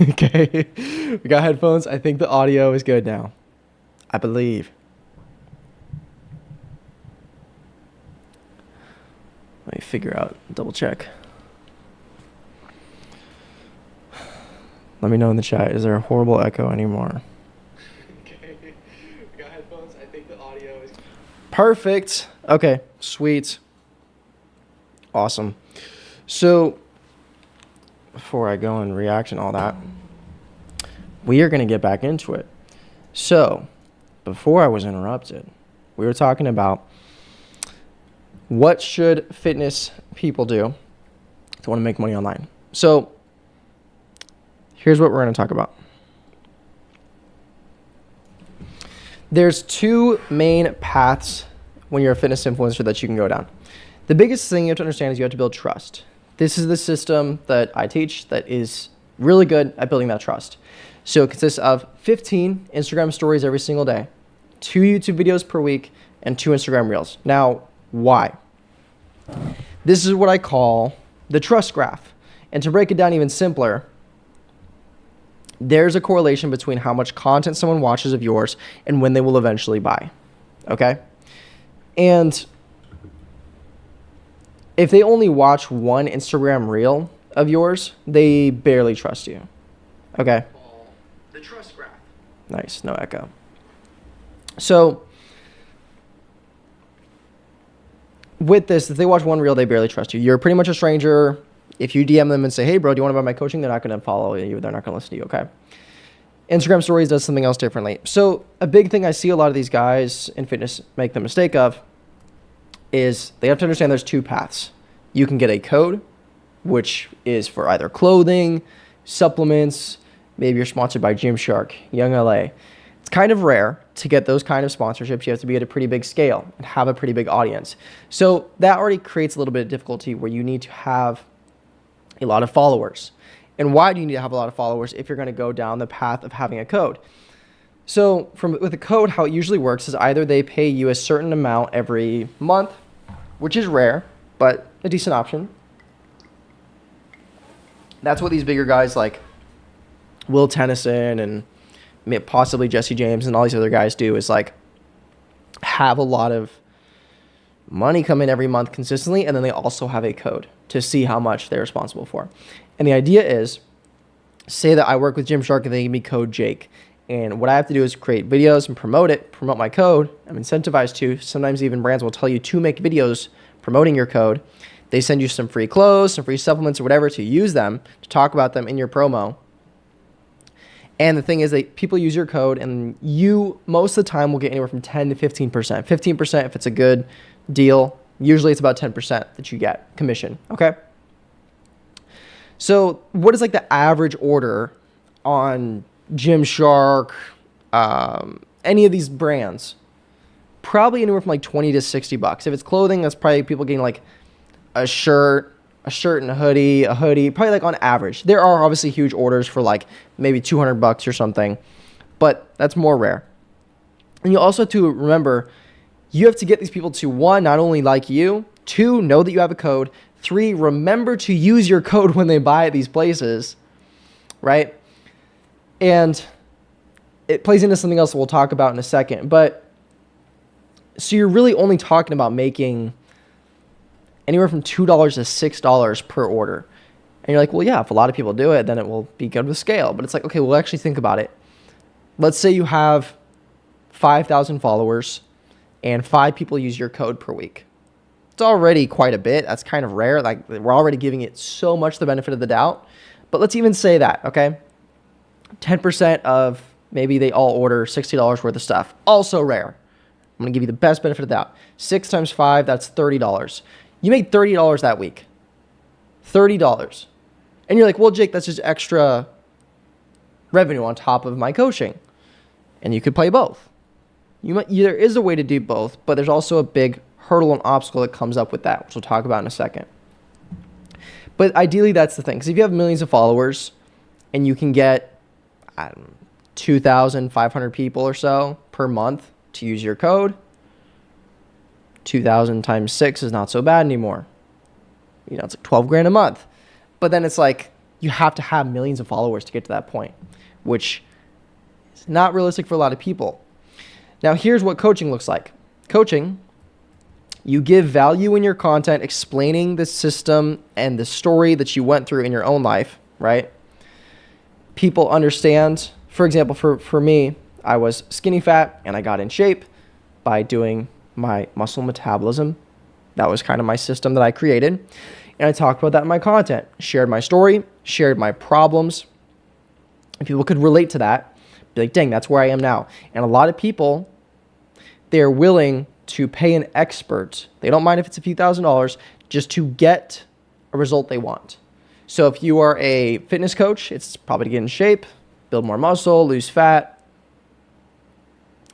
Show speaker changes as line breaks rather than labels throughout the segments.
Okay. We got headphones. I think the audio is good now. I believe. Let me figure out, double check. Let me know in the chat. Is there a horrible echo anymore? Okay. We got headphones. I think the audio is perfect. Okay. Sweet. Awesome. So, before I go and react and all that, we are going to get back into it. So, before I was interrupted, we were talking about what should fitness people do to want to make money online. So, here's what we're going to talk about. There's two main paths when you're a fitness influencer that you can go down. The biggest thing you have to understand is you have to build trust. This is the system that I teach that is really good at building that trust. So it consists of 15 Instagram stories every single day, 2 YouTube videos per week, and 2 Instagram reels. Now, why? This is what I call the trust graph. And to break it down even simpler, there's a correlation between how much content someone watches of yours and when they will eventually buy. Okay? And if they only watch one Instagram reel of yours, they barely trust you. Okay? The trust graph. Nice, no echo. So, with this, if they watch one reel, they barely trust you. You're pretty much a stranger. If you DM them and say, hey, bro, do you want to buy my coaching? They're not going to follow you. They're not going to listen to you, okay? Instagram Stories does something else differently. So, a big thing I see a lot of these guys in fitness make the mistake of is they have to understand there's two paths. You can get a code, which is for either clothing, supplements, maybe you're sponsored by Gymshark, Young LA. It's kind of rare to get those kind of sponsorships. You have to be at a pretty big scale and have a pretty big audience. So that already creates a little bit of difficulty where you need to have a lot of followers. And why do you need to have a lot of followers if you're going to go down the path of having a code? So with a code, how it usually works is either they pay you a certain amount every month, which is rare, but a decent option. That's what these bigger guys like Will Tennyson and possibly Jesse James and all these other guys do, is like have a lot of money come in every month consistently, and then they also have a code to see how much they're responsible for. And the idea is, say that I work with Gymshark and they give me code Jake. And what I have to do is create videos and promote my code. I'm incentivized to. Sometimes even brands will tell you to make videos promoting your code. They send you some free clothes, some free supplements or whatever to use them, to talk about them in your promo. And the thing is that people use your code and you most of the time will get anywhere from 10 to 15%. 15% if it's a good deal. Usually it's about 10% that you get commission, okay? So what is like the average order on Gymshark, any of these brands? Probably anywhere from like 20 to $60. If it's clothing, that's probably people getting like a shirt and a hoodie, probably like on average. There are obviously huge orders for like maybe $200 or something, but that's more rare. And you also have to remember, you have to get these people to, 1, not only like you, 2, know that you have a code, 3, remember to use your code when they buy at these places, right? And it plays into something else that we'll talk about in a second. But so you're really only talking about making anywhere from $2 to $6 per order. And you're like, well, yeah, if a lot of people do it, then it will be good with scale. But it's like, okay, well, actually think about it. Let's say you have 5,000 followers and 5 people use your code per week. It's already quite a bit. That's kind of rare. Like, we're already giving it so much the benefit of the doubt. But let's even say that, okay? 10% of maybe they all order $60 worth of stuff. Also rare. I'm going to give you the best benefit of the doubt. 6 times 5, that's $30. You made $30 that week. $30. And you're like, well, Jake, that's just extra revenue on top of my coaching. And you could play both. There is a way to do both, but there's also a big hurdle and obstacle that comes up with that, which we'll talk about in a second. But ideally, that's the thing. Because if you have millions of followers and you can get 2,500 people or so per month to use your code, 2,000 times 6 is not so bad anymore. It's like 12 grand a month. But then it's like, You have to have millions of followers to get to that point, which is not realistic for a lot of people. Now, here's what coaching looks like. Coaching, you give value in your content, explaining the system and the story that you went through in your own life, right? People understand. For example, for me, I was skinny fat and I got in shape by doing my muscle metabolism. That was kind of my system that I created. And I talked about that in my content, shared my story, shared my problems. And people could relate to that, be like, dang, that's where I am now. And a lot of people, they're willing to pay an expert. They don't mind if it's a few $1,000s just to get a result they want. So if you are a fitness coach, it's probably to get in shape, build more muscle, lose fat.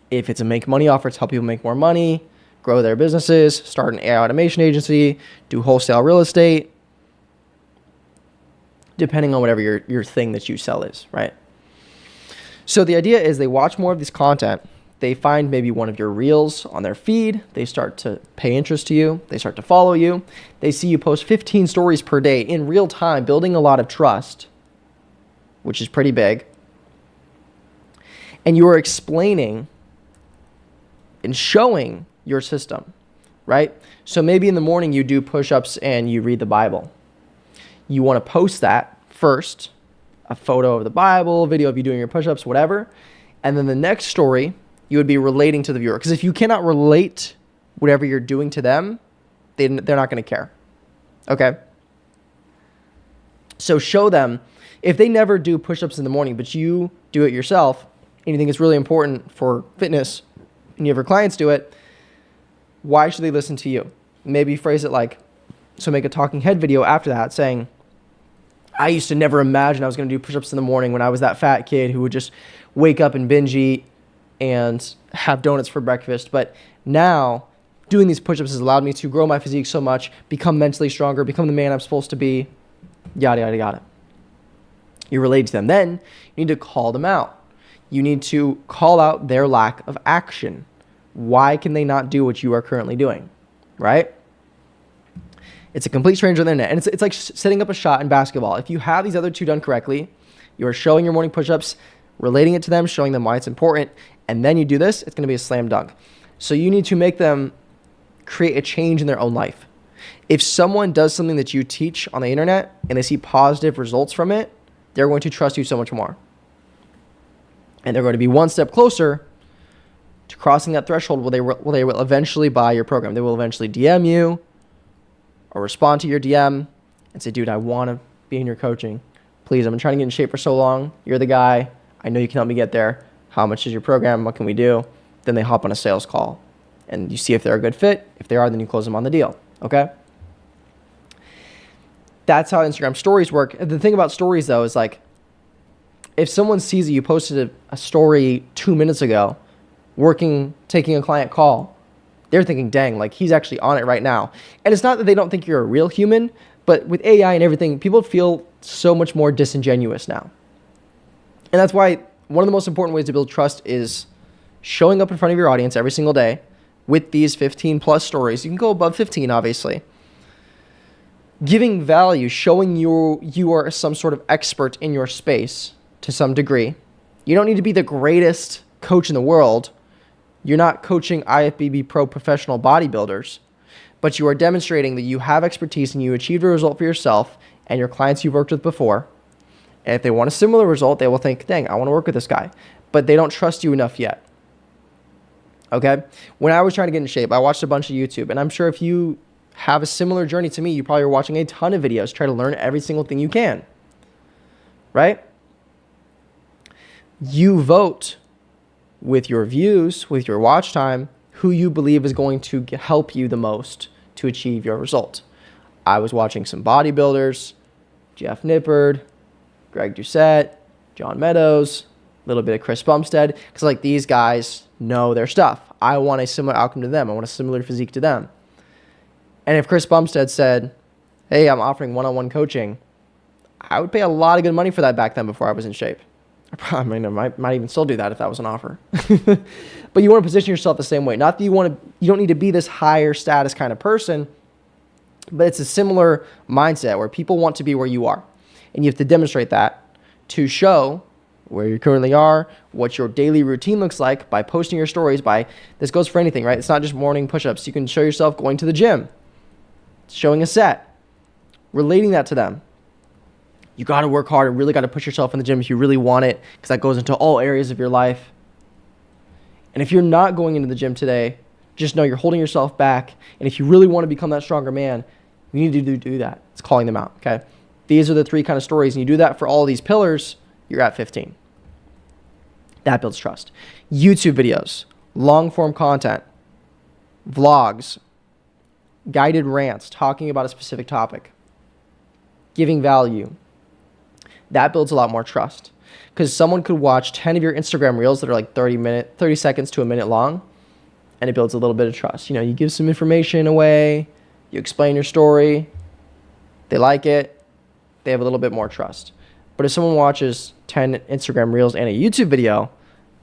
If it's a make money offer, it's help people make more money, grow their businesses, start an AI automation agency, do wholesale real estate, depending on whatever your thing that you sell is, right? So the idea is they watch more of this content. They find maybe one of your reels on their feed. They start to pay interest to you. They start to follow you. They see you post 15 stories per day in real time, building a lot of trust, which is pretty big. And you are explaining and showing your system, right? So maybe in the morning you do push-ups and you read the Bible. You want to post that first, a photo of the Bible, a video of you doing your push-ups, whatever. And then the next story, you would be relating to the viewer. Because if you cannot relate whatever you're doing to them, they're not going to care. Okay? So show them, if they never do push-ups in the morning, but you do it yourself, and you think it's really important for fitness, and you have your clients do it, why should they listen to you? Maybe phrase it like, so make a talking head video after that saying, I used to never imagine I was going to do push-ups in the morning when I was that fat kid who would just wake up and binge eat and have donuts for breakfast. But now doing these push-ups has allowed me to grow my physique so much, become mentally stronger, become the man I'm supposed to be, yada, yada, yada. You relate to them. Then you need to call them out. You need to call out their lack of action. Why can they not do what you are currently doing, right? It's a complete stranger on the internet. And it's like setting up a shot in basketball. If you have these other two done correctly, you are showing your morning push-ups, relating it to them, showing them why it's important, and then you do this, it's going to be a slam dunk. So you need to make them create a change in their own life. If someone does something that you teach on the internet and they see positive results from it, they're going to trust you so much more. And they're going to be one step closer to crossing that threshold where they will eventually buy your program. They will eventually DM you or respond to your DM and say, dude, I want to be in your coaching. Please, I've been trying to get in shape for so long. You're the guy. I know you can help me get there. How much is your program? What can we do? Then they hop on a sales call and you see if they're a good fit. If they are, then you close them on the deal. Okay? That's how Instagram stories work. The thing about stories, though, is like, if someone sees that you posted a story 2 minutes ago, taking a client call, they're thinking, dang, like he's actually on it right now. And it's not that they don't think you're a real human, but with AI and everything, people feel so much more disingenuous now. And that's why one of the most important ways to build trust is showing up in front of your audience every single day with these 15 plus stories. You can go above 15, obviously. Giving value, showing you are some sort of expert in your space to some degree. You don't need to be the greatest coach in the world. You're not coaching IFBB pro professional bodybuilders, but you are demonstrating that you have expertise and you achieved a result for yourself and your clients you've worked with before. And if they want a similar result, they will think, dang, I want to work with this guy. But they don't trust you enough yet. Okay? When I was trying to get in shape, I watched a bunch of YouTube. And I'm sure if you have a similar journey to me, you probably are watching a ton of videos, try to learn every single thing you can. Right? You vote with your views, with your watch time, who you believe is going to help you the most to achieve your result. I was watching some bodybuilders, Jeff Nippard, Greg Doucette, John Meadows, a little bit of Chris Bumstead, because like these guys know their stuff. I want a similar outcome to them. I want a similar physique to them. And if Chris Bumstead said, hey, I'm offering one-on-one coaching, I would pay a lot of good money for that back then before I was in shape. I mean, I might even still do that if that was an offer. But you want to position yourself the same way. Not that you don't need to be this higher status kind of person, but it's a similar mindset where people want to be where you are. And you have to demonstrate that to show where you currently are, what your daily routine looks like by posting your stories. This goes for anything, right? It's not just morning push-ups. You can show yourself going to the gym, showing a set, relating that to them. You got to work hard and really got to push yourself in the gym if you really want it, because that goes into all areas of your life. And if you're not going into the gym today, just know you're holding yourself back. And if you really want to become that stronger man, you need to do that. It's calling them out, okay? These are the 3 kind of stories. And you do that for all these pillars, you're at 15. That builds trust. YouTube videos, long-form content, vlogs, guided rants, talking about a specific topic, giving value. That builds a lot more trust. Because someone could watch 10 of your Instagram reels that are like 30 seconds to a minute long, and it builds a little bit of trust. You give some information away, you explain your story, they like it, they have a little bit more trust. But if someone watches 10 Instagram reels and a YouTube video,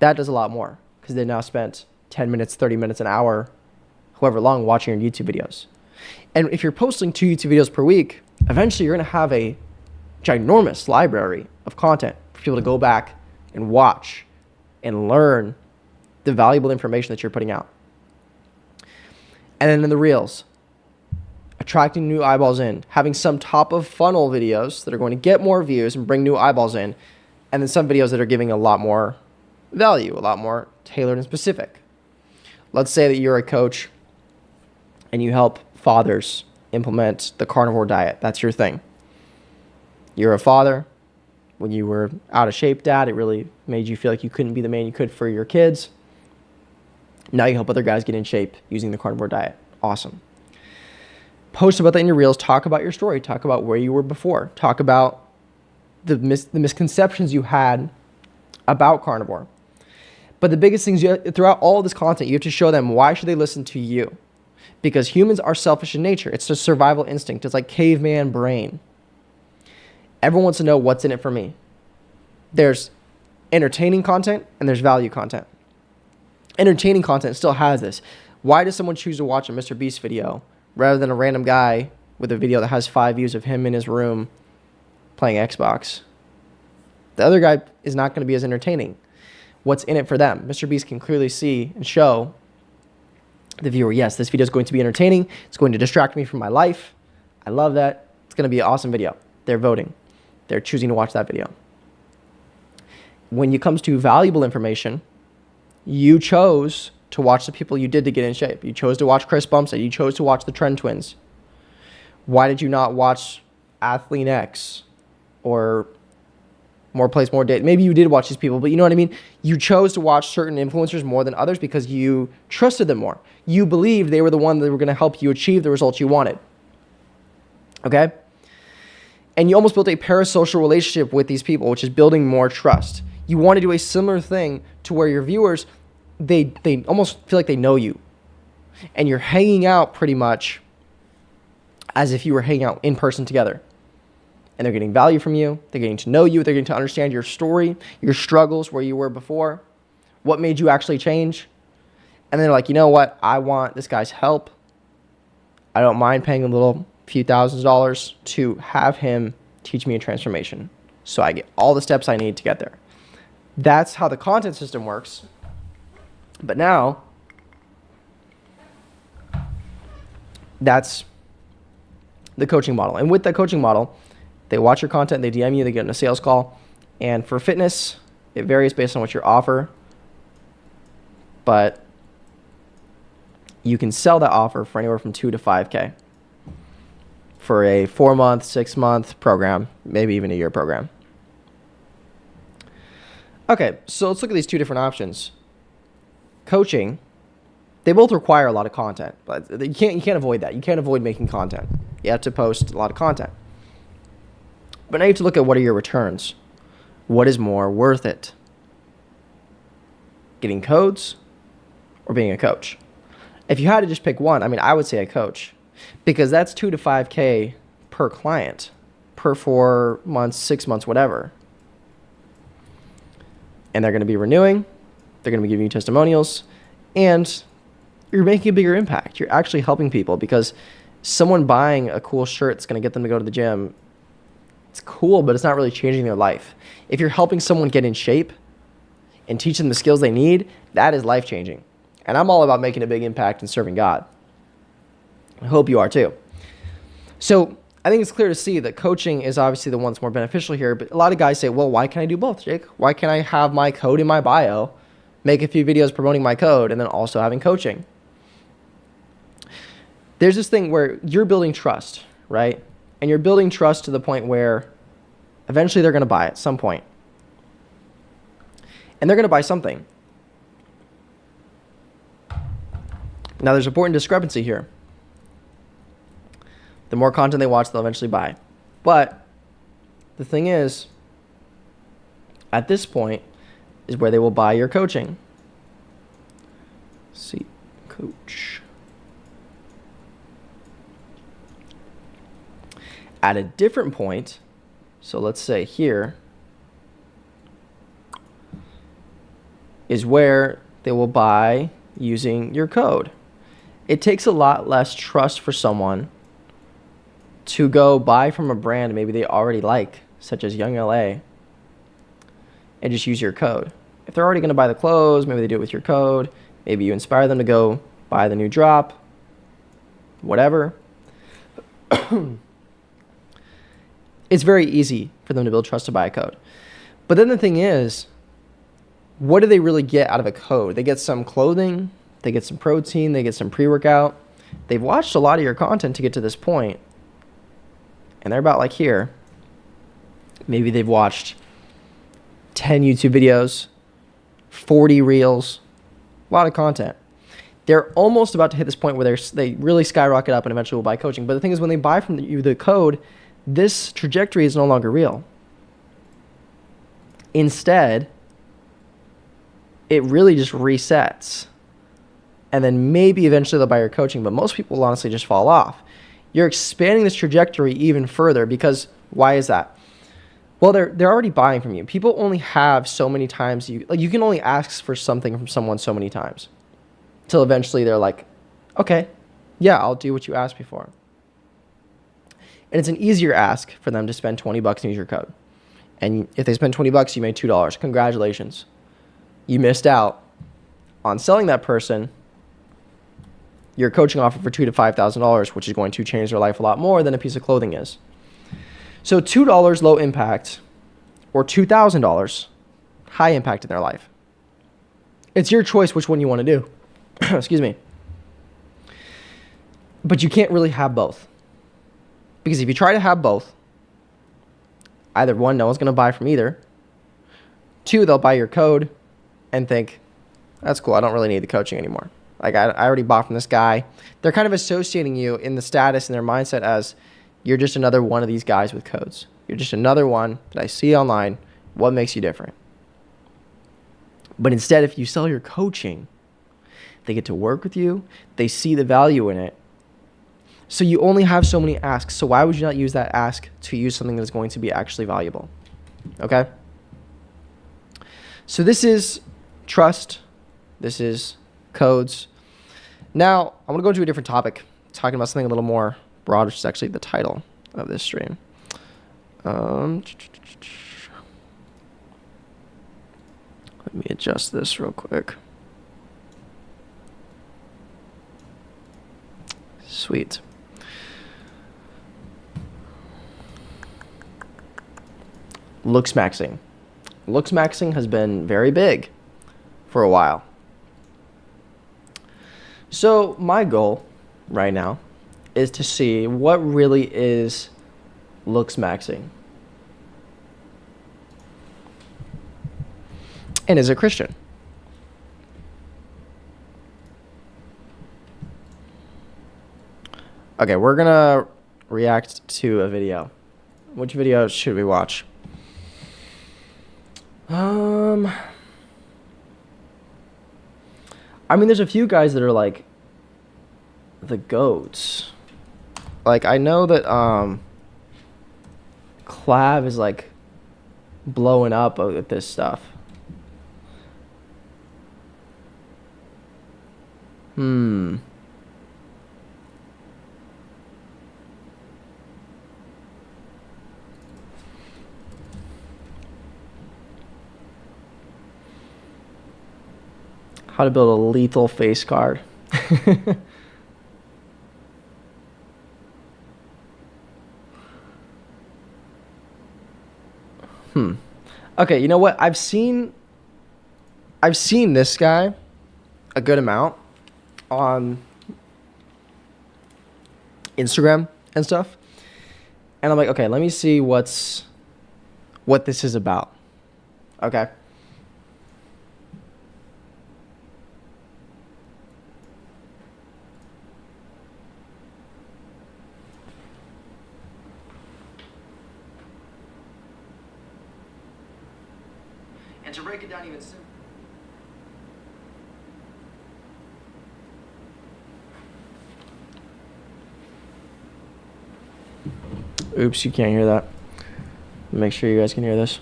that does a lot more, because they now spent 10 minutes, 30 minutes, an hour, however long, watching your YouTube videos. And if you're posting 2 YouTube videos per week, eventually you're going to have a ginormous library of content for people to go back and watch and learn the valuable information that you're putting out. And then in the reels, attracting new eyeballs in, having some top of funnel videos that are going to get more views and bring new eyeballs in, and then some videos that are giving a lot more value, a lot more tailored and specific. Let's say that you're a coach and you help fathers implement the carnivore diet. That's your thing. You're a father. When you were out of shape, dad, it really made you feel like you couldn't be the man you could for your kids. Now you help other guys get in shape using the carnivore diet. Awesome. Post about that in your reels. Talk about your story. Talk about where you were before. Talk about the misconceptions you had about carnivore. But the biggest things, throughout all this content, you have to show them why should they listen to you. Because humans are selfish in nature. It's a survival instinct. It's like caveman brain. Everyone wants to know what's in it for me. There's entertaining content and there's value content. Entertaining content still has this. Why does someone choose to watch a Mr. Beast video rather than a random guy with a video that has 5 views of him in his room playing Xbox? The other guy is not going to be as entertaining. What's in it for them? Mr. Beast can clearly see and show the viewer, yes, this video is going to be entertaining. It's going to distract me from my life. I love that. It's going to be an awesome video. They're voting. They're choosing to watch that video. When it comes to valuable information, you chose to watch the people you did to get in shape. You chose to watch Chris Bumstead. You chose to watch the Trend Twins. Why did you not watch Athlete X or More Place, More Date? Maybe you did watch these people, but you know what I mean? You chose to watch certain influencers more than others because you trusted them more. You believed they were the one that were going to help you achieve the results you wanted. Okay? And you almost built a parasocial relationship with these people, which is building more trust. You want to do a similar thing to where your viewers, they almost feel like they know you. And you're hanging out pretty much as if you were hanging out in person together. And they're getting value from you. They're getting to know you. They're getting to understand your story, your struggles, where you were before, what made you actually change. And they're like, you know what? I want this guy's help. I don't mind paying a little few $1,000s to have him teach me a transformation. So I get all the steps I need to get there. That's how the content system works. But now, that's the coaching model. And with that coaching model, they watch your content, they DM you, they get in a sales call. And for fitness, it varies based on what you offer. But you can sell that offer for anywhere from $2,000 to $5,000 for a 4-month, 6-month program, maybe even a year program. Okay, so let's look at these 2 different options. Coaching, they both require a lot of content, but you can't avoid that. You can't avoid making content. You have to post a lot of content. But now you have to look at what are your returns. What is more worth it? Getting codes or being a coach? If you had to just pick one, I would say a coach, because that's $2,000 to $5,000 per client, per 4 months, 6 months, whatever. And they're going to be renewing. They're going to be giving you testimonials, and you're making a bigger impact. You're actually helping people, because someone buying a cool shirt that's going to get them to go to the gym It's cool, but it's not really changing their life. If you're helping someone get in shape and teach them the skills they need, that is life changing. And I'm all about making a big impact and serving God. I hope you are too. So I think it's clear to see that coaching is obviously the one that's more beneficial here. But a lot of guys say, well, why can't I do both, Jake? Why can't I have my code in my bio, make a few videos promoting my code, and then also having coaching? There's this thing where you're building trust, right? And you're building trust to the point where eventually they're going to buy at some point. And they're going to buy something. Now, there's an important discrepancy here. The more content they watch, they'll eventually buy. But the thing is, at this point is where they will buy your coaching. See, coach. At a different point, so let's say here, is where they will buy using your code. It takes a lot less trust for someone to go buy from a brand maybe they already like, such as Young LA, and just use your code. If they're already going to buy the clothes, maybe they do it with your code. Maybe you inspire them to go buy the new drop, whatever. It's very easy for them to build trust to buy a code. But then the thing is, what do they really get out of a code? They get some clothing, they get some protein, they get some pre-workout. They've watched a lot of your content to get to this point, and they're about like here. Maybe they've watched 10 YouTube videos, 40 reels, a lot of content. They're almost about to hit this point where they really skyrocket up and eventually will buy coaching. But the thing is, when they buy from you the code, this trajectory is no longer real. Instead, it really just resets. And then maybe eventually they'll buy your coaching, but most people will honestly just fall off. You're expanding this trajectory even further because why is that? Well, they're already buying from you. People only have so many times you can only ask for something from someone so many times till eventually they're like, okay, yeah, I'll do what you asked me for. And it's an easier ask for them to spend $20 and use your code. And if they spend $20, you made $2. Congratulations. You missed out on selling that person your coaching offer for $2,000 to $5,000, which is going to change their life a lot more than a piece of clothing is. So $2 low impact, or $2,000 high impact in their life. It's your choice which one you want to do. Excuse me. But you can't really have both. Because if you try to have both, either one, no one's going to buy from either. Two, they'll buy your code and think, that's cool, I don't really need the coaching anymore. Like, I already bought from this guy. They're kind of associating you in the status and their mindset as you're just another one of these guys with codes. You're just another one that I see online. What makes you different? But instead, if you sell your coaching, they get to work with you. They see the value in it. So you only have so many asks. So why would you not use that ask to use something that's going to be actually valuable? Okay? So this is trust. This is codes. Now, I'm going to go into a different topic, talking about something a little more broad, which is actually the title of this stream. Let me adjust this real quick. Sweet. Looksmaxxing. Looksmaxxing has been very big for a while. So my goal right now is to see what really is Looksmaxxing. And is it Christian? Okay, we're gonna react to a video. Which video should we watch? I mean, there's a few guys that are like the GOATs. Like, I know that Clav is like blowing up with this stuff. How to build a lethal face card. Okay, you know what? I've seen this guy a good amount on Instagram and stuff. And I'm like, okay, let me see what this is about. Okay. And to break it down even simpler. Oops, you can't hear that. Make sure you guys can hear this.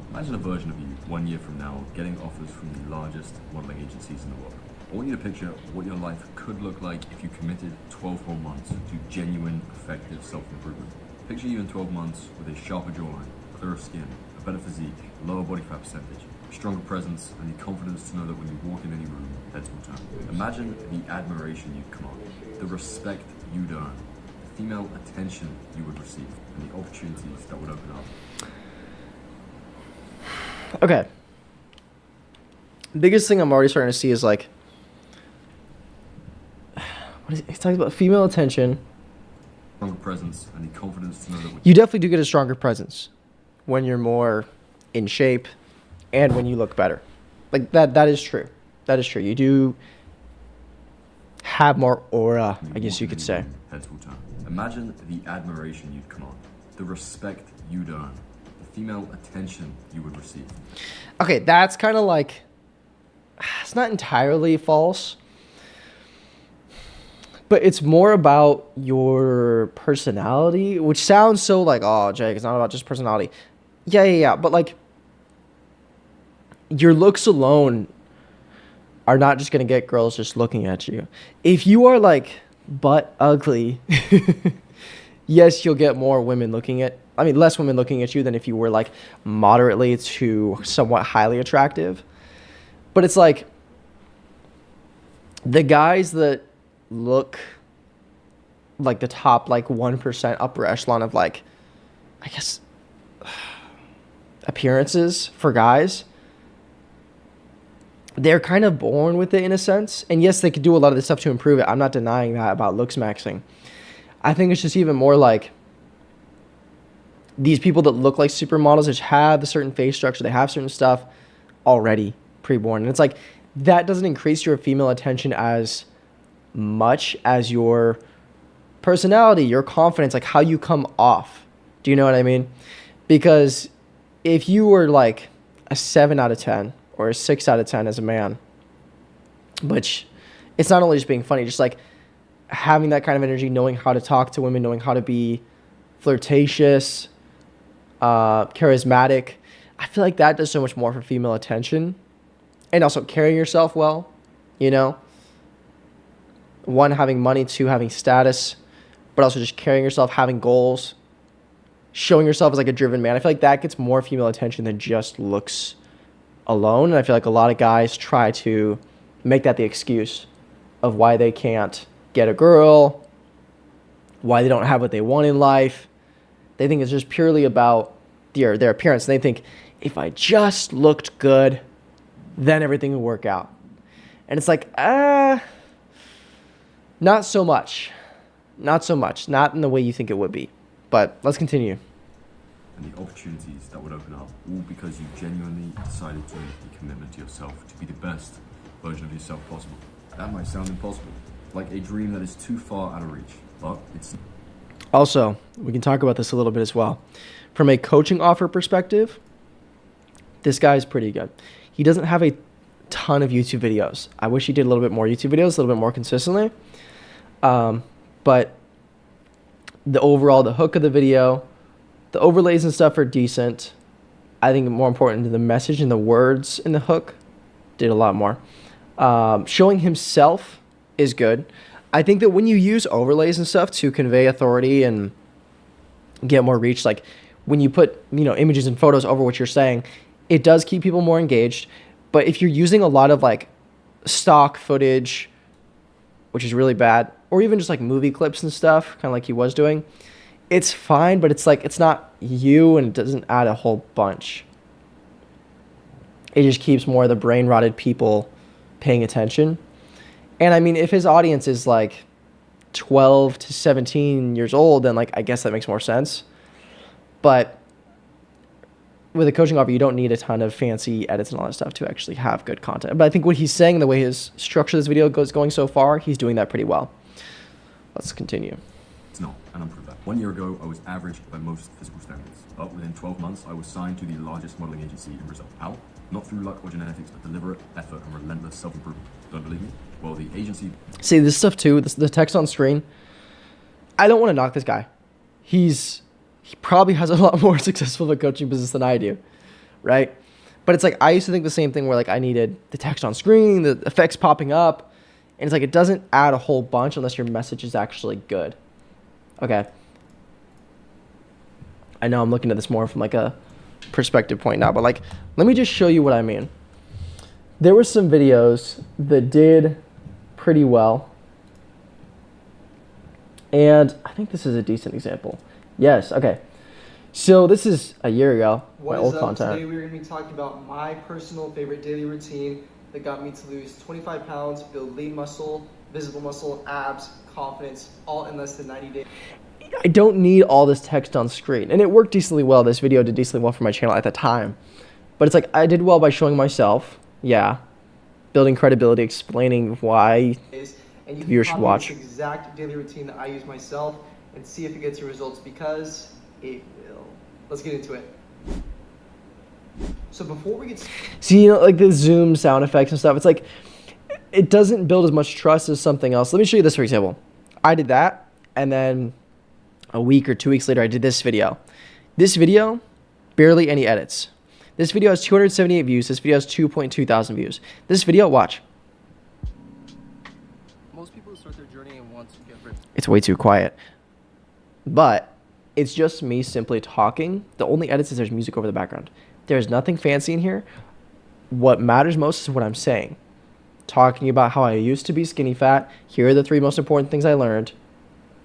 Imagine a version of you 1 year from now getting offers from the largest modeling agencies in the world. I want you to picture what your life could look like if you committed 12 whole months to genuine, effective self-improvement. Picture you in 12 months with a sharper jawline, clearer skin, a better physique, lower body fat percentage, a stronger presence, and the confidence to know that when you walk in any room, heads will turn. Imagine the admiration you'd command, the respect you'd earn, the female attention you would receive, and the opportunities that would open up.
Okay. Biggest thing I'm already starting to see is like, what is it? He's talking about female attention.
Stronger presence and the confidence to know that
You definitely do get a stronger presence when you're more in shape and when you look better. Like that is true. That is true. You do have more aura, I guess you could say.
Heads will turn. Imagine the admiration you'd command, the respect you'd earn, the female attention you would receive.
Okay, that's kind of like, it's not entirely false, but it's more about your personality, which sounds so like, oh, Jake, it's not about just personality. Yeah. But like, your looks alone are not just going to get girls just looking at you. If you are like butt ugly, yes, you'll get more women looking at, less women looking at you than if you were like moderately to somewhat highly attractive. But it's like the guys that look like the top like 1% upper echelon of like, I guess, appearances for guys, they're kind of born with it in a sense. And yes, they could do a lot of this stuff to improve it. I'm not denying that about Looksmaxxing. I think it's just even more like these people that look like supermodels, which have a certain face structure, they have certain stuff already pre-born. And it's like, that doesn't increase your female attention as much as your personality, your confidence, like how you come off. Do you know what I mean? Because if you were like a 7 out of 10 or a 6 out of 10 as a man, which it's not only just being funny, just like having that kind of energy, knowing how to talk to women, knowing how to be flirtatious, charismatic, I feel like that does so much more for female attention. And also carrying yourself well, you know? 1, having money, 2, having status, but also just carrying yourself, having goals, showing yourself as like a driven man. I feel like that gets more female attention than just looks alone. And I feel like a lot of guys try to make that the excuse of why they can't get a girl, why they don't have what they want in life. They think it's just purely about their appearance. And they think, if I just looked good, then everything would work out. And it's like, not so much. Not so much. Not in the way you think it would be. But let's continue.
And the opportunities that would open up, all because you genuinely decided to make a commitment to yourself to be the best version of yourself possible. That might sound impossible, like a dream that is too far out of reach, but it's...
Also, we can talk about this a little bit as well. From a coaching offer perspective, this guy is pretty good. He doesn't have a ton of YouTube videos. I wish he did a little bit more YouTube videos, a little bit more consistently. But the hook of the video, the overlays and stuff are decent. I think more important to the message and the words in the hook did a lot more. Showing himself is good. I think that when you use overlays and stuff to convey authority and get more reach, like when you put, images and photos over what you're saying, It does keep people more engaged, but if you're using a lot of like stock footage, which is really bad, or even just like movie clips and stuff, kind of like he was doing, it's fine, but it's like, it's not you and it doesn't add a whole bunch. It just keeps more of the brain rotted people paying attention. And I mean, if his audience is like 12 to 17 years old, then like, I guess that makes more sense. But with a coaching offer, you don't need a ton of fancy edits and all that stuff to actually have good content. But I think what he's saying, the way his structure of this video goes going so far, he's doing that pretty well. Let's continue.
It's not, and I'm proof that. 1 year ago, I was average by most physical standards. But within 12 months, I was signed to the largest modeling agency in Brazil. How? Not through luck or genetics, but deliberate effort and relentless self-improvement. Don't believe me? Well, the agency...
See, this stuff too, the text on screen, I don't want to knock this guy. He probably has a lot more successful of a coaching business than I do, right? But it's like, I used to think the same thing where like I needed the text on screen, the effects popping up, and it's like, it doesn't add a whole bunch unless your message is actually good. Okay. I know I'm looking at this more from like a perspective point now, but like, let me just show you what I mean. There were some videos that did pretty well. And I think this is a decent example. Yes, okay. So this is a year ago, my old content.
Today we're going to be talking about my personal favorite daily routine that got me to lose 25 pounds, build lean muscle, visible muscle, abs, confidence, all in less than 90 days.
I don't need all this text on screen. And it worked decently well. This video did decently well for my channel at the time. But it's like, I did well by showing myself. Yeah. Building credibility, explaining why
and you
viewers should watch.
This exact daily routine that I use myself and see if it gets your results, because it will. Let's get into it. So before we get...
See, you know, like the zoom sound effects and stuff, it's like, it doesn't build as much trust as something else. Let me show you this, for example. I did that, and then a week or 2 weeks later, I did this video. This video, barely any edits. This video has 278 views. This video has 2.2 thousand views. This video, watch.
Most people start their journey and want to get rid.
It's way too quiet. But it's just me simply talking. The only edits is there's music over the background. There's nothing fancy in here. What matters most is what I'm saying. Talking about how I used to be skinny fat. Here are the 3 most important things I learned.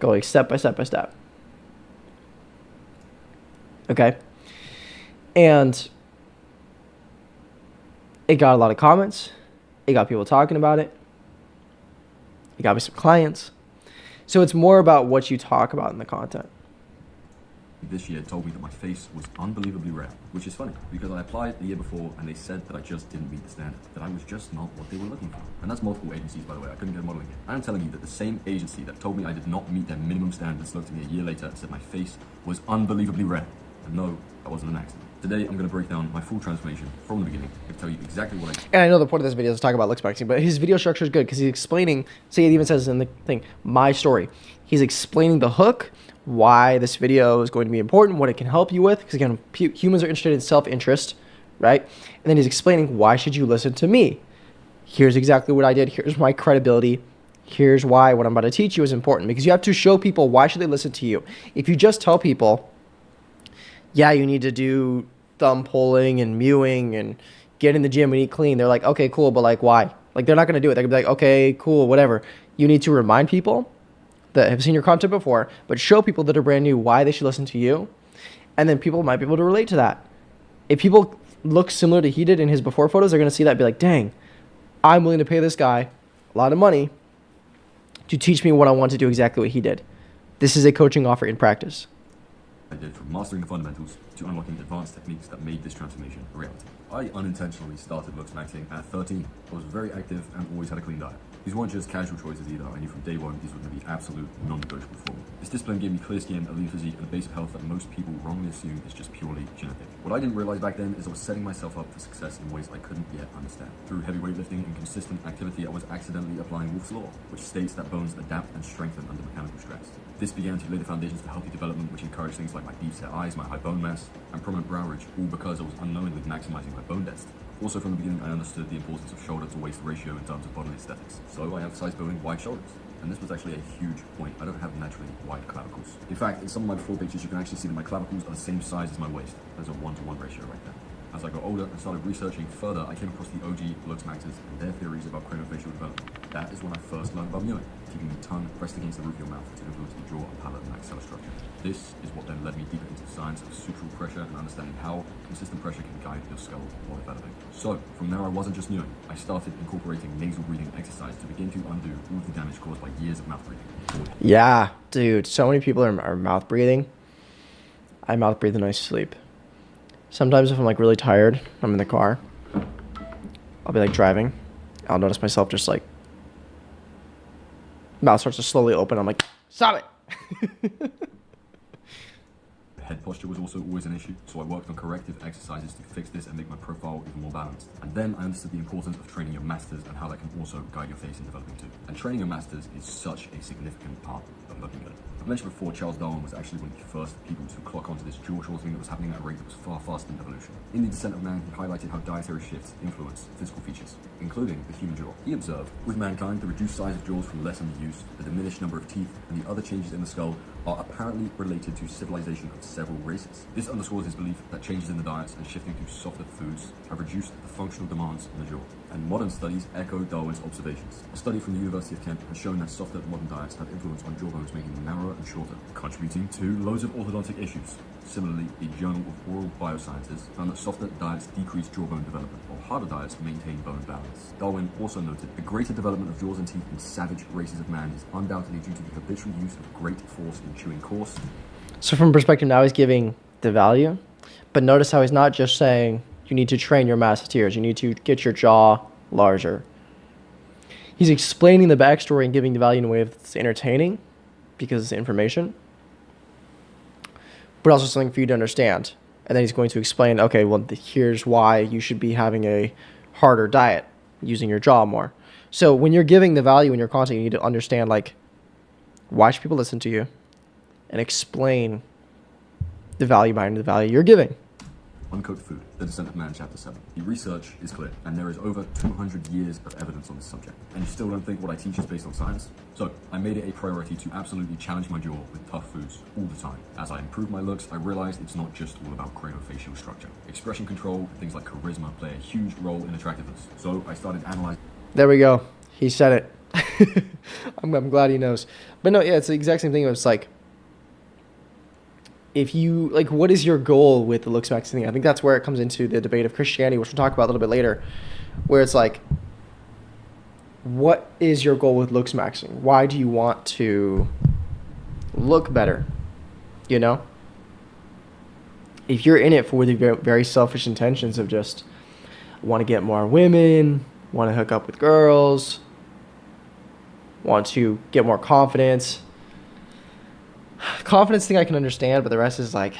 Going step by step by step. Okay? And it got a lot of comments. It got people talking about it. It got me some clients. So it's more about what you talk about in the content.
This year told me that my face was unbelievably rare, which is funny because I applied the year before and they said that I just didn't meet the standard, that I was just not what they were looking for. And that's multiple agencies, by the way. I couldn't get modeling it. I'm telling you that the same agency that told me I did not meet their minimum standards looked at me a year later and said my face was unbelievably rare. And no, that wasn't an accident. Today, I'm going to break down my full transformation from the beginning and tell you exactly what I did.
And I know the point of this video is to talk about Looksmaxxing, but his video structure is good because he's explaining, say it even says in the thing, my story. He's explaining the hook, why this video is going to be important, what it can help you with, because again, humans are interested in self-interest, right? And then he's explaining, why should you listen to me? Here's exactly what I did. Here's my credibility. Here's why what I'm about to teach you is important, because you have to show people why should they listen to you. If you just tell people, yeah, you need to do thumb pulling and mewing and get in the gym and eat clean, they're like, okay, cool, but like, why? Like, they're not going to do it. They're going to be like, okay, cool, whatever. You need to remind people that have seen your content before, but show people that are brand new why they should listen to you, and then people might be able to relate to that. If people look similar to he did in his before photos, they're going to see that and be like, dang, I'm willing to pay this guy a lot of money to teach me what I want to do exactly what he did. This is a coaching offer in practice.
I did from mastering the fundamentals to unlocking advanced techniques that made this transformation a reality. I unintentionally started Looksmaxxing at 13. I was very active and always had a clean diet. These weren't just casual choices either. I knew from day one these were going to be absolute non-negotiable for me. This discipline gave me clear skin, a lean physique, and a base of health that most people wrongly assume is just purely genetic. What I didn't realize back then is I was setting myself up for success in ways I couldn't yet understand. Through heavy weightlifting and consistent activity, I was accidentally applying Wolff's Law, which states that bones adapt and strengthen under mechanical stress. This began to lay the foundations for healthy development, which encouraged things like my deep set eyes, my high bone mass, and prominent brow ridge, all because I was unknowingly maximizing my bone density. Also from the beginning, I understood the importance of shoulder to waist ratio in terms of bodily aesthetics. So I emphasized building wide shoulders. And this was actually a huge point. I don't have naturally wide clavicles. In fact, in some of my before pictures, you can actually see that my clavicles are the same size as my waist. There's a 1-to-1 ratio right there. As I got older and started researching further, I came across the OG Looksmaxxers and their theories about craniofacial development. That is when I first learned about mewing, keeping the tongue pressed against the roof of your mouth to influence the jaw, palate, and maxilla structure. This is what then led me deeper into the science of sutural pressure and understanding how consistent pressure can guide your skull while developing. So, from there I wasn't just mewing. I started incorporating nasal breathing exercise to begin to undo all of the damage caused by years of mouth breathing.
Yeah, dude. So many people are mouth breathing. I mouth breathe when I sleep. Sometimes if I'm like really tired, I'm in the car. I'll be like driving. I'll notice myself just like mouth starts to slowly open. I'm like, stop it.
Head posture was also always an issue, so I worked on corrective exercises to fix this and make my profile even more balanced. And then I understood the importance of training your masters and how that can also guide your face in developing too. And training your masters is such a significant part of looking good. I mentioned before, Charles Darwin was actually one of the first people to clock onto this jaw shortening that was happening at a rate that was far faster than evolution. In The Descent of Man, he highlighted how dietary shifts influence physical features, including the human jaw. He observed, with mankind, the reduced size of jaws from less underuse, the diminished number of teeth, and the other changes in the skull are apparently related to civilization of several races. This underscores his belief that changes in the diets and shifting to softer foods have reduced the functional demands on the jaw. And modern studies echo Darwin's observations. A study from the University of Kent has shown that softer modern diets have influence on jaw bones, making them narrower and shorter, contributing to loads of orthodontic issues. Similarly, the Journal of Oral Biosciences found that softer diets decrease jawbone development, while harder diets maintain bone balance. Darwin also noted the greater development of jaws and teeth in savage races of man is undoubtedly due to the habitual use of great force in chewing coarse. So from perspective now, he's giving the value, but notice how he's not just saying you need to train your masseteers, you need to get your jaw larger. He's explaining the backstory and giving the value in a way that's entertaining because it's information, but also something for you to understand. And then he's going to explain, okay, well, here's why you should be having a harder diet, using your jaw more. So when you're giving the value in your content, you need to understand, like, why should people listen to you, and explain the value behind the value you're giving. Uncooked food, The Descent of Man, Chapter 7. The research is clear, and there is over 200 years of evidence on this subject. And you still don't think what I teach is based on science? So, I made it a priority to absolutely challenge my jaw with tough foods all the time. As I improved my looks, I realized it's not just all about craniofacial structure. Expression control and things like charisma play a huge role in attractiveness. So, I started analyzing...
There we go. He said it. I'm glad he knows. But no, yeah, it's the exact same thing. It's like, if you, like, what is your goal with the Looksmaxxing thing? I think that's where it comes into the debate of Christianity, which we'll talk about a little bit later, where it's like, what is your goal with Looksmaxxing? Why do you want to look better? You know? If you're in it for the very, very selfish intentions of just want to get more women, want to hook up with girls, want to get more confidence. Confidence thing I can understand, but the rest is like...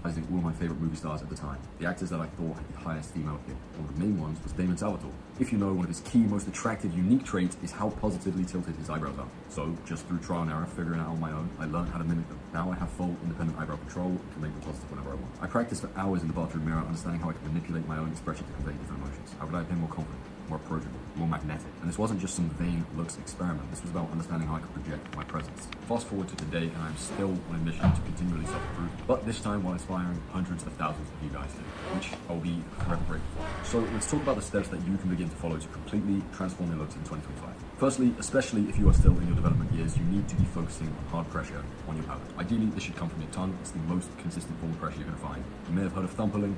I think one of my favorite movie stars at the time. The actors that I thought had the highest female appeal. One of the main ones was Damon Salvatore. If you know, one of his key, most attractive, unique traits is how positively tilted his eyebrows are. So, just through trial and error, figuring it out on my own, I learned how to mimic them. Now I have full, independent eyebrow control and can make them positive whenever I want. I practiced for hours in the bathroom mirror, understanding how I could manipulate my own expression to convey different emotions. How could I appear more confident, more approachable, more magnetic? And this wasn't just some vain looks experiment. This was about understanding how I could project my presence. Fast forward to today, and I'm still on a mission to continually self-improve, but this time while inspiring hundreds of thousands of you guys too, which I'll be forever grateful for. So let's talk about the steps that you can begin to follow to completely transform your looks in 2025. Firstly, especially if you are still in your development years, you need to be focusing on hard pressure on your palate. Ideally, this should come from your tongue. It's the most consistent form of pressure you're going to find. You may have heard of thumb pulling,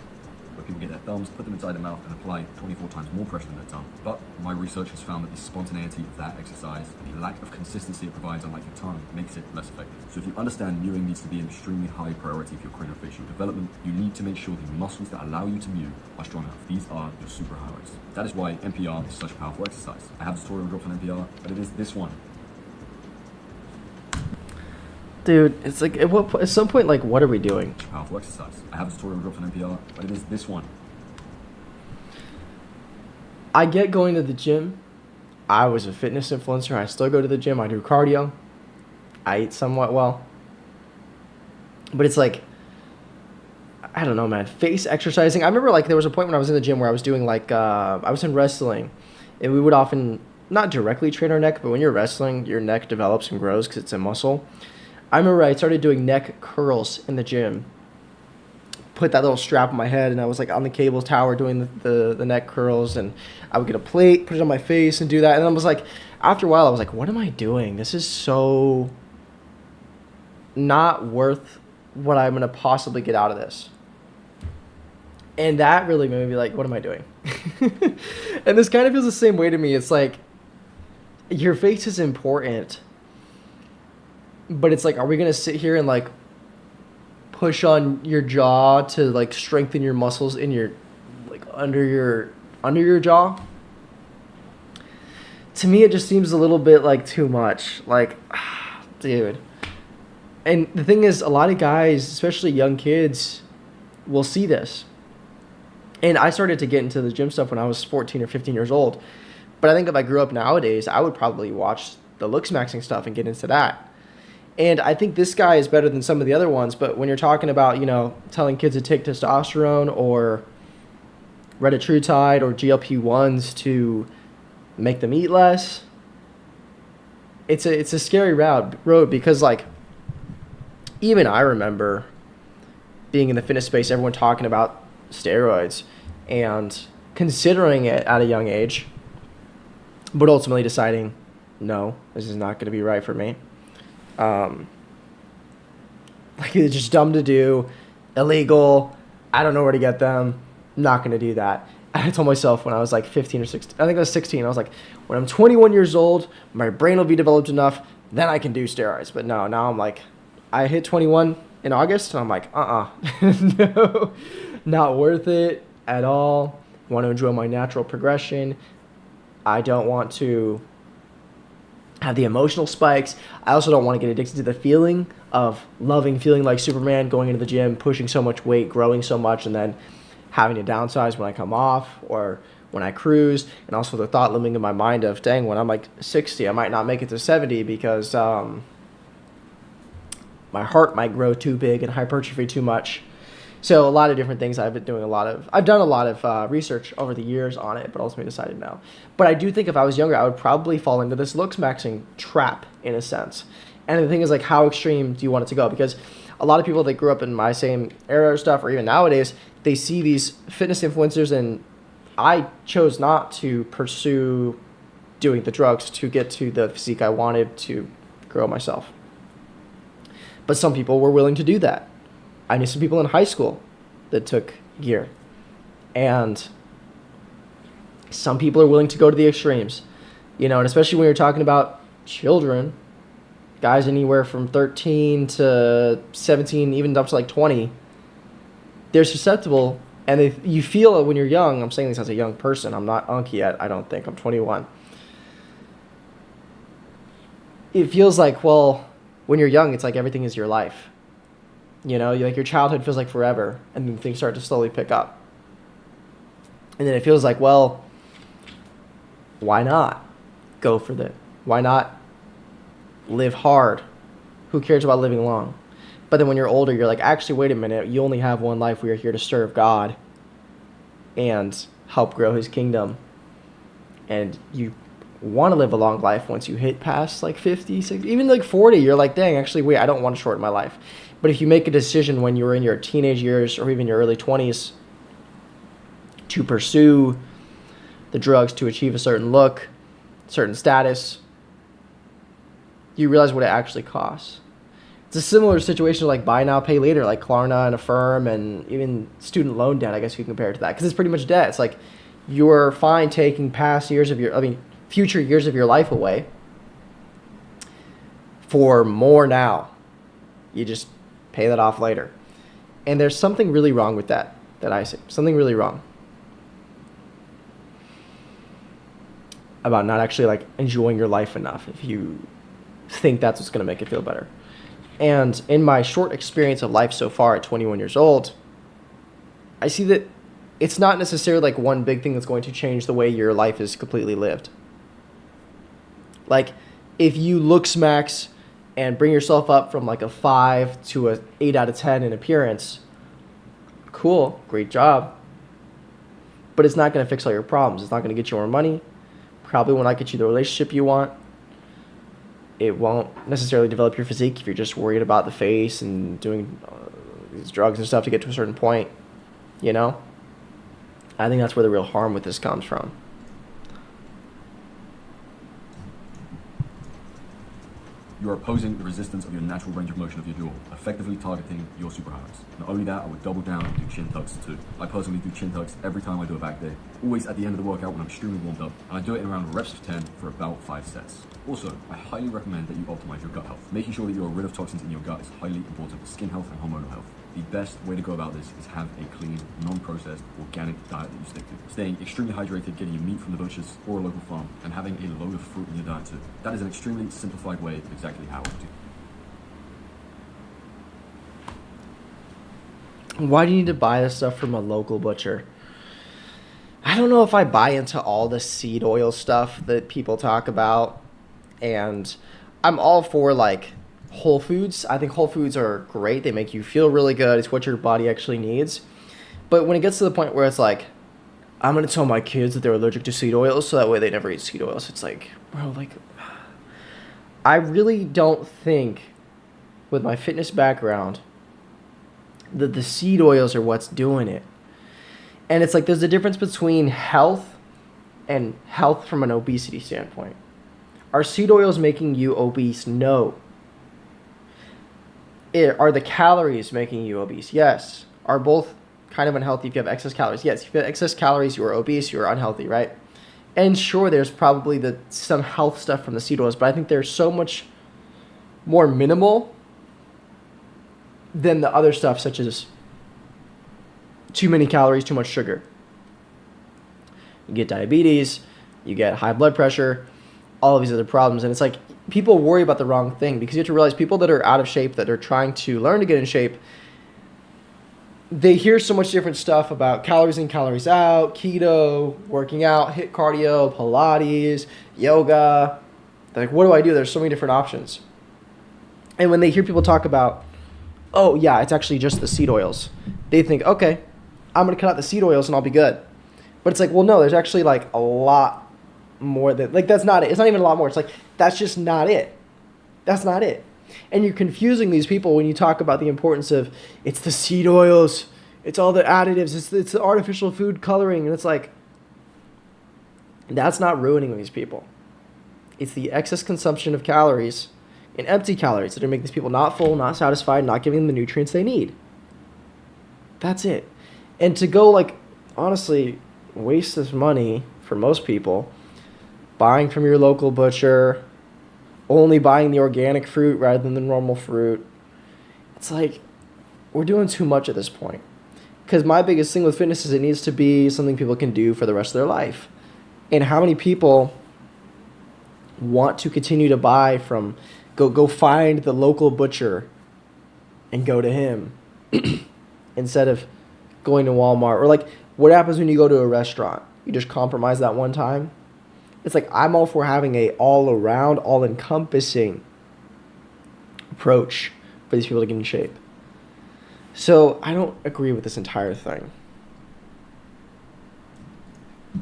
where people get their thumbs, put them inside their mouth, and apply 24 times more pressure than their tongue. But my research has found that the spontaneity of that exercise, and the lack of consistency it provides, unlike your tongue, makes it less effective. So if you understand mewing needs to be an extremely high priority for your craniofacial development, you need to make sure the muscles that allow you to mew are strong enough. These are your super highlights. That is why NPR is such a powerful exercise. I have a tutorial dropped on NPR, but it is this one.
Dude, it's like, at some point, like, what are we doing?
Powerful exercise. I have a tutorial dropped on NPR, but it is this one.
I get going to the gym. I was a fitness influencer. I still go to the gym. I do cardio. I eat somewhat well. But it's like, I don't know, man. Face exercising. I remember, like, there was a point when I was in the gym where I was doing, like, I was in wrestling. And we would often, not directly train our neck, but when you're wrestling, your neck develops and grows because it's a muscle. I remember I started doing neck curls in the gym. put that little strap on my head, and I was like on the cable tower doing the neck curls, and I would get a plate, put it on my face, and do that. And I was like, after a while, I was like, what am I doing? This is so not worth what I'm gonna possibly get out of this. And that really made me be like, what am I doing? And this kind of feels the same way to me. It's like, your face is important, but it's like, are we gonna sit here and like push on your jaw to like strengthen your muscles in your like under your jaw? To me, it just seems a little bit like too much. Like, dude. And the thing is, a lot of guys, especially young kids, will see this. And I started to get into the gym stuff when I was 14 or 15 years old. But I think if I grew up nowadays, I would probably watch the Looksmaxxing stuff and get into that. And I think this guy is better than some of the other ones. But when you're talking about, you know, telling kids to take testosterone or retatrutide or GLP-1s to make them eat less, it's a scary road because, like, even I remember being in the fitness space, everyone talking about steroids and considering it at a young age, but ultimately deciding, no, this is not going to be right for me. Like, it's just dumb to do, illegal, I don't know where to get them, not going to do that. And I told myself when I was like 15 or 16, I think I was 16, I was like, when I'm 21 years old, my brain will be developed enough, then I can do steroids. But no, now I'm like, I hit 21 in August, and I'm like, no, not worth it at all. I want to enjoy my natural progression. I don't want to have the emotional spikes. I also don't want to get addicted to the feeling of feeling like Superman, going into the gym, pushing so much weight, growing so much, and then having to downsize when I come off or when I cruise. And also the thought living in my mind of, dang, when I'm like 60, I might not make it to 70 because my heart might grow too big and hypertrophy too much. So a lot of different things I've done a lot of research over the years on it, but ultimately decided no. But I do think if I was younger, I would probably fall into this Looksmaxxing trap in a sense. And the thing is, like, how extreme do you want it to go? Because a lot of people that grew up in my same era or stuff, or even nowadays, they see these fitness influencers, and I chose not to pursue doing the drugs to get to the physique I wanted to grow myself. But some people were willing to do that. I knew some people in high school that took gear. And some people are willing to go to the extremes. You know, and especially when you're talking about children, guys anywhere from 13 to 17, even up to like 20, they're susceptible. And you feel it when you're young. I'm saying this as a young person. I'm not Unc yet, I don't think. I'm 21. It feels like, well, when you're young, it's like everything is your life. You know, like your childhood feels like forever, and then things start to slowly pick up. And then it feels like, well, why not go for that? Why not live hard? Who cares about living long? But then when you're older, you're like, actually, wait a minute. You only have one life. We are here to serve God and help grow his kingdom. And you want to live a long life once you hit past like 50, 60, even like 40. You're like, dang, actually, wait, I don't want to shorten my life. But if you make a decision when you're in your teenage years or even your early 20s to pursue the drugs to achieve a certain look, certain status, you realize what it actually costs. It's a similar situation like buy now, pay later, like Klarna and Affirm, and even student loan debt, I guess you can compare it to that. Because it's pretty much debt. It's like you're fine taking future years of your life away for more now. You just pay that off later. And there's something really wrong with that I see. Something really wrong about not actually like enjoying your life enough if you think that's what's going to make it feel better. And in my short experience of life so far at 21 years old, I see that it's not necessarily like one big thing that's going to change the way your life is completely lived. Like, if you Looksmaxx and bring yourself up from like a 5 to a 8 out of 10 in appearance, cool, great job. But it's not going to fix all your problems. It's not going to get you more money. Probably will not get you the relationship you want. It won't necessarily develop your physique if you're just worried about the face and doing these drugs and stuff to get to a certain point, you know? I think that's where the real harm with this comes from.
You are opposing the resistance of your natural range of motion of your jaw, effectively targeting your superpowers. Not only that, I would double down and do chin tucks too. I personally do chin tucks every time I do a back day, always at the end of the workout when I'm extremely warmed up, and I do it in around reps of 10 for about 5 sets. Also, I highly recommend that you optimize your gut health. Making sure that you are rid of toxins in your gut is highly important for skin health and hormonal health. The best way to go about this is have a clean, non-processed, organic diet that you stick to. Staying extremely hydrated, getting your meat from the butchers or a local farm, and having a load of fruit in your diet too. That is an extremely simplified way of exactly how to do.
Why do you need to buy this stuff from a local butcher? I don't know if I buy into all the seed oil stuff that people talk about. And I'm all for like Whole Foods. I think Whole Foods are great. They make you feel really good. It's what your body actually needs. But when it gets to the point where it's like, I'm going to tell my kids that they're allergic to seed oils so that way they never eat seed oils. It's like, bro, like, I really don't think with my fitness background that the seed oils are what's doing it. And it's like there's a difference between health and health from an obesity standpoint. Are seed oils making you obese? No. Are the calories making you obese? Yes. Are both kind of unhealthy if you have excess calories? Yes. If you have excess calories, you are obese, you are unhealthy, right? And sure, there's probably some health stuff from the seed oils, but I think they're so much more minimal than the other stuff, such as too many calories, too much sugar. You get diabetes, you get high blood pressure, all of these other problems. And it's like people worry about the wrong thing because you have to realize people that are out of shape, that are trying to learn to get in shape, they hear so much different stuff about calories in, calories out, keto, working out, HIIT cardio, Pilates, yoga. They're like, what do I do? There's so many different options. And when they hear people talk about, oh yeah, it's actually just the seed oils, they think, okay, I'm going to cut out the seed oils and I'll be good. But it's like, well, no, there's actually like a lot more that, like, that's not it. It's not even a lot more. It's like, that's just not it. That's not it. And you're confusing these people when you talk about the importance of, it's the seed oils, it's all the additives, it's the artificial food coloring. And it's like, that's not ruining these people. It's the excess consumption of calories and empty calories that are making these people not full, not satisfied, not giving them the nutrients they need. That's it. And to go, like, honestly, waste this money for most people, buying from your local butcher, only buying the organic fruit rather than the normal fruit. It's like, we're doing too much at this point. Because my biggest thing with fitness is it needs to be something people can do for the rest of their life. And how many people want to continue to buy from, go find the local butcher and go to him instead of going to Walmart? Or like, what happens when you go to a restaurant? You just compromise that one time? It's like, I'm all for having a all-around, all-encompassing approach for these people to get in shape. So I don't agree with this entire thing.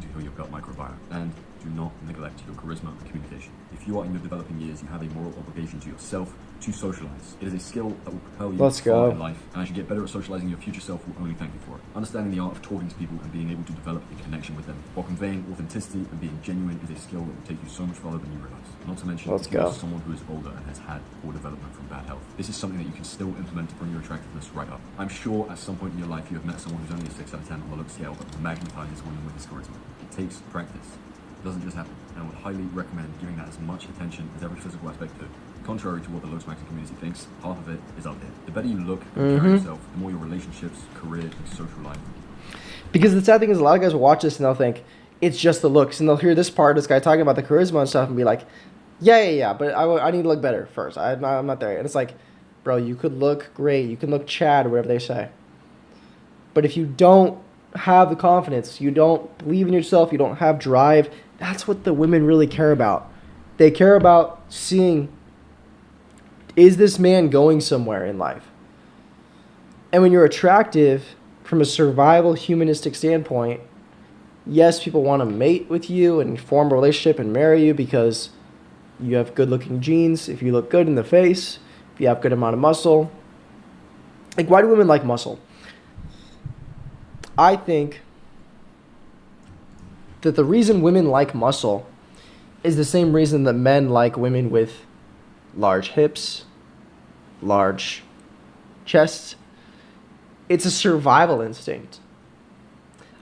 To heal your gut microbiome, and do not neglect your charisma and communication. If you are in your developing years, you have a moral obligation to yourself to socialize. It is a skill that will propel you far in life, and as you get better at socializing, your future self will only thank you for it. Understanding the art of talking to people and being able to develop a connection with them while conveying authenticity and being genuine is a skill that will take you so much farther than you realize. Not to mention, if you are someone who is older and has had poor development from bad health, this is something that you can still implement to bring your attractiveness right up. I'm sure at some point in your life you have met someone who's only a 6 out of 10 on the look scale but magnetizes women with his charisma. It takes practice. It doesn't just happen, and I would highly recommend giving that as much attention as every physical aspect could. Contrary to what the Looksmaxxing community thinks, half of it is up there. The better you look and carry yourself, the more your relationships, career, and social life.
Because the sad thing is, a lot of guys will watch this and they'll think it's just the looks, and they'll hear this part, this guy talking about the charisma and stuff, and be like, yeah, but I need to look better first. I'm not there yet. And it's like, bro, you could look great, you can look Chad, or whatever they say. But if you don't have the confidence, you don't believe in yourself, you don't have drive, that's what the women really care about. They care about seeing, is this man going somewhere in life? And when you're attractive from a survival humanistic standpoint, yes, people want to mate with you and form a relationship and marry you because you have good looking genes, if you look good in the face, if you have good amount of muscle. Like, why do women like muscle? I think that the reason women like muscle is the same reason that men like women with large hips, large chests. It's a survival instinct.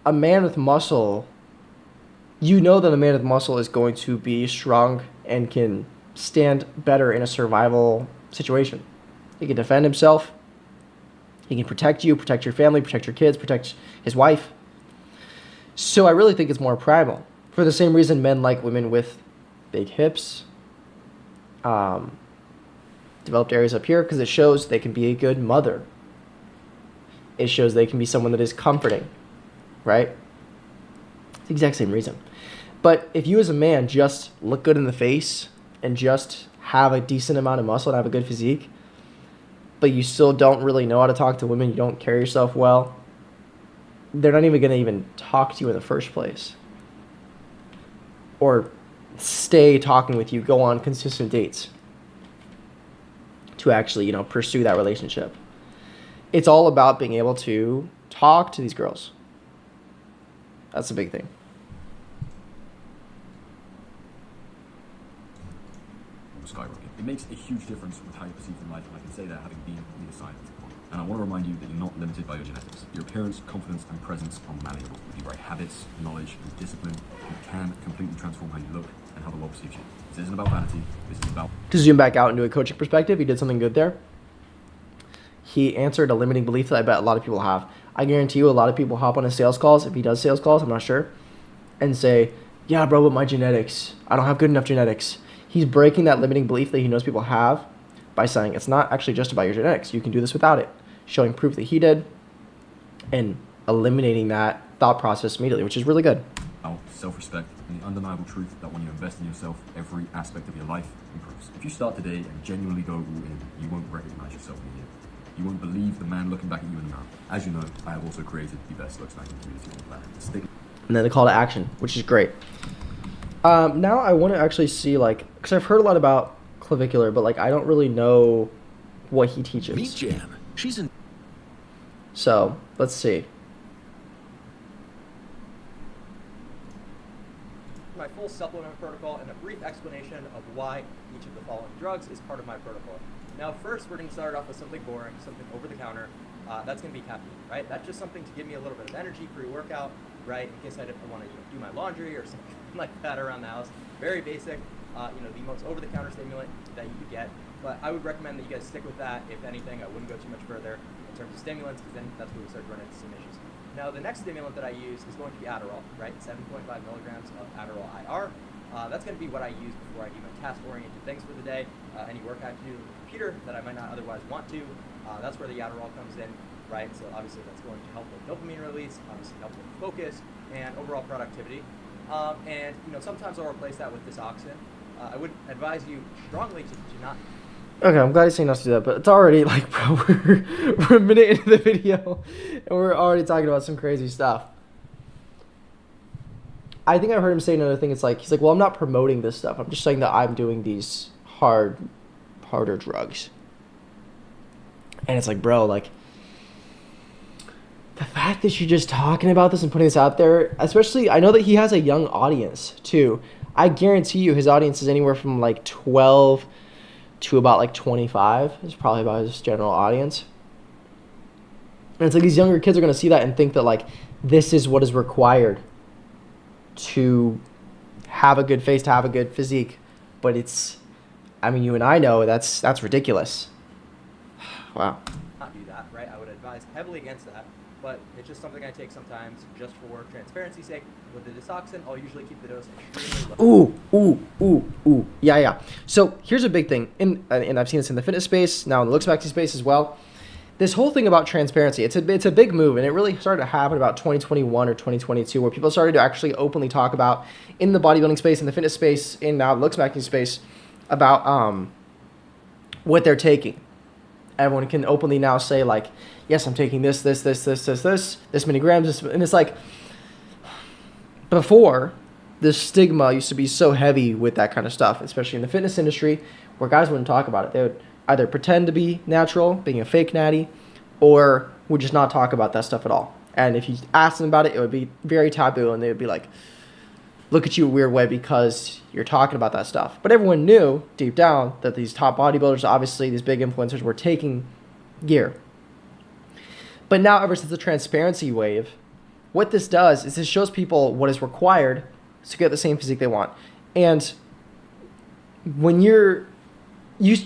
A man with muscle, you know that a man with muscle is going to be strong and can stand better in a survival situation. He can defend himself. He can protect you, protect your family, protect your kids, protect his wife. So I really think it's more primal. For the same reason men like women with big hips, developed areas up here, because it shows they can be a good mother. It shows they can be someone that is comforting, right? It's the exact same reason. But if you as a man just look good in the face and just have a decent amount of muscle and have a good physique, but you still don't really know how to talk to women, you don't carry yourself well, they're not even going to even talk to you in the first place. Or stay talking with you, go on consistent dates to actually, pursue that relationship. It's all about being able to talk to these girls. That's a big thing.
Skyrocket. It makes a huge difference with how you perceive in life, and I can say that having been on the other side of it. And I want to remind you that you're not limited by your genetics. Your appearance, confidence, and presence are malleable. With the right habits, knowledge, and discipline, you can completely transform how you look and how the world perceives you. This isn't about vanity. This is about...
To zoom back out into a coaching perspective, he did something good there. He answered a limiting belief that I bet a lot of people have. I guarantee you a lot of people hop on his sales calls, if he does sales calls, I'm not sure, and say, yeah, bro, but my genetics, I don't have good enough genetics. He's breaking that limiting belief that he knows people have by saying it's not actually just about your genetics. You can do this without it. Showing proof that he did and eliminating that thought process immediately, which is really good.
Self-respect and the undeniable truth that when you invest in yourself, every aspect of your life improves. If you start today and genuinely go all in, you won't recognize yourself in a year. You won't believe the man looking back at you in the mirror. As you know, I have also created the best Looksmaxxing community on the planet.
And then the call to action, which is great. Now I want to actually see, because I've heard a lot about clavicular, but I don't really know what he teaches.
Meet Jan. She's in.
So let's see.
My full supplement protocol and a brief explanation of why each of the following drugs is part of my protocol. Now, first, we're going to start off with something boring, something over the counter. That's going to be caffeine, right? That's just something to give me a little bit of energy pre-workout, right? In case I want to do my laundry or something like that around the house. Very basic, the most over-the-counter stimulant that you could get. But I would recommend that you guys stick with that. If anything, I wouldn't go too much further in terms of stimulants, because then that's where we start running into some issues. Now, the next stimulant that I use is going to be Adderall, right? 7.5 milligrams of Adderall IR. That's going to be what I use before I do my task-oriented things for the day. Any work I have to do with the computer that I might not otherwise want to, that's where the Adderall comes in, right? So obviously that's going to help with dopamine release, obviously help with focus and overall productivity. And sometimes I'll replace that with Disoxin. I would advise you strongly to not.
Okay, I'm glad you're saying not to do that, but it's already bro, we're a minute into the video and we're already talking about some crazy stuff. I think I heard him say another thing. It's he's like, well, I'm not promoting this stuff. I'm just saying that I'm doing these harder drugs. And it's bro, the fact that you're just talking about this and putting this out there, especially, I know that he has a young audience too. I guarantee you his audience is anywhere from 12 to about 25 is probably about his general audience. And it's these younger kids are going to see that and think that this is what is required to have a good face, to have a good physique. But you and I know that's ridiculous. Wow.
Not do that, right? I would advise heavily against that, but it's just something I take sometimes just for transparency's sake. With the Disoxin, I'll usually keep the dose extremely low.
Ooh. Yeah. So here's a big thing, and I've seen this in the fitness space, now in the Looksmaxxing space as well. This whole thing about transparency, it's a big move, and it really started to happen about 2021 or 2022, where people started to actually openly talk about, in the bodybuilding space, in the fitness space, in now the Looksmaxxing space, about what they're taking. Everyone can openly now say yes, I'm taking this many grams, and it's before, the stigma used to be so heavy with that kind of stuff, especially in the fitness industry, where guys wouldn't talk about it. They would either pretend to be natural, being a fake natty, or would just not talk about that stuff at all. And if you asked them about it, it would be very taboo, and they would be like, look at you a weird way because you're talking about that stuff. But everyone knew deep down that these top bodybuilders, obviously these big influencers, were taking gear. But now, ever since the transparency wave, what this does is this shows people what is required to get the same physique they want. And when you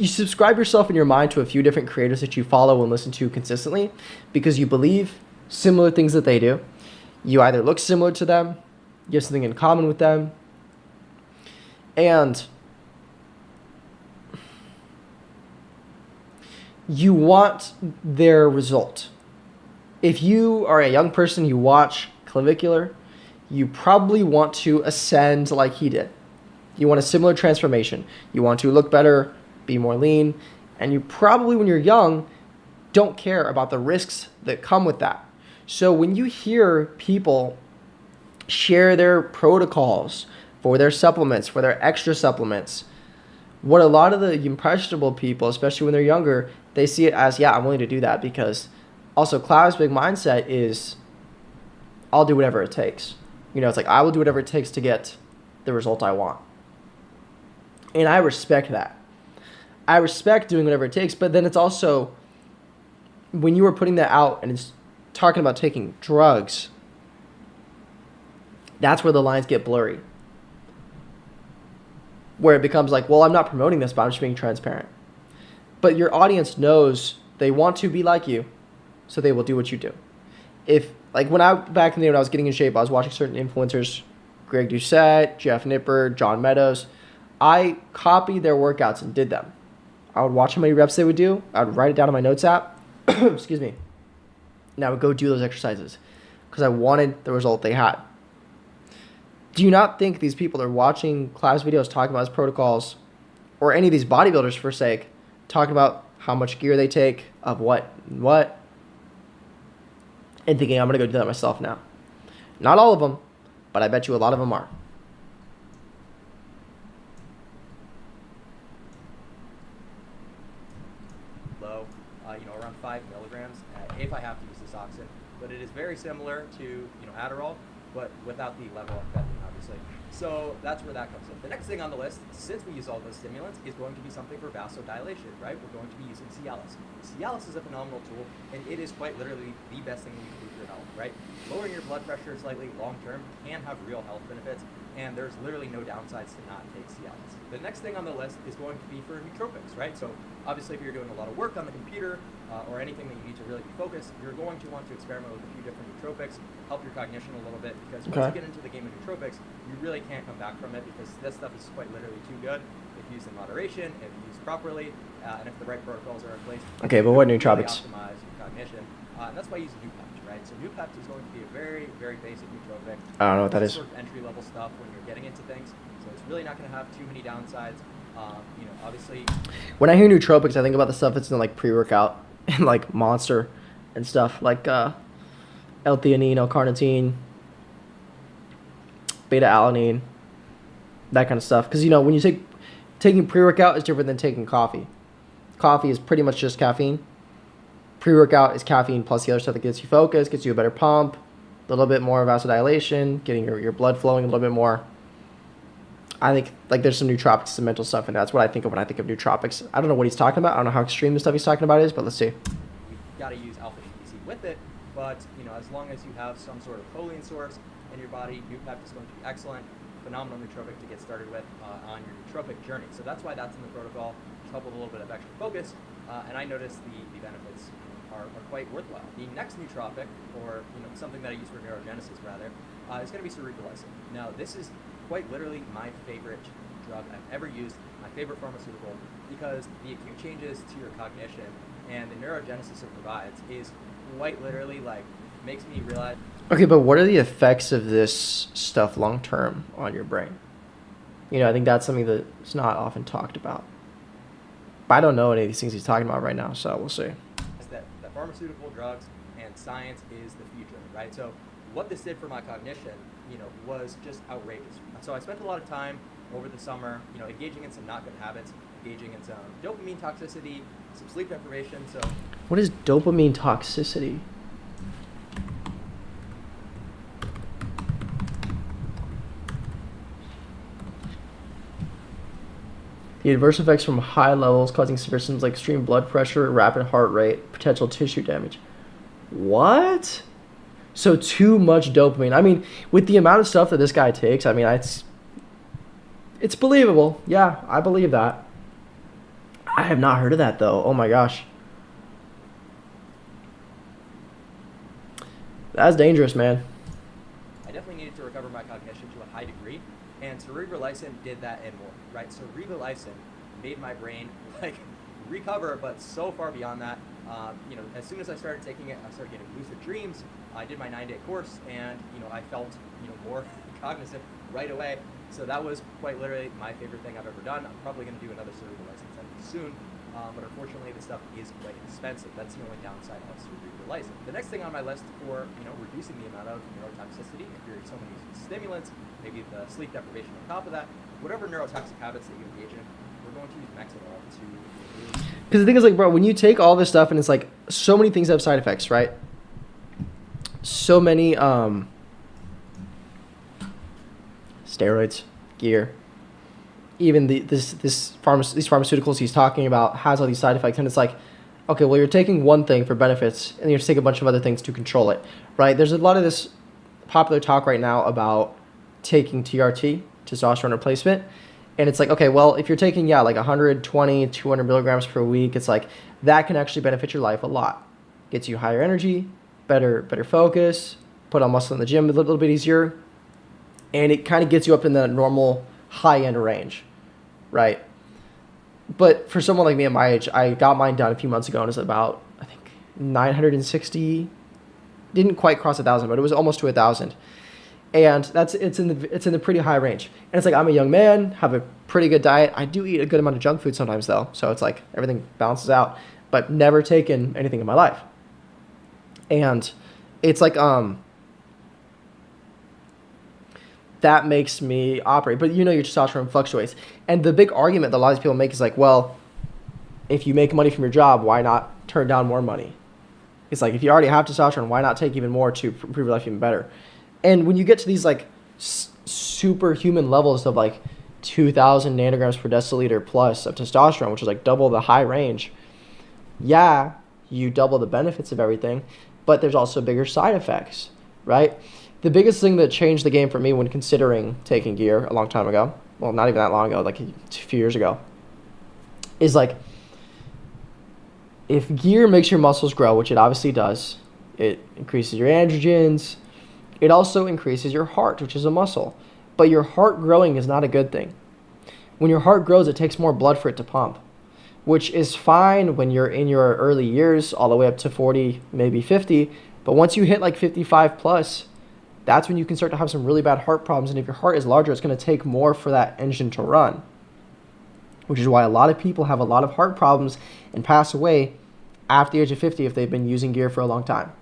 subscribe yourself in your mind to a few different creators that you follow and listen to consistently because you believe similar things that they do. You either look similar to them, you have something in common with them, and you want their result. If you are a young person, you watch Clavicular, you probably want to ascend like he did. You want a similar transformation. You want to look better, be more lean, and you probably, when you're young, don't care about the risks that come with that. So when you hear people share their protocols for their supplements, for their extra supplements, what a lot of the impressionable people, especially when they're younger, they see it as, yeah, I'm willing to do that because also Cloud's big mindset is I'll do whatever it takes. You know, it's like I will do whatever it takes to get the result I want. And I respect that. I respect doing whatever it takes, but then it's also when you are putting that out and it's talking about taking drugs, that's where the lines get blurry. Where it becomes like, well, I'm not promoting this, but I'm just being transparent. But your audience knows they want to be like you, so they will do what you do. If, like, back in the day when I was getting in shape, I was watching certain influencers, Greg Doucette, Jeff Nipper, John Meadows. I copied their workouts and did them. I would watch how many reps they would do. I would write it down in my notes app. Excuse me. And I would go do those exercises because I wanted the result they had. Do you not think these people are watching Clav's videos talking about his protocols, or any of these bodybuilders for sake, talking about how much gear they take, of what, and thinking, I'm going to go do that myself now? Not all of them, but I bet you a lot of them are.
Low, around 5 milligrams, if I have to use this oxen. But it is very similar to, Adderall, but without the level of amphetamine, obviously. So that's where that comes in. The next thing on the list, since we use all those stimulants, is going to be something for vasodilation, right? We're going to be using Cialis. Cialis is a phenomenal tool, and it is quite literally the best thing you can do for your health, right? Lowering your blood pressure slightly long-term can have real health benefits, and there's literally no downsides to not take Cialis. The next thing on the list is going to be for nootropics, right? So obviously if you're doing a lot of work on the computer or anything that you need to really be focused, you're going to want to experiment with a few different nootropics, help your cognition a little bit, because once you get into the game of nootropics, you really can't come back from it because this stuff is quite literally too good if used in moderation, if used properly, and if the right protocols are in place.
Okay, but what nootropics?
Really optimize your cognition, and that's why I use Noopept, right? So Noopept is going to be a very, very basic nootropic.
I don't know what that is.
Sort of entry-level stuff when you're getting into things, so it's really not going to have too many downsides. Obviously.
When I hear nootropics, I think about the stuff that's in like pre-workout and like Monster and stuff like L-theanine, L-carnitine, beta-alanine, that kind of stuff. Because when you taking pre-workout is different than taking coffee. Coffee is pretty much just caffeine. Pre-workout is caffeine plus the other stuff that gets you focused, gets you a better pump, a little bit more vasodilation, getting your blood flowing a little bit more. I think like there's some nootropics, some mental stuff, and that's what I think of when I think of nootropics. I don't know what he's talking about. I don't know how extreme the stuff he's talking about is, but let's see.
You got to use alpha GPC with it, but as long as you have some sort of choline source in your body, Noopept is going to be excellent, phenomenal nootropic to get started with on your nootropic journey. So that's why that's in the protocol, to help with a little bit of extra focus, and I noticed the benefits are quite worthwhile. The next nootropic, or something that I use for neurogenesis rather, is going to be cerebrolysine. Now this is quite literally my favorite drug I've ever used, my favorite pharmaceutical, because the acute changes to your cognition and the neurogenesis it provides is quite literally makes me realize.
Okay, but what are the effects of this stuff long term on your brain? I think that's something that's not often talked about. But I don't know any of these things he's talking about right now, so we'll see.
That pharmaceutical drugs and science is the future, right? So what this did for my cognition, was just outrageous. So I spent a lot of time over the summer, engaging in some not good habits, engaging in some dopamine toxicity, some sleep deprivation. So
What is dopamine toxicity? The adverse effects from high levels causing severe symptoms like extreme blood pressure, rapid heart rate, potential tissue damage. What? So too much dopamine. I mean, with the amount of stuff that this guy takes, I mean, it's believable. Yeah, I believe that. I have not heard of that though. Oh my gosh. That's dangerous, man.
I definitely needed to recover my cognition to a high degree, and cerebrolysine did that and more, right? So cerebrolysine made my brain like recover, but so far beyond that. As soon as I started taking it, I started getting lucid dreams. I did my 9-day course, and I felt more cognizant right away. So that was quite literally my favorite thing I've ever done. I'm probably going to do another cerebrolysine study soon, but unfortunately, this stuff is quite expensive. That's the only downside of cerebrolysine. The next thing on my list for reducing the amount of neurotoxicity, if you're someone using stimulants, maybe the sleep deprivation on top of that, whatever neurotoxic habits that you engage in, we're going to use Mexidol to remove.
Because the thing is, like, bro, when you take all this stuff and it's like so many things have side effects, right? So many steroids, gear, even these pharmaceuticals he's talking about has all these side effects, and it's like, okay, well, you're taking one thing for benefits and you have to take a bunch of other things to control it, right? There's a lot of this popular talk right now about taking TRT, testosterone replacement, and it's like, okay, well, if you're taking like 120, 200 milligrams per week, it's like that can actually benefit your life a lot. Gets you higher energy, better focus, put on muscle in the gym a little bit easier, and it kind of gets you up in the normal high-end range, right? But for someone like me at my age, I got mine done a few months ago, and it was about, I think, 960. Didn't quite cross 1,000, but it was almost to 1,000. And it's in the pretty high range. And it's like, I'm a young man, have a pretty good diet. I do eat a good amount of junk food sometimes though, so it's like everything balances out. But never taken anything in my life. And it's like that makes me operate. But your testosterone fluctuates. And the big argument that a lot of these people make is like, well, if you make money from your job, why not turn down more money? It's like, if you already have testosterone, why not take even more to improve your life even better? And when you get to these like superhuman levels of like 2,000 nanograms per deciliter plus of testosterone, which is like double the high range, yeah, you double the benefits of everything, but there's also bigger side effects, right? The biggest thing that changed the game for me when considering taking gear a long time ago, well, not even that long ago, like a few years ago, is like, if gear makes your muscles grow, which it obviously does, it increases your androgens. It also increases your heart, which is a muscle. But your heart growing is not a good thing. When your heart grows, it takes more blood for it to pump, which is fine when you're in your early years, all the way up to 40, maybe 50. But once you hit like 55 plus, that's when you can start to have some really bad heart problems. And if your heart is larger, it's going to take more for that engine to run, which is why a lot of people have a lot of heart problems and pass away after the age of 50 if they've been using gear for a long time.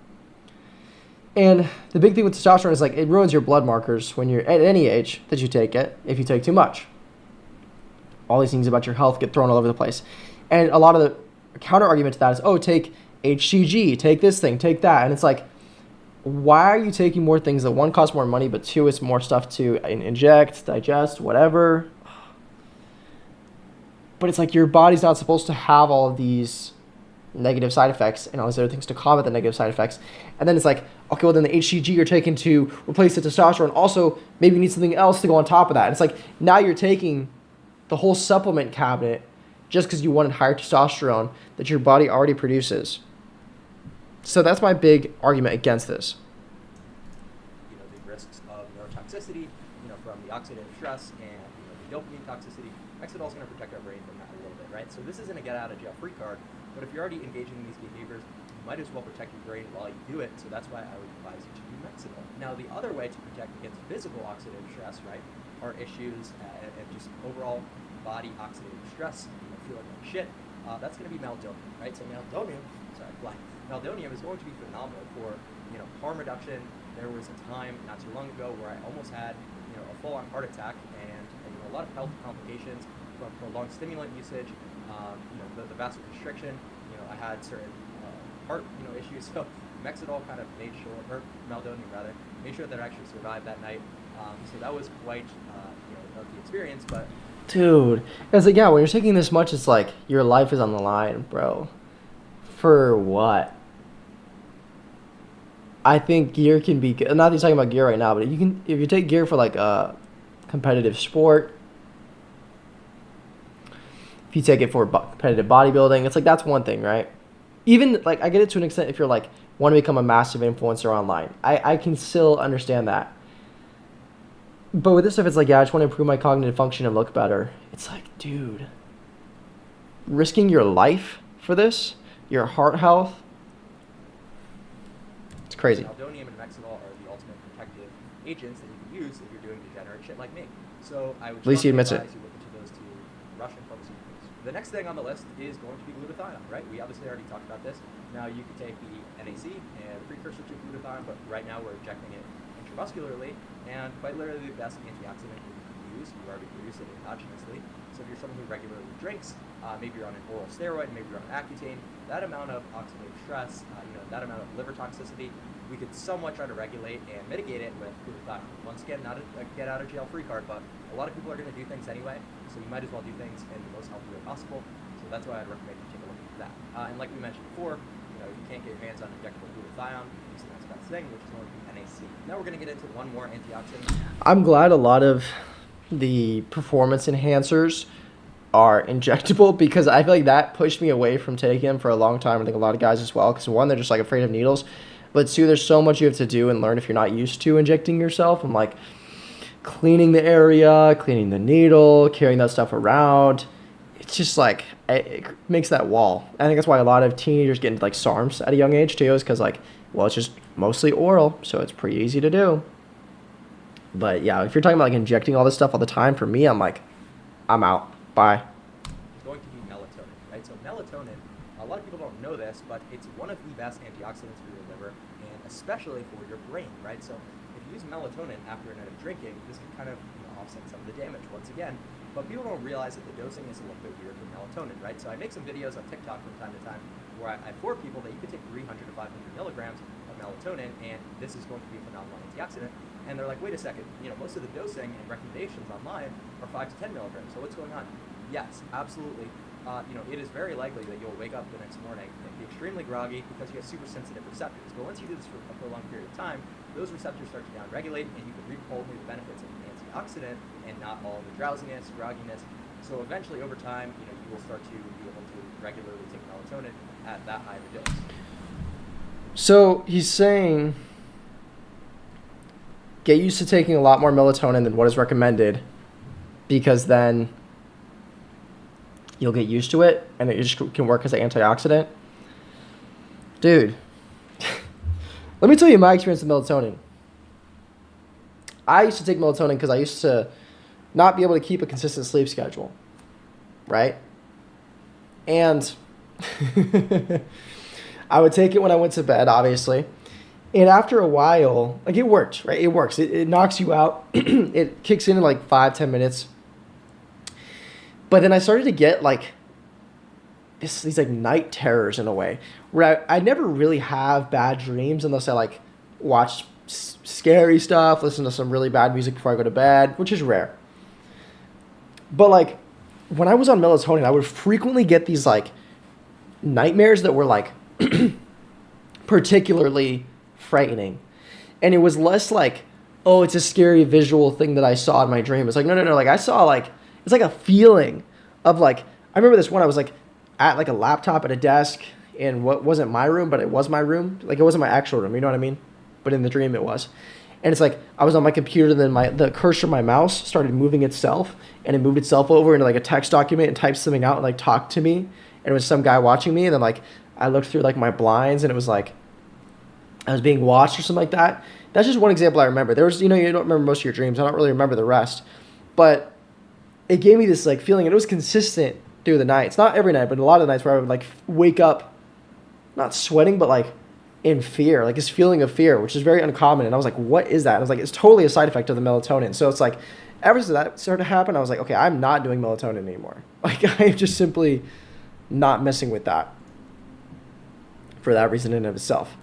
And the big thing with testosterone is like it ruins your blood markers when you're at any age that you take it if you take too much. All these things about your health get thrown all over the place. And a lot of the counter argument to that is, oh, take HCG, take this thing, take that. And it's like, why are you taking more things that, one, cost more money, but two, it's more stuff to inject, digest, whatever. But it's like your body's not supposed to have all of these negative side effects and all these other things to combat the negative side effects. And then it's like, okay, well then the HCG you're taking to replace the testosterone also maybe you need something else to go on top of that. And it's like, now you're taking the whole supplement cabinet just because you wanted higher testosterone that your body already produces. So that's my big argument against this.
The risks of neurotoxicity, from the oxidative stress and the dopamine toxicity. Mexidol is going to protect our brain from that a little bit, right? So this isn't a get out of jail free card, but if you're already engaging in these behaviors, you might as well protect your brain while you do it. So that's why I would advise you to do Mexidol. Now, the other way to protect against physical oxidative stress, right, heart issues and just overall body oxidative stress, feel like shit, that's going to be meldonium, right? So meldonium is going to be phenomenal for harm reduction. There was a time not too long ago where I almost had a full-on heart attack and a lot of health complications from prolonged stimulant usage. The vasoconstriction. I had certain heart issues. So Mexidol kind of made sure, or Meldonium rather, made sure that I actually survived that night. So that was quite of the experience. But
dude, it's like, yeah, when you're taking this much, it's like your life is on the line, bro. For what? I think gear can be good. Not that you're talking about gear right now, but you can, if you take gear for like a competitive sport, if you take it for competitive bodybuilding, it's like, that's one thing, right? Even like, I get it to an extent if you're like want to become a massive influencer online. I can still understand that. But with this stuff, it's like, yeah, I just want to improve my cognitive function and look better. It's like, dude, risking your life for this, your heart health, it's crazy.
Meldonium and Mexidol are the ultimate protective agents that you can use if you're doing degenerate shit like me. So I would
At least he
strongly
admits it.
advise you look into those two Russian pharmaceuticals. The next thing on the list is going to be glutathione, right? We obviously already talked about this. Now you can take the NAC and a precursor to glutathione, but right now we're injecting it intramuscularly, and quite literally the best antioxidant you can use. You already produce it endogenously. So if you're someone who regularly drinks, maybe you're on an oral steroid, maybe you're on Accutane, that amount of oxidative stress, that amount of liver toxicity, we could somewhat try to regulate and mitigate it with glutathione. Once again, not a get out of jail free card, but a lot of people are going to do things anyway, so you might as well do things in the most healthy way possible. So that's why I'd recommend you take a look into that. And like we mentioned before, you can't get your hands on injectable glutathione. Use the next best thing, which is going to be NAC. Now we're going to get into one more antioxidant.
I'm glad a lot of the performance enhancers are injectable, because I feel like that pushed me away from taking them for a long time. I think a lot of guys as well, because one, they're just like afraid of needles, but two, there's so much you have to do and learn if you're not used to injecting yourself, and like cleaning the area, cleaning the needle, carrying that stuff around. It's just like, it makes that wall. I think that's why a lot of teenagers get into like SARMs at a young age too, is because like, well, it's just mostly oral, so it's pretty easy to do. But yeah, if you're talking about like injecting all this stuff all the time, for me, I'm like, I'm out. Bye.
Is going to be melatonin, right? So melatonin, a lot of people don't know this, but it's one of the best antioxidants for your liver, and especially for your brain, right? So if you use melatonin after a night of drinking, this can kind of offset some of the damage once again. But people don't realize that the dosing is a little bit weird for melatonin, right? So I make some videos on TikTok from time to time where I inform people that you can take 300 to 500 milligrams of melatonin, and this is going to be a phenomenal antioxidant. And they're like, wait a second, most of the dosing and recommendations online are 5 to 10 milligrams. So what's going on? Yes, absolutely. It is very likely that you'll wake up the next morning and be extremely groggy because you have super sensitive receptors. But once you do this for a prolonged period of time, those receptors start to downregulate, and you can reap only the benefits of an antioxidant and not all the drowsiness, grogginess. So eventually, over time, you will start to be able to regularly take melatonin at that high of a dose.
So he's saying, get used to taking a lot more melatonin than what is recommended, because then you'll get used to it and it just can work as an antioxidant. Dude, let me tell you my experience with melatonin. I used to take melatonin because I used to not be able to keep a consistent sleep schedule, right? And I would take it when I went to bed, obviously. And after a while, like, it worked, right? It works. It knocks you out. It kicks in like 5-10 minutes. But then I started to get like these like night terrors in a way, where I never really have bad dreams unless I like watch scary stuff, listen to some really bad music before I go to bed, which is rare. But like, when I was on melatonin, I would frequently get these like nightmares that were like particularly frightening. And it was less like, oh, it's a scary visual thing that I saw in my dream. It's like, no. Like, I saw like, it's like a feeling of like, I remember this one, I was like at like a laptop at a desk in what wasn't my room, but it was my room. Like, it wasn't my actual room, you know what I mean? But in the dream it was. And it's like, I was on my computer, then the cursor of my mouse started moving itself, and it moved itself over into like a text document and typed something out and like talked to me. And it was some guy watching me, and then like I looked through like my blinds, and it was like I was being watched or something like that. That's just one example I remember. There was, you don't remember most of your dreams. I don't really remember the rest. But it gave me this like feeling, and it was consistent through the nights. Not every night, but a lot of the nights where I would like wake up, not sweating, but like in fear, like this feeling of fear, which is very uncommon. And I was like, what is that? And I was like, it's totally a side effect of the melatonin. So it's like, ever since that started to happen, I was like, okay, I'm not doing melatonin anymore. Like, I'm just simply not messing with that. for that reason in and of itself.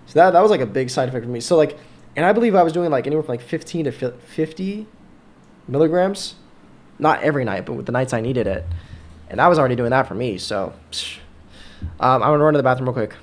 So that was like a big side effect for me. So like, and I believe I was doing like anywhere from like 15 to 50 milligrams, not every night, but with the nights I needed it. And I was already doing that for me. So I'm going to run to the bathroom real quick.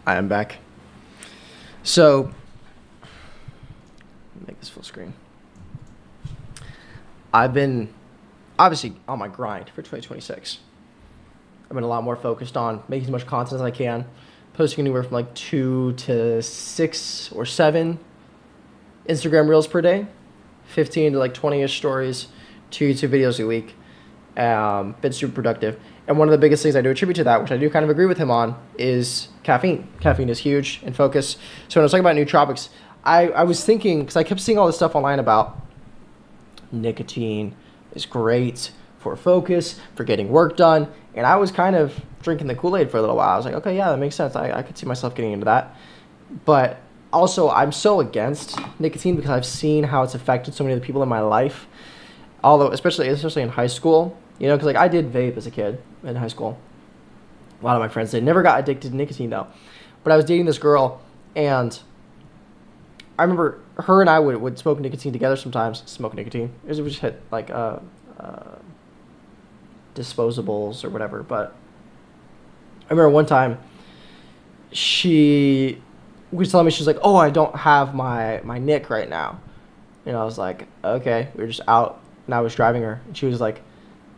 I am back. So, make this full screen. I've been obviously on my grind for 2026. I've been a lot more focused on making as much content as I can, posting anywhere from like 2 to 6 or 7 Instagram reels per day, 15 to like 20-ish stories, 2 YouTube videos a week. Been super productive. And one of the biggest things I do attribute to that, which I do kind of agree with him on, is caffeine. Caffeine is huge in focus. So when I was talking about nootropics, I was thinking, because I kept seeing all this stuff online about nicotine is great for focus, for getting work done. And I was kind of drinking the Kool-Aid for a little while. I was like, okay, yeah, that makes sense. I could see myself getting into that. But also, I'm so against nicotine because I've seen how it's affected so many of the people in my life. Although, especially in high school, you know, because like I did vape as a kid in high school. A lot of my friends did. Never got addicted to nicotine though. But I was dating this girl, and I remember her and I would smoke nicotine together sometimes. Smoke nicotine. It would just hit like disposables or whatever. But I remember one time she was telling me, she's like, oh, I don't have my nic right now. You know, I was like, okay. We were just out, and I was driving her, and she was like,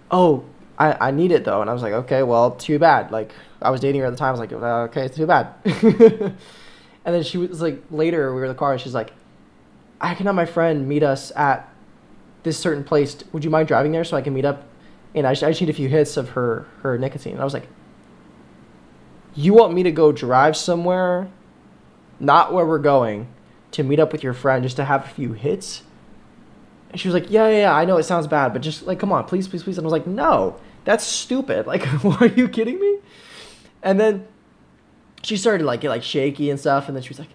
oh, I need it though. And I was like, okay, well, too bad. Like, I was dating her at the time. I was like, okay, it's too bad. And then she was like, later we were in the car, and she's like, I can have my friend meet us at this certain place. Would you mind driving there so I can meet up? And I just need a few hits of her nicotine. And I was like, you want me to go drive somewhere, not where we're going, to meet up with your friend just to have a few hits? And she was like, yeah, I know it sounds bad, but just like, come on, please. And I was like, no, that's stupid. Like, are you kidding me? And then she started to get shaky and stuff. And then she was like,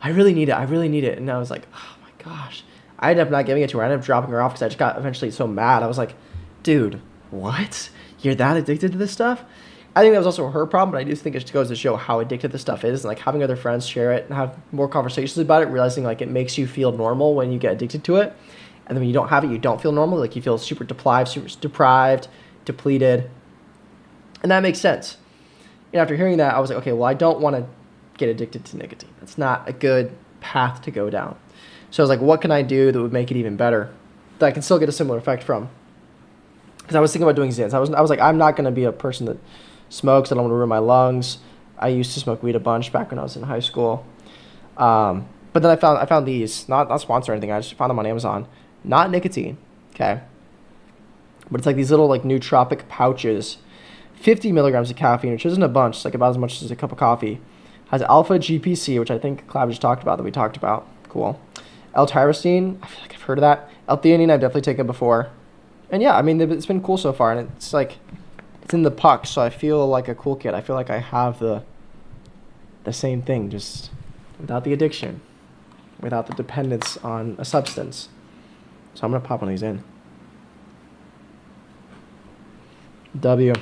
I really need it. And I was like, oh my gosh. I ended up not giving it to her. I ended up dropping her off because I just got eventually so mad. I was like, dude, what? You're that addicted to this stuff? I think that was also her problem, but I do think it just goes to show how addictive this stuff is. And like having other friends share it and have more conversations about it, realizing like it makes you feel normal when you get addicted to it. And then when you don't have it, you don't feel normal. Like you feel super deprived, depleted. And that makes sense. And after hearing that, I was like, okay, well, I don't want to get addicted to nicotine. That's not a good path to go down. So I was like, what can I do that would make it even better, that I can still get a similar effect from? Because I was thinking about doing Zins. I was like, I'm not going to be a person that smokes. I don't want to ruin my lungs. I used to smoke weed a bunch back when I was in high school. But then I found these, not sponsored or anything. I just found them on Amazon. Not nicotine, okay? but it's like these little like nootropic pouches, 50 milligrams of caffeine, which isn't a bunch. It's like about as much as a cup of coffee. Has alpha GPC, which I think Clav just talked about, that we talked about. Cool. L-tyrosine, I feel like I've heard of that. L-theanine, I've definitely taken before. And yeah, I mean, it's been cool so far, and it's like, it's in the puck, so I feel like a cool kid. I feel like I have the same thing, just without the addiction, without the dependence on a substance. So I'm going to pop one of these in. W.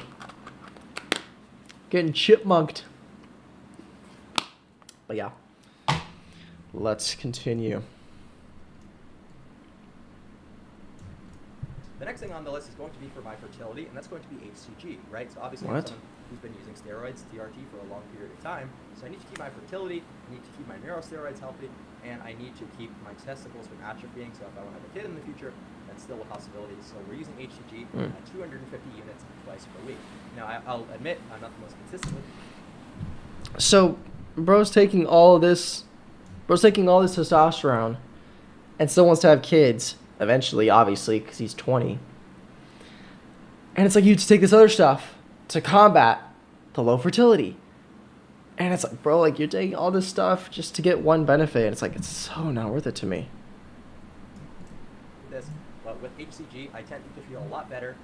Getting chipmunked. But yeah, let's continue.
The next thing on the list is going to be for my fertility, and that's going to be HCG, right? So obviously I'm
What?
someone who's been using steroids, TRT, for a long period of time. So I need to keep my fertility, I need to keep my neurosteroids healthy, and I need to keep my testicles from atrophying. So if I want to have a kid in the future, that's still a possibility. So we're using HCG at 250 units twice per week. Now I'll admit I'm not the most consistent with it.
So, bro's taking all this testosterone and still wants to have kids eventually, obviously, because he's 20. And it's like you just take this other stuff to combat the low fertility. And it's like, bro, like you're taking all this stuff just to get one benefit. It's like, it's so not worth it to me.
This, but with HCG, I tend to feel a lot better,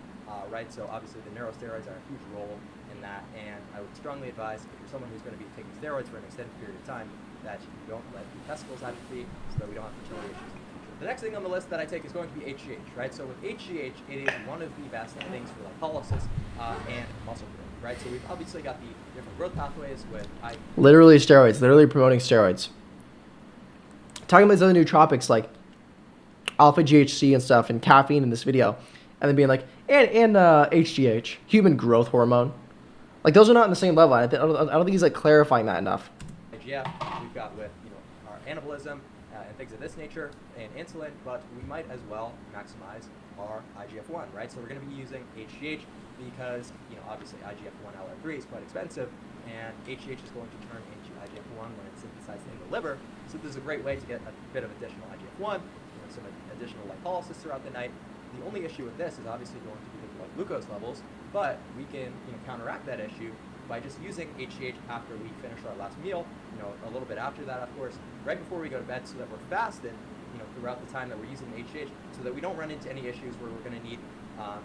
right? So obviously the neurosteroids are a huge role in that, and I would strongly advise if you're someone who's going to be taking steroids for an extended period of time, that you don't let your testicles atrophy, so that we don't have fertility issues in the future. The next thing on the list that I take is going to be HGH, right? So with HGH, it is one of the best things for lipolysis and muscle growth, right? So we've obviously got the different growth pathways with
Literally steroids, literally promoting steroids. Talking about these other nootropics like alpha GHC and stuff and caffeine in this video, and then being like, and HGH, human growth hormone. Like those are not in the same level. I don't think he's like clarifying that enough.
IGF, we've got with our anabolism and things of this nature, and insulin, but we might as well maximize our IGF-1, right? So we're going to be using HGH because obviously IGF-1 LR3 is quite expensive, and HGH is going to turn into IGF-1 when it's synthesized in the liver. So this is a great way to get a bit of additional IGF-1, some additional lipolysis throughout the night. The only issue with this is obviously going to be the blood glucose levels, but we can counteract that issue by just using HGH after we finish our last meal, a little bit after that, of course, right before we go to bed, so that we're fasted, throughout the time that we're using HGH, so that we don't run into any issues where we're going to need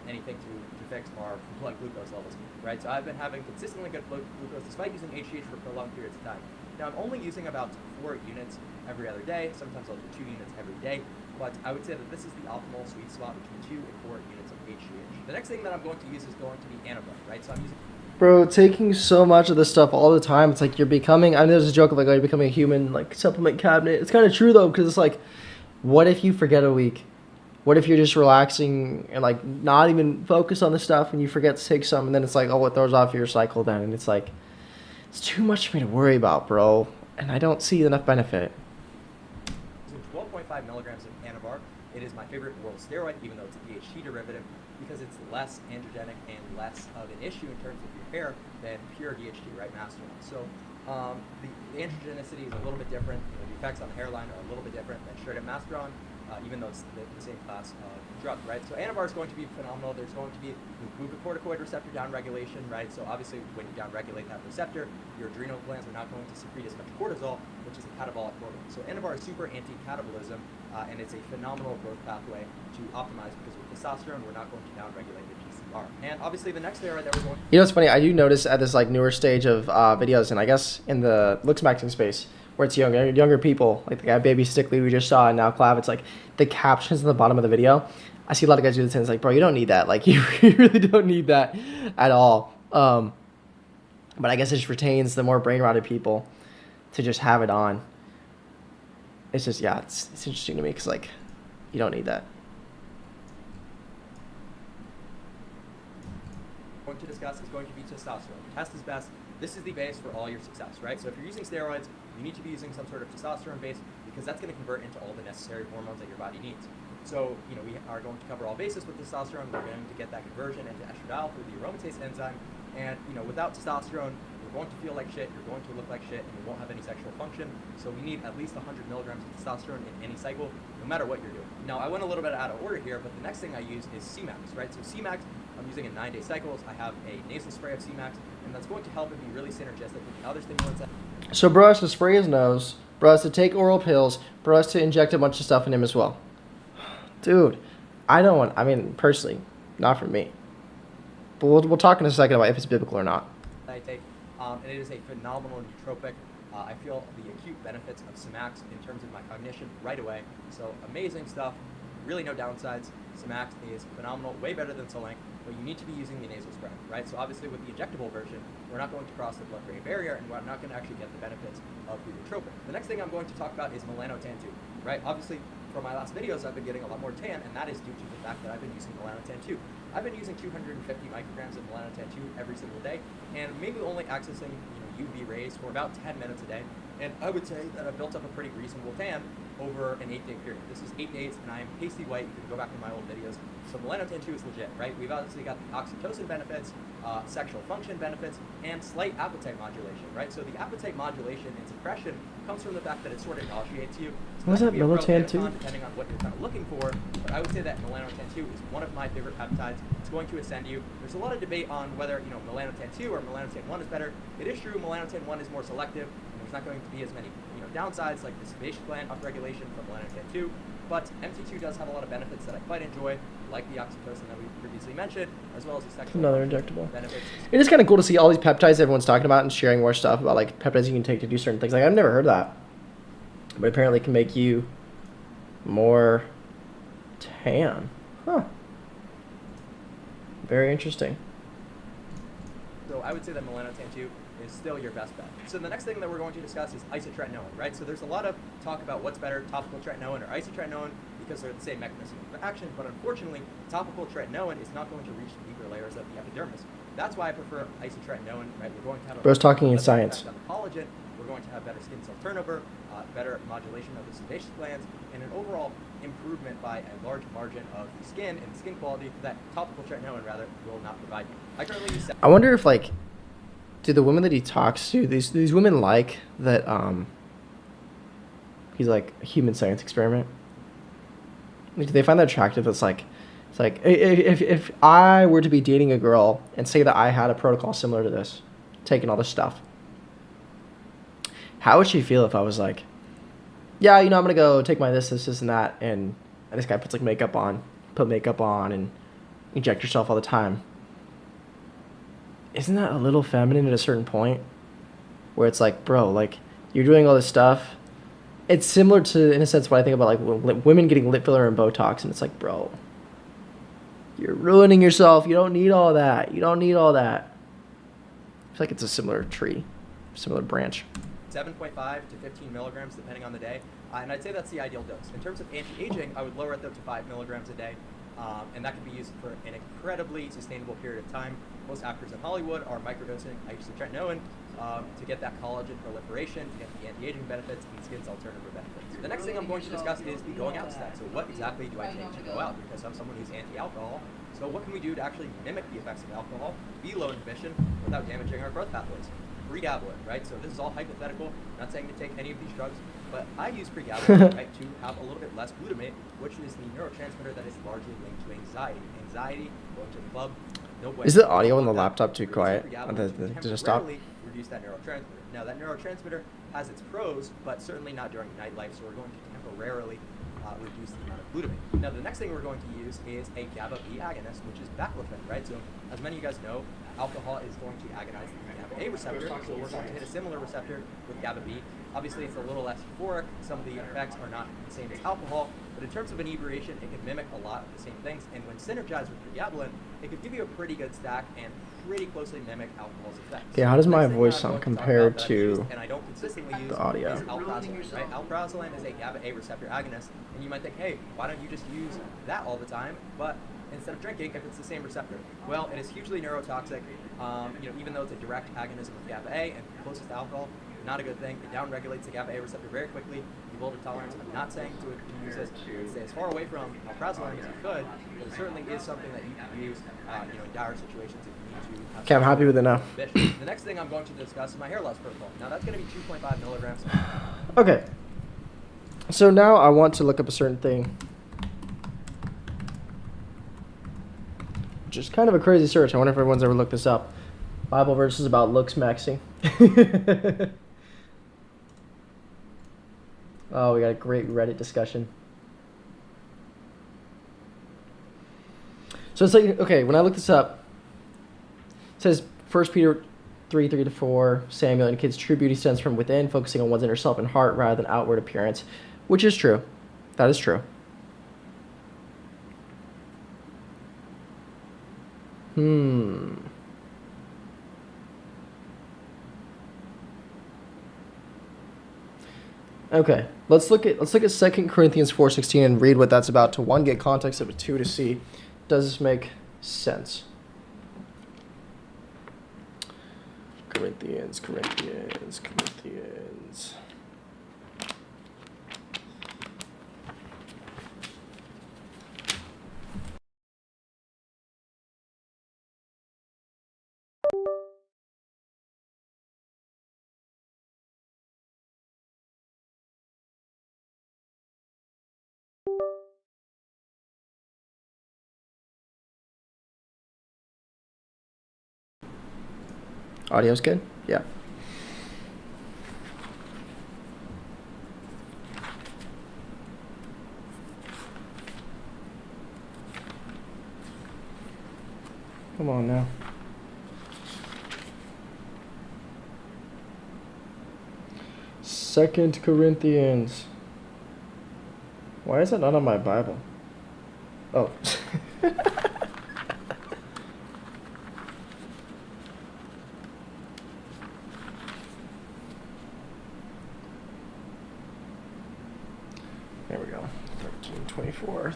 anything to fix our blood glucose levels, right? So I've been having consistently good blood glucose despite using HGH for prolonged periods of time. Now I'm only using about 4 units every other day. Sometimes I'll do 2 units every day, but I would say that this is the optimal sweet spot between 2 and 4 units of HGH. The next thing that I'm going to use is going to be Anavar, right? So I'm using.
Bro, taking so much of this stuff all the time, it's like you're becoming, I mean, there's a joke of like, oh, you're becoming a human, like, supplement cabinet. It's kind of true, though, because it's like, what if you forget a week? What if you're just relaxing and, like, not even focus on the stuff and you forget to take some, and then it's like, oh, it throws off your cycle then, and it's like, it's too much for me to worry about, bro, and I don't see enough benefit.
12.5 milligrams of Anavar. It is my favorite oral steroid, even though it's a DHT derivative, because it's less androgenic and less of an issue in terms of your hair than pure DHT, right, Masteron. So the androgenicity is a little bit different. The effects on the hairline are a little bit different than straight up Masteron, even though it's the same class of drug, right? So Anavar is going to be phenomenal. There's going to be glucocorticoid receptor downregulation, right? So obviously when you downregulate that receptor, your adrenal glands are not going to secrete as much cortisol, which is a catabolic hormone. So Anavar is super anti-catabolism, and it's a phenomenal growth pathway to optimize, because with testosterone, we're not going to downregulate the GCR. And obviously the next steroid that we're going to...
You know, it's funny, I do notice at this like newer stage of videos, and I guess in the Looksmaxxing space, where it's younger people, like the guy Baby Stickley we just saw, and now Clav, it's like the captions at the bottom of the video. I see a lot of guys do this, and it's like, bro, you don't need that. Like, you really don't need that at all. But I guess it just retains the more brain-rotted people to just have it on. It's just, yeah, it's interesting to me, because, like, you don't need that.
going to discuss is going to be testosterone. Test is best. This is the base for all your success, right? So if you're using steroids, you need to be using some sort of testosterone base, because that's going to convert into all the necessary hormones that your body needs. So, we are going to cover all bases with testosterone. We're going to get that conversion into estradiol through the aromatase enzyme. And, without testosterone, going to feel like shit, you're going to look like shit, and you won't have any sexual function. So we need at least 100 milligrams of testosterone in any cycle, no matter what you're doing. Now, I went a little bit out of order here, but the next thing I use is C-Max, right? So C-Max, I'm using in 9-day cycles. I have a nasal spray of C-Max, and that's going to help and be really synergistic with the other stimulants.
So bro has to spray his nose, bro has to take oral pills, bro has to inject a bunch of stuff in him as well. Dude, I mean, personally, not for me. But we'll talk in a second about if it's biblical or not.
I take, and it is a phenomenal nootropic. I feel the acute benefits of C-Max in terms of my cognition right away. So amazing stuff, really no downsides. C-Max is phenomenal, way better than Solank, but you need to be using the nasal spray, right? So obviously with the injectable version, we're not going to cross the blood-brain barrier, and we're not going to actually get the benefits of the nootropic. The next thing I'm going to talk about is melanotan 2, right? Obviously, from my last videos, I've been getting a lot more tan, and that is due to the fact that I've been using melanotan 2. I've been using 250 micrograms of melanotan 2 every single day, and maybe only accessing UV rays for about 10 minutes a day. And I would say that I've built up a pretty reasonable tan over an 8-day period. This is 8 days, and I am pasty white. You can go back to my old videos. So melanotan 2 is legit, right? We've obviously got the oxytocin benefits, sexual function benefits, and slight appetite modulation, right? So the appetite modulation and suppression comes from the fact that it sort of nauseates you. So
Was that
can be a pro
melatonin
and a
2?
con depending on what you're kind of looking for, but I would say that melanotan 2 is one of my favorite peptides. It's going to ascend you. There's a lot of debate on whether melanotan 2 or melanotan 1 is better. It is true melanotan 1 is more selective, and there's not going to be as many downsides like the sebaceous gland upregulation from melanotan 2, but MT2 does have a lot of benefits that I quite enjoy, like the oxytocin that we previously mentioned, as well as the sexual
Another injectable
benefits.
It is kind of cool to see all these peptides everyone's talking about and sharing more stuff about like peptides you can take to do certain things. Like I've never heard that, but apparently it can make you more tan. Huh. Very interesting.
So I would say that melanotan 2 is still your best bet. So the next thing that we're going to discuss is isotretinoin, right? So there's a lot of talk about what's better, topical tretinoin or isotretinoin, because they're the same mechanism of action, but unfortunately, topical tretinoin is not going to reach the deeper layers of the epidermis. That's why I prefer isotretinoin, right? We're going to have
Bro's talking in
better
science.
effect on the collagen, we're going to have better skin cell turnover, better modulation of the sebaceous glands, and an overall improvement by a large margin of the skin and skin quality that topical tretinoin, rather, will not provide you. I currently use
I wonder if like, do the women that he talks to, these women like that he's like a human science experiment? Like, do they find that attractive? It's like if I were to be dating a girl and say that I had a protocol similar to this, taking all this stuff, how would she feel if I was like, yeah, I'm gonna go take my this, and that, and this guy puts like makeup on, and inject yourself all the time? Isn't that a little feminine at a certain point? Where it's like, bro, like, you're doing all this stuff. It's similar to, in a sense, what I think about, like, women getting lip filler and Botox. And it's like, bro, you're ruining yourself. You don't need all that. I feel like it's a similar tree, similar branch.
7.5 to 15 milligrams, depending on the day. And I'd say that's the ideal dose. In terms of anti-aging, I would lower it though to 5 milligrams a day. And that can be used for an incredibly sustainable period of time. Most actors in Hollywood are microdosing isotretinoin to get that collagen proliferation, to get the anti-aging benefits, and skin cell turnover benefits. The next thing I'm going to discuss is the going out step. So what exactly do I take to go out? Because I'm someone who's anti-alcohol. So what can we do to actually mimic the effects of alcohol, be low inhibition, without damaging our growth pathways? Pregabalin, right? So this is all hypothetical. I'm not saying to take any of these drugs, but I use pregabalin, right, to have a little bit less glutamate, which is the neurotransmitter that is largely linked to anxiety. Anxiety, going to the club, no way.
Is the audio on the laptop too quiet? Did it stop?
Reduce that neurotransmitter. Now that neurotransmitter has its pros, but certainly not during nightlife, so we're going to temporarily reduce the amount of glutamate. Now the next thing we're going to use is a GABA B agonist, which is baclofen, right? So as many of you guys know, alcohol is going to agonize the GABA A receptor, so we're going to hit a similar receptor with GABA B. Obviously it's a little less euphoric, some of the effects are not the same as alcohol, but in terms of inebriation, it can mimic a lot of the same things, and when synergized with pregabalin, it could give you a pretty good stack and pretty closely mimic alcohol's effects.
Yeah, how does my
Next thing
voice
I'm
sound
going
compared
talk about that I've
to
used, and I don't consistently use
the audio?
is alprazolam, right? Alprazolam is a GABA A receptor agonist, and you might think, hey, why don't you just use that all the time? But instead of drinking, if it's the same receptor, well, it is hugely neurotoxic. Even though it's a direct agonism of GABA A and closest to alcohol, not a good thing. It downregulates the GABA A receptor very quickly. You build a tolerance. I'm not saying to use this. Stay as far away from alprazolam as you could, but it certainly is something that you can use, in dire situations if you to have
Okay, I'm happy with it now.
ambition. The next thing I'm going to discuss is my hair loss protocol. Now that's going to be 2.5 milligrams.
Okay. So now I want to look up a certain thing. Just kind of a crazy search. I wonder if everyone's ever looked this up. Bible verses about Looksmaxxing. Oh, we got a great Reddit discussion. So it's like, okay, when I look this up, it says 1 Peter 3:3-4, Samuel indicates true beauty stems from within, focusing on one's inner self and heart rather than outward appearance, which is true. That is true. Okay, let's look at 2 Corinthians 4:16 and read what that's about to 1, get context of it, 2, to see does this make sense. Corinthians. Audio's good? Yeah. Come on now. Second Corinthians. Why is it not on my Bible? Oh. There we go. 13:24.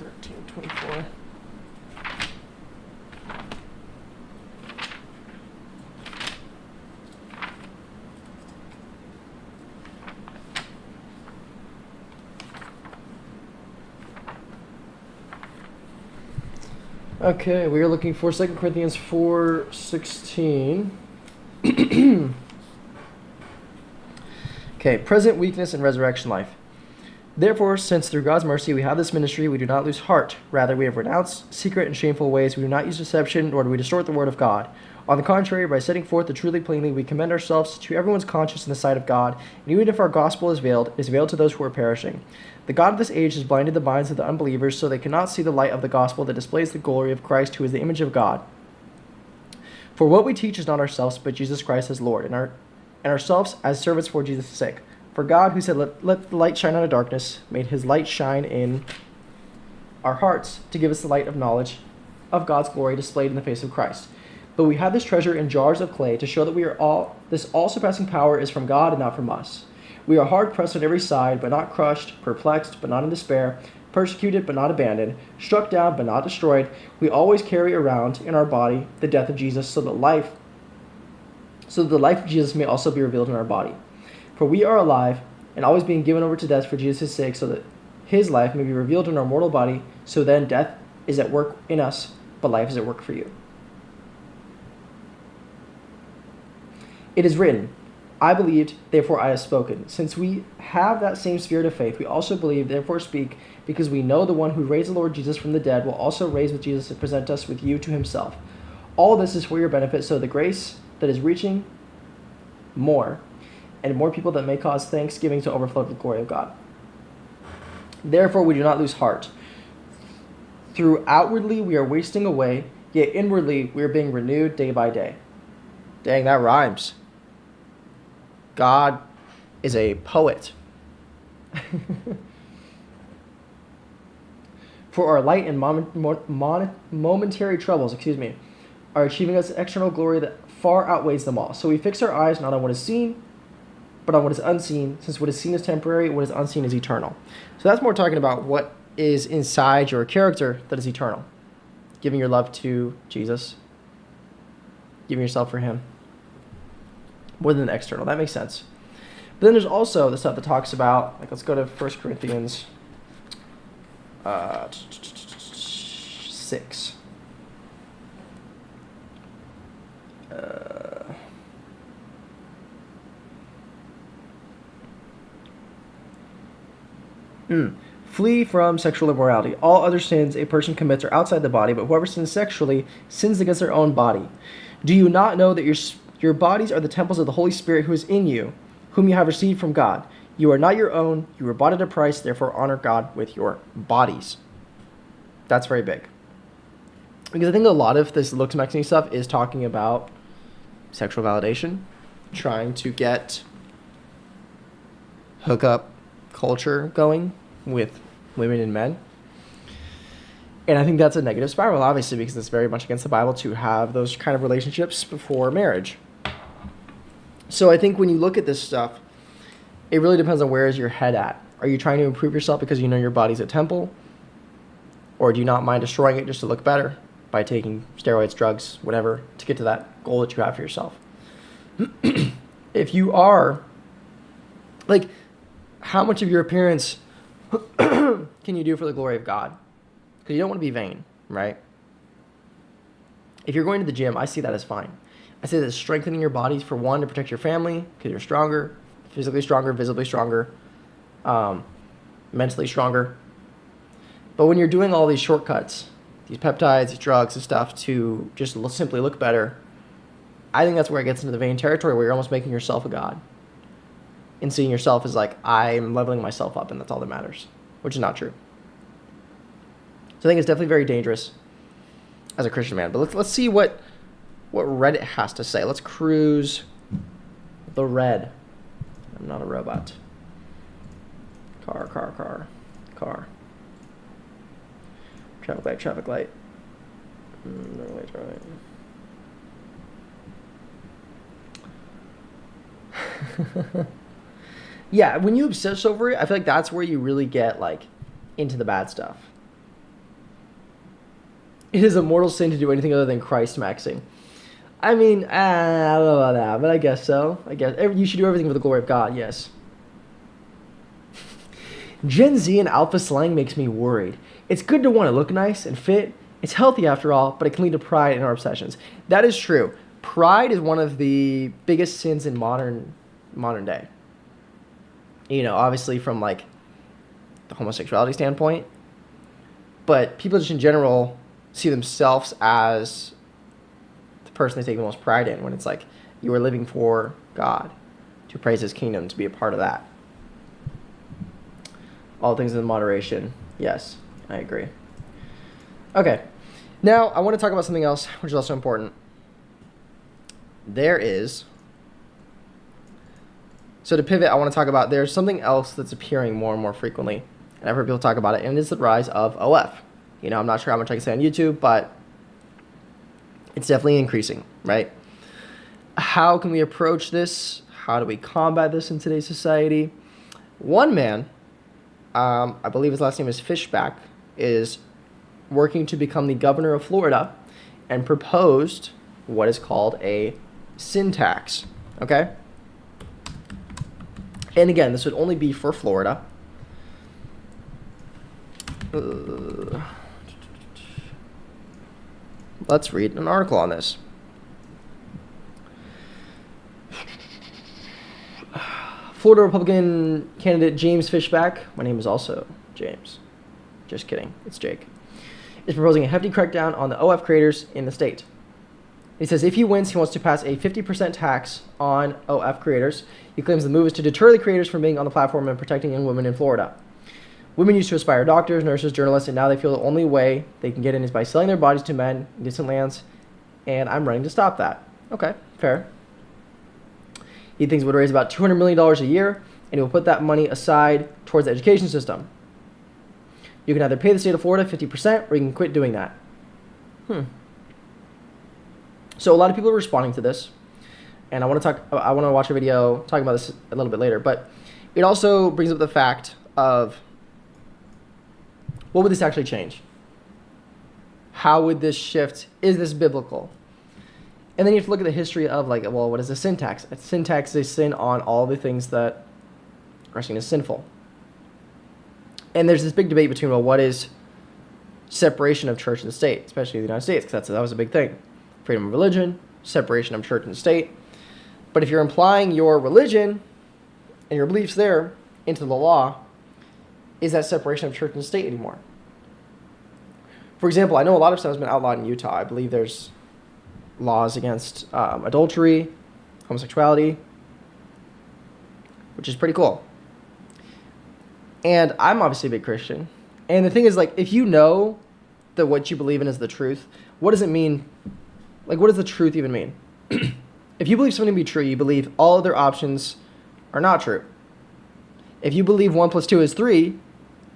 Okay, we are looking for 2 Corinthians 4:16. Okay, present weakness and resurrection life. Therefore, since through God's mercy we have this ministry, we do not lose heart. Rather, we have renounced secret and shameful ways. We do not use deception, nor do we distort the word of God. On the contrary, by setting forth the truly plainly, we commend ourselves to everyone's conscience in the sight of God. And even if our gospel is veiled, it is veiled to those who are perishing. The God of this age has blinded the minds of the unbelievers, so they cannot see the light of the gospel that displays the glory of Christ, who is the image of God. For what we teach is not ourselves, but Jesus Christ as Lord, and ourselves as servants for Jesus' sake. For God, who said, let the light shine out of darkness, made his light shine in our hearts to give us the light of knowledge of God's glory displayed in the face of Christ. But we have this treasure in jars of clay to show that this all-surpassing power is from God and not from us. We are hard-pressed on every side, but not crushed, perplexed, but not in despair, persecuted, but not abandoned, struck down, but not destroyed. We always carry around in our body the death of Jesus, so that the life of Jesus may also be revealed in our body. For we are alive, and always being given over to death for Jesus' sake, so that his life may be revealed in our mortal body. So then death is at work in us, but life is at work for you. It is written, I believed, therefore I have spoken. Since we have that same spirit of faith, we also believe, therefore speak, because we know the one who raised the Lord Jesus from the dead will also raise with Jesus and present us with you to himself. All this is for your benefit, so the grace that is reaching more and more people that may cause thanksgiving to overflow to the glory of God. Therefore we do not lose heart. Through outwardly we are wasting away, yet inwardly we are being renewed day by day. Dang, that rhymes. God is a poet. For our light and momentary troubles, are achieving us external glory that far outweighs them all. So we fix our eyes not on what is seen, but on what is unseen, since what is seen is temporary, what is unseen is eternal. So that's more talking about what is inside your character that is eternal. Giving your love to Jesus. Giving yourself for him. More than the external. That makes sense. But then there's also the stuff that talks about, like, let's go to 1 Corinthians 6. Flee from sexual immorality. All other sins a person commits are outside the body, but whoever sins sexually sins against their own body. Do you not know that your bodies are the temples of the Holy Spirit who is in you, whom you have received from God? You are not your own. You were bought at a price. Therefore, honor God with your bodies. That's very big. Because I think a lot of this Looksmaxxing stuff is talking about sexual validation, trying to get hookup culture going with women and men. And I think that's a negative spiral, obviously, because it's very much against the Bible to have those kind of relationships before marriage. So I think when you look at this stuff, it really depends on where is your head at. Are you trying to improve yourself because you know your body's a temple? Or do you not mind destroying it just to look better by taking steroids, drugs, whatever, to get to that goal that you have for yourself? If you are, like, how much of your appearance can you do for the glory of God? Because you don't want to be vain, right? If you're going to the gym, I see that as fine. I say that strengthening your bodies, for one, to protect your family, because you're stronger, physically stronger, visibly stronger, mentally stronger. But when you're doing all these shortcuts, these peptides, these drugs and stuff to just simply look better, I think that's where it gets into the vain territory where you're almost making yourself a god. And seeing yourself as like, I'm leveling myself up and that's all that matters, which is not true. So I think it's definitely very dangerous as a Christian man. But let's see what Reddit has to say. Let's cruise the red. I'm not a robot. Car. Traffic light. Yeah, when you obsess over it, I feel like that's where you really get, like, into the bad stuff. It is a mortal sin to do anything other than Christ-maxing. I mean, I don't know about that, but I guess so. I guess you should do everything for the glory of God, yes. Gen Z and alpha slang makes me worried. It's good to want to look nice and fit. It's healthy after all, but it can lead to pride in our obsessions. That is true. Pride is one of the biggest sins in modern day. You know, obviously from like the homosexuality standpoint, but people just in general see themselves as the person they take the most pride in, when it's like you are living for God, to praise his kingdom, to be a part of that. All things in moderation. Yes, I agree. Okay, now I want to talk about something else, which is also important. So to pivot, I want to talk about, there's something else that's appearing more and more frequently, and I've heard people talk about it, and it's the rise of OF. You know, I'm not sure how much I can say on YouTube, but it's definitely increasing, right? How can we approach this? How do we combat this in today's society? One man, I believe his last name is Fishback, is working to become the governor of Florida and proposed what is called a sin tax, okay? And again, this would only be for Florida. Let's read an article on this. Florida Republican candidate James Fishback, my name is also James, just kidding, it's Jake, is proposing a hefty crackdown on the OF creators in the state. He says if he wins, he wants to pass a 50% tax on OF creators. He claims the move is to deter the creators from being on the platform and protecting young women in Florida. Women used to aspire doctors, nurses, journalists, and now they feel the only way they can get in is by selling their bodies to men in distant lands, and I'm running to stop that. Okay, fair. He thinks it would raise about $200 million a year, and he will put that money aside towards the education system. You can either pay the state of Florida 50%, or you can quit doing that. So a lot of people are responding to this, and I want to watch a video talking about this a little bit later, but it also brings up the fact of, what would this actually change? How would this shift? Is this biblical? And then you have to look at the history of, like, well, what is a sin tax? A sin tax is a sin on all the things that are seen as sinful. And there's this big debate between, well, what is separation of church and state, especially in the United States, because that was a big thing. Freedom of religion, separation of church and state. But if you're implying your religion and your beliefs there into the law, is that separation of church and state anymore. For example, I know a lot of stuff has been outlawed in Utah. I believe there's laws against adultery, homosexuality, which is pretty cool. And I'm obviously a big Christian. And the thing is, like, if you know that what you believe in is the truth, what does it mean? Like, what does the truth even mean? If you believe something to be true, you believe all other options are not true. If you believe 1 + 2 is 3,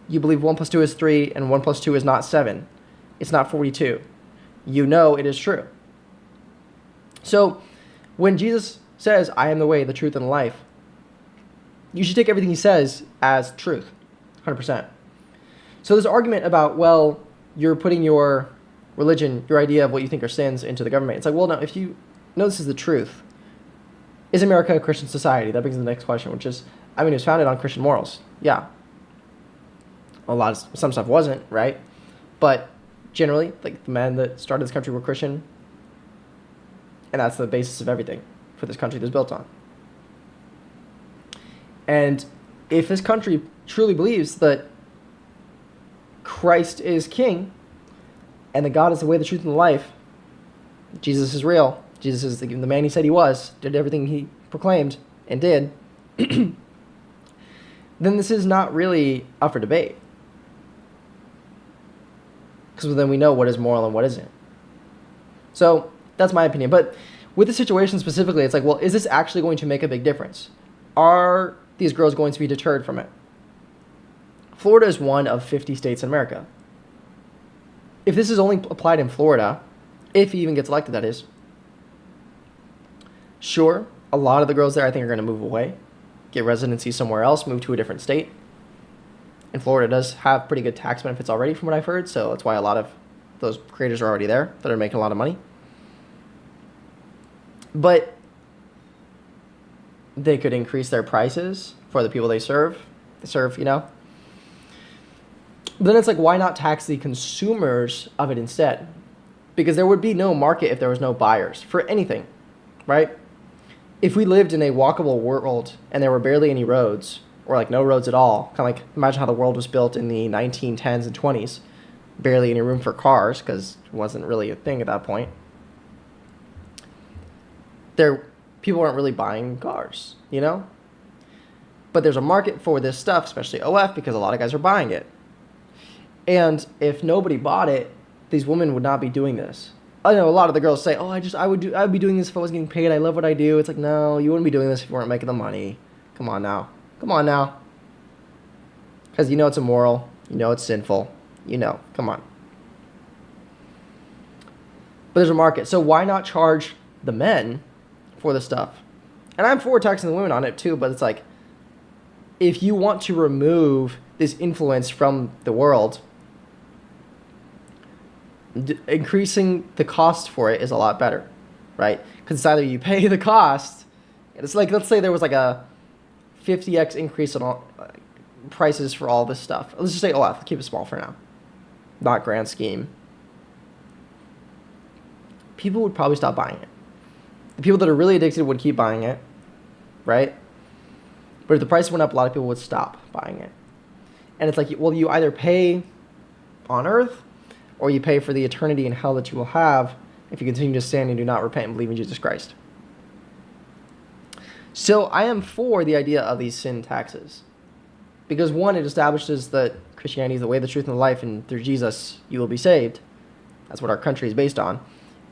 you believe 1 + 2 is 3 and 1 + 2 is not 7. It's not 42. You know it is true. So when Jesus says, I am the way, the truth, and the life, you should take everything he says as truth, 100%. So this argument about, well, you're putting your religion, your idea of what you think are sins into the government. It's like, well, no, if you know this is the truth, is America a Christian society? That brings the next question, which is, I mean, it was founded on Christian morals. Yeah. Some stuff wasn't, right? But generally, like, the men that started this country were Christian, and that's the basis of everything for this country that's built on. And if this country truly believes that Christ is king and that God is the way, the truth, and the life, Jesus is real, Jesus is the man he said he was, did everything he proclaimed and did, then this is not really up for debate. Because then we know what is moral and what isn't. So that's my opinion. But with the situation specifically, it's like, well, is this actually going to make a big difference? Are these girls going to be deterred from it? Florida is one of 50 states in America. If this is only applied in Florida, if he even gets elected, that is, sure, a lot of the girls there I think are going to move away, get residency somewhere else, move to a different state. And Florida does have pretty good tax benefits already from what I've heard, so that's why a lot of those creators are already there that are making a lot of money. But they could increase their prices for the people they serve, you know. But then it's like, why not tax the consumers of it instead? Because there would be no market if there was no buyers for anything, right? If we lived in a walkable world and there were barely any roads, or like no roads at all, kind of like imagine how the world was built in the 1910s and 20s, barely any room for cars because it wasn't really a thing at that point. People weren't really buying cars, you know? But there's a market for this stuff, especially OF, because a lot of guys are buying it. And if nobody bought it, these women would not be doing this. I know a lot of the girls say, "Oh, I would be doing this if I was getting paid. I love what I do." It's like, no, you wouldn't be doing this if you weren't making the money. Come on now. Because you know it's immoral. You know it's sinful. You know. Come on. But there's a market. So why not charge the men for the stuff? And I'm for taxing the women on it too, but it's like, if you want to remove this influence from the world, increasing the cost for it is a lot better, right? Because it's either you pay the cost, it's like, let's say there was like a 50x increase in all prices for all this stuff. Let's just say OF, keep it small for now, not grand scheme. People would probably stop buying it. The people that are really addicted would keep buying it, right? But if the price went up, a lot of people would stop buying it. And it's like, well, you either pay on earth or you pay for the eternity in hell that you will have if you continue to sin and do not repent and believe in Jesus Christ. So I am for the idea of these sin taxes. Because one, it establishes that Christianity is the way, the truth, and the life, and through Jesus you will be saved. That's what our country is based on.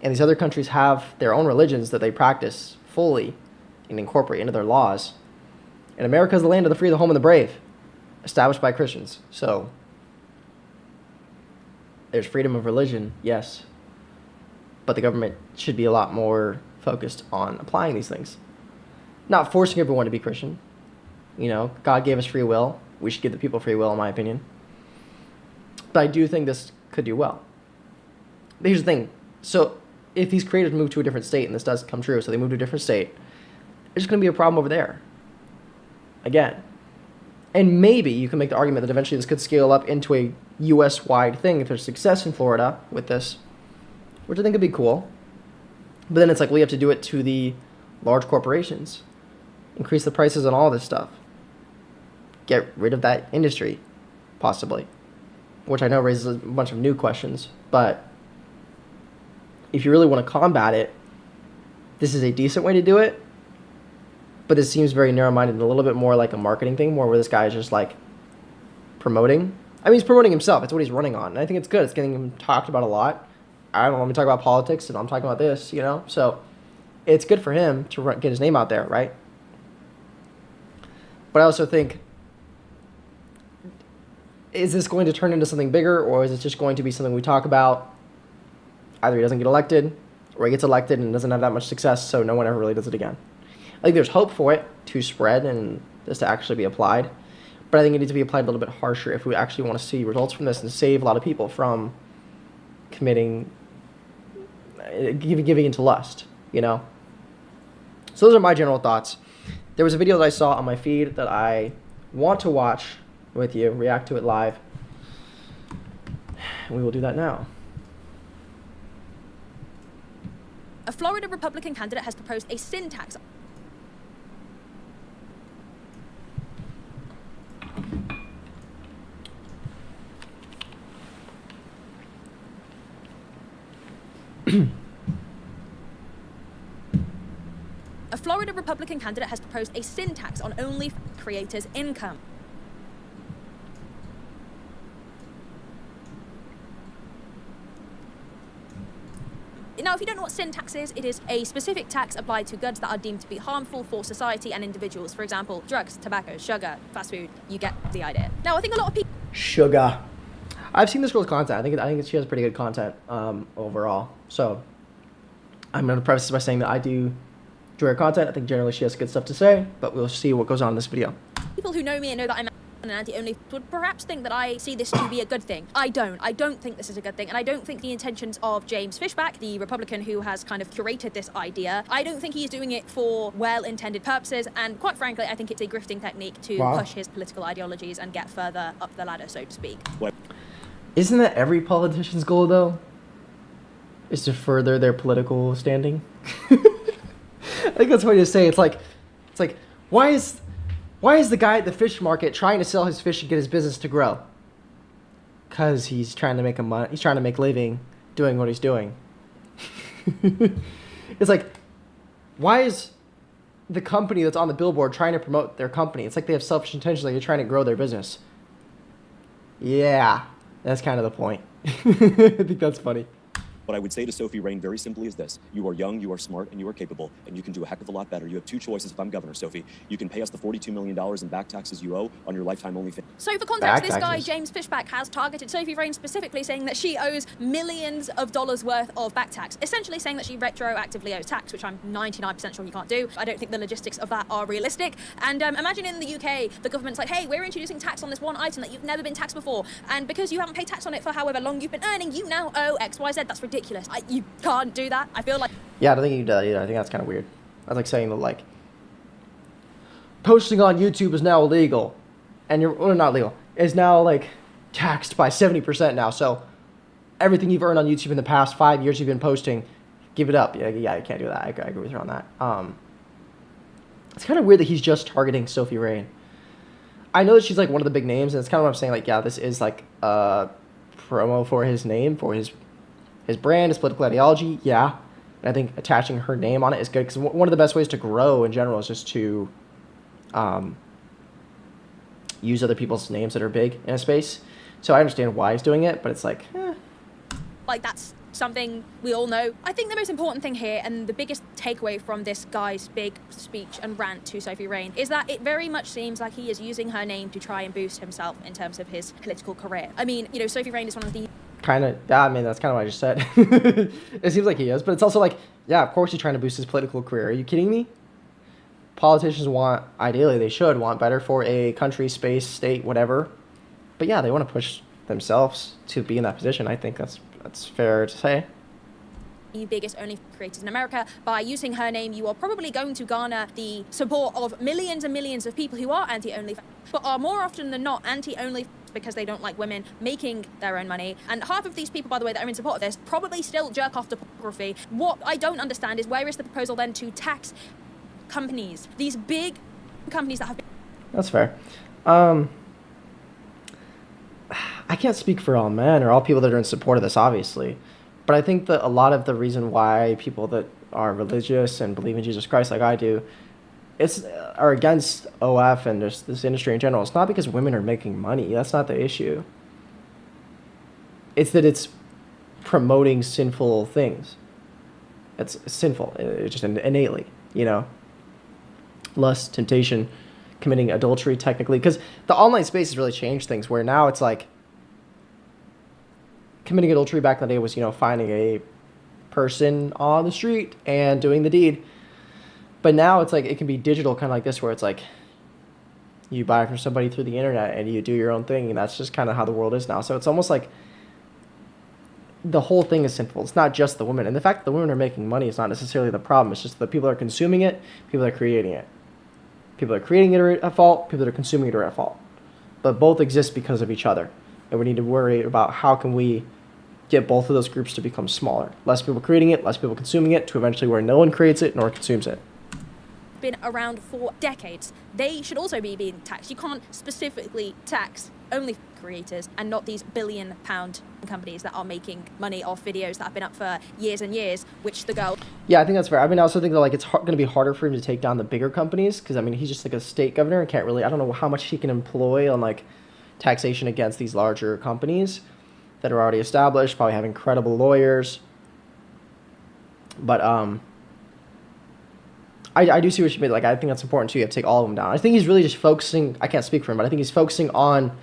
And these other countries have their own religions that they practice fully and incorporate into their laws. And America is the land of the free, the home of the brave, established by Christians. So there's freedom of religion, yes. But the government should be a lot more focused on applying these things. Not forcing everyone to be Christian. You know, God gave us free will. We should give the people free will, in my opinion. But I do think this could do well. But here's the thing. So if these creators move to a different state, and this does come true, so they move to a different state, there's going to be a problem over there. Again. And maybe you can make the argument that eventually this could scale up into a US-wide thing if there's success in Florida with this, which I think would be cool. But then it's like, we have to do it to the large corporations. Increase the prices on all this stuff. Get rid of that industry. possibly, which I know raises a bunch of new questions. But if you really want to combat it, this is a decent way to do it. But this seems very narrow-minded and a little bit more like a marketing thing, more where this guy is just like promoting. I mean, he's promoting himself. It's what he's running on. And I think it's good. It's getting him talked about a lot. I don't know, let me talk about politics, and I'm talking about this, you know? So it's good for him to get his name out there, right? But I also think, is this going to turn into something bigger, or is it just going to be something we talk about? Either he doesn't get elected, or he gets elected and doesn't have that much success, so no one ever really does it again. I think there's hope for it to spread and this to actually be applied. But I think it needs to be applied a little bit harsher if we actually want to see results from this and save a lot of people from committing, giving into lust, you know? So those are my general thoughts. There was a video that I saw on my feed that I want to watch with you, react to it live. And we will do that now.
A Florida Republican candidate has proposed a sin tax. A Florida Republican candidate has proposed a sin tax on only creators' income. Now, if you don't know what sin tax is, it is a specific tax applied to goods that are deemed to be harmful for society and individuals. For example, drugs, tobacco, sugar, fast food. You get the idea. Now, I think a lot of people...
Sugar. I've seen this girl's content. I think she has pretty good content overall. So I'm going to preface this by saying that I do enjoy her content. I think generally she has good stuff to say, but we'll see what goes on in this video.
People who know me and know that I'm an anti-only would perhaps think that I see this to be a good thing. I don't think this is a good thing, and I don't think the intentions of James Fishback, the Republican who has kind of curated this idea, I don't think he's doing it for well-intended purposes, and quite frankly, I think it's a grifting technique to push his political ideologies and get further up the ladder, so to speak.
Isn't that every politician's goal, though? Is to further their political standing? I think that's what you say. It's like, why is the guy at the fish market trying to sell his fish and get his business to grow? Because he's trying to make he's trying to make a living doing what he's doing. It's like, why is the company that's on the billboard trying to promote their company? It's like they have selfish intentions, like they're trying to grow their business. Yeah, that's kind of the point. I think that's funny.
What I would say to Sophie Rain very simply is this. You are young, you are smart, and you are capable, and you can do a heck of a lot better. You have two choices if I'm governor, Sophie. You can pay us the $42 million in back taxes you owe on your lifetime only.
So for context, this guy, James Fishback, has targeted Sophie Rain specifically, saying that she owes millions of dollars worth of back tax, essentially saying that she retroactively owes tax, which I'm 99% sure you can't do. I don't think the logistics of that are realistic. And imagine in the UK, the government's like, hey, we're introducing tax on this one item that you've never been taxed before, and because you haven't paid tax on it for however long you've been earning, you now owe X, Y, Z. That's ridiculous. You can't do that. I feel like...
Yeah, I don't think you do that either. I think that's kind of weird. That's like saying that, like, posting on YouTube is now illegal. And well, not legal. Is now, like, taxed by 70% now. So everything you've earned on YouTube in the past 5 years you've been posting, give it up. Yeah, you can't do that. I agree with her on that. It's kind of weird that he's just targeting Sophie Rain. I know that she's, like, one of the big names, and it's kind of what I'm saying. Like, yeah, this is, like, a promo for his name, for his brand, his political ideology, yeah. And I think attaching her name on it is good, because one of the best ways to grow in general is just to use other people's names that are big in a space. So I understand why he's doing it, but it's like,
Like, that's something we all know. I think the most important thing here, and the biggest takeaway from this guy's big speech and rant to Sophie Rain, is that it very much seems like he is using her name to try and boost himself in terms of his political career. I mean, you know, Sophie Rain is one of the...
kind of, yeah, I mean, that's kind of what I just said. It seems like he is, but it's also like, yeah, of course he's trying to boost his political career. Are you kidding me? Politicians want, ideally they should want better for a country, space, state, whatever. But yeah, they want to push themselves to be in that position. I think that's fair to say.
The biggest only creators in America. By using her name, you are probably going to garner the support of millions and millions of people who are anti-only, but are more often than not anti-only because they don't like women making their own money. And half of these people, by the way, that are in support of this probably still jerk off to pornography. What I don't understand is, where is the proposal then to tax companies, these big companies that have been...
That's fair. I can't speak for all men or all people that are in support of this, obviously, but I think that a lot of the reason why people that are religious and believe in Jesus Christ like I do, are against OF and just this industry in general. It's not because women are making money. That's not the issue. It's that it's promoting sinful things. It's sinful, just innately, you know. Lust, temptation, committing adultery, technically, because the online space has really changed things. Where now it's like committing adultery back in the day was, you know, finding a person on the street and doing the deed. But now it's like it can be digital, kind of like this, where it's like you buy from somebody through the internet and you do your own thing, and that's just kind of how the world is now. So it's almost like the whole thing is sinful. It's not just the women, and the fact that the women are making money is not necessarily the problem. It's just the people that are consuming it, people that are creating it. People that are creating it are at fault. People that are consuming it are at fault. But both exist because of each other, and we need to worry about how can we get both of those groups to become smaller. Less people creating it, less people consuming it, to eventually where no one creates it nor consumes it.
Been around for decades. They should also be being taxed. You can't specifically tax only creators and not these billion-pound companies that are making money off videos that have been up for years and years, which the girl...
Yeah, I think that's fair. I mean, I also think that like it's going to be harder for him to take down the bigger companies because, I mean, he's just like a state governor and can't really... I don't know how much he can employ on like taxation against these larger companies that are already established, probably have incredible lawyers. But I do see what you mean. Like, I think that's important too. You have to take all of them down. I think he's really just focusing... I can't speak for him, but I think he's focusing on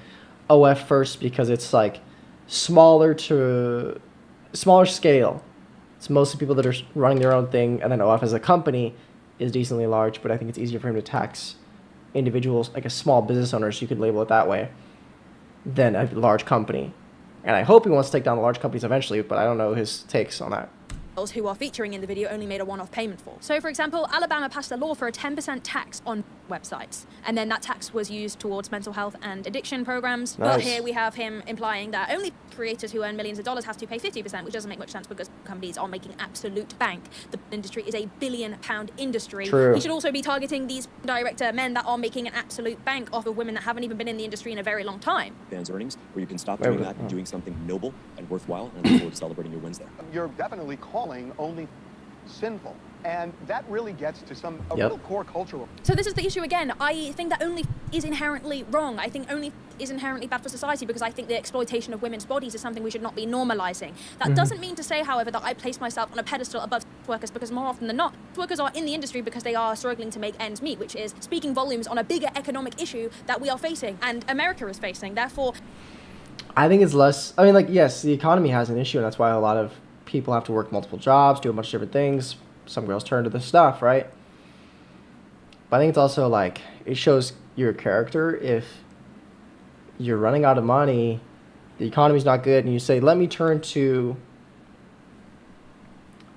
OF first because it's like smaller scale. It's mostly people that are running their own thing, and then OF as a company is decently large, but I think it's easier for him to tax individuals, like a small business owner, so you could label it that way, than a large company. And I hope he wants to take down the large companies eventually, but I don't know his takes on that.
Who are featuring in the video only made a one-off payment for. So, for example, Alabama passed a law for a 10% tax on websites, and then that tax was used towards mental health and addiction programs.
Nice.
But here we have him implying that only creators who earn millions of dollars have to pay 50%, which doesn't make much sense because companies are making absolute bank. The industry is a billion-pound industry.
True.
He should also be targeting these director men that are making an absolute bank off of women that haven't even been in the industry in a very long time.
Fans' earnings, where you can stop doing that and doing something noble and worthwhile, and I look forward to celebrating your wins there.
You're definitely calling only sinful, and that really gets to a real core cultural.
So this is the issue again. I think that only is inherently wrong. I think only is inherently bad for society because I think the exploitation of women's bodies is something we should not be normalizing. That doesn't mean to say, however, that I place myself on a pedestal above workers, because more often than not, workers are in the industry because they are struggling to make ends meet, which is speaking volumes on a bigger economic issue that we are facing and America is facing. Therefore,
I think it's less... I mean, like, yes, the economy has an issue, and that's why a lot of people have to work multiple jobs, do a bunch of different things. Some girls turn to this stuff, right? But I think it's also like it shows your character. If you're running out of money, the economy's not good, and you say, let me turn to